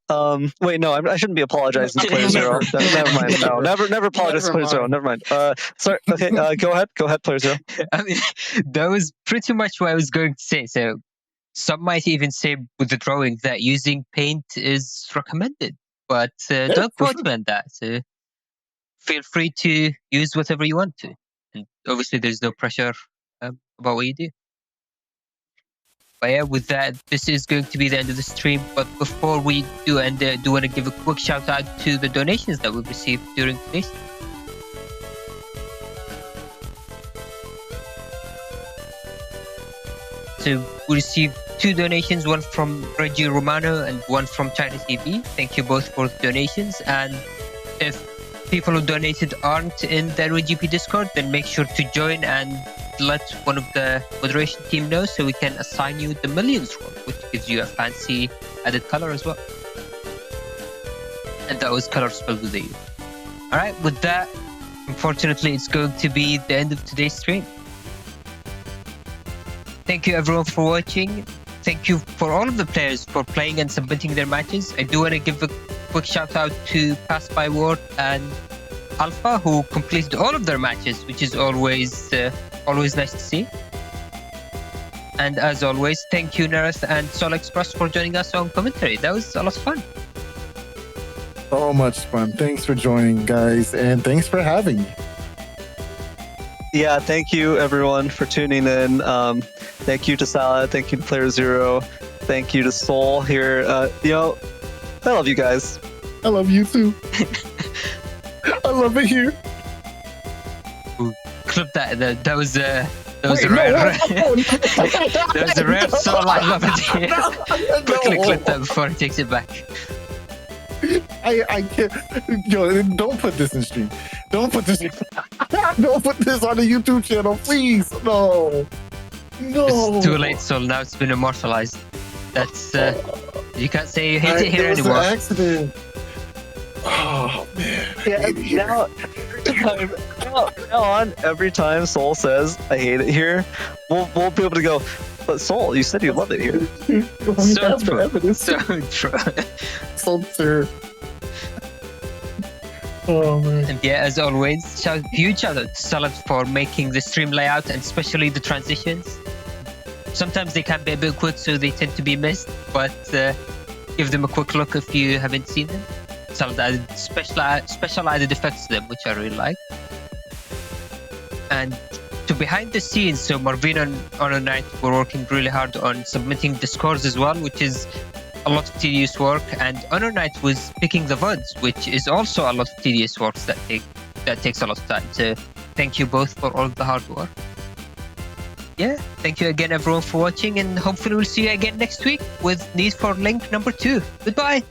Wait, no, I shouldn't be apologizing to Player Zero. Never mind. No, never apologize to Player Zero. Never mind. Sorry. Okay. Go ahead, Player Zero. I mean, that was pretty much what I was going to say. So some might even say with the drawing that using paint is recommended, but don't quote me on that. So feel free to use whatever you want to. And obviously, there's no pressure about what you do. But yeah, with that, this is going to be the end of the stream. But before we do end, I do want to give a quick shout out to the donations that we received during today's stream. So we received 2 donations, one from Reggie Romano and one from ChinaTV. Thank you both for the donations. And if people who donated aren't in the ROGP Discord, then make sure to join and let one of the moderation team know so we can assign you the millions role, which gives you a fancy added color as well. And that was color spelled with a U. Alright, with that, unfortunately, it's going to be the end of today's stream. Thank you everyone for watching. Thank you for all of the players for playing and submitting their matches. I do want to give a quick shout out to Passbyword and Alpha, who completed all of their matches, which is always nice to see. And as always, thank you Nerith and SoulXCross for joining us on commentary. That was a lot of fun. So much fun. Thanks for joining, guys, and thanks for having me. Yeah, thank you everyone for tuning in. Thank you to Salad. Thank you to Player Zero. Thank you to Soul here. You know, I love you guys. I love you too. I love it here. Ooh, clip that. That was a rare. That was a rare Soul. I love it here. Quickly clip that before he takes it back. I can't. Yo, don't put this in stream. Don't put this. Don't put this on the YouTube channel, please. No. It's too late, Soul. Now it's been immortalized. That's you can't say you hate it here anymore. It was an accident. Oh man. Yeah. Now, every time Soul says I hate it here, we'll be able to go. But Soul, you said you love it here. So true. So true. So true. Oh man. And yeah, as always, huge shout out to Salad for making the stream layout and especially the transitions. Sometimes they can be a bit quick, so they tend to be missed, but give them a quick look if you haven't seen them. Salad added special added effects to them, which I really like. And to behind the scenes, so Marvin and Honor Knight were working really hard on submitting the scores as well, which is a lot of tedious work, and Honor Knight was picking the VODs, which is also a lot of tedious work that takes a lot of time. So thank you both for all the hard work. Yeah, thank you again everyone for watching, and hopefully we'll see you again next week with Need for Link number 2. Goodbye!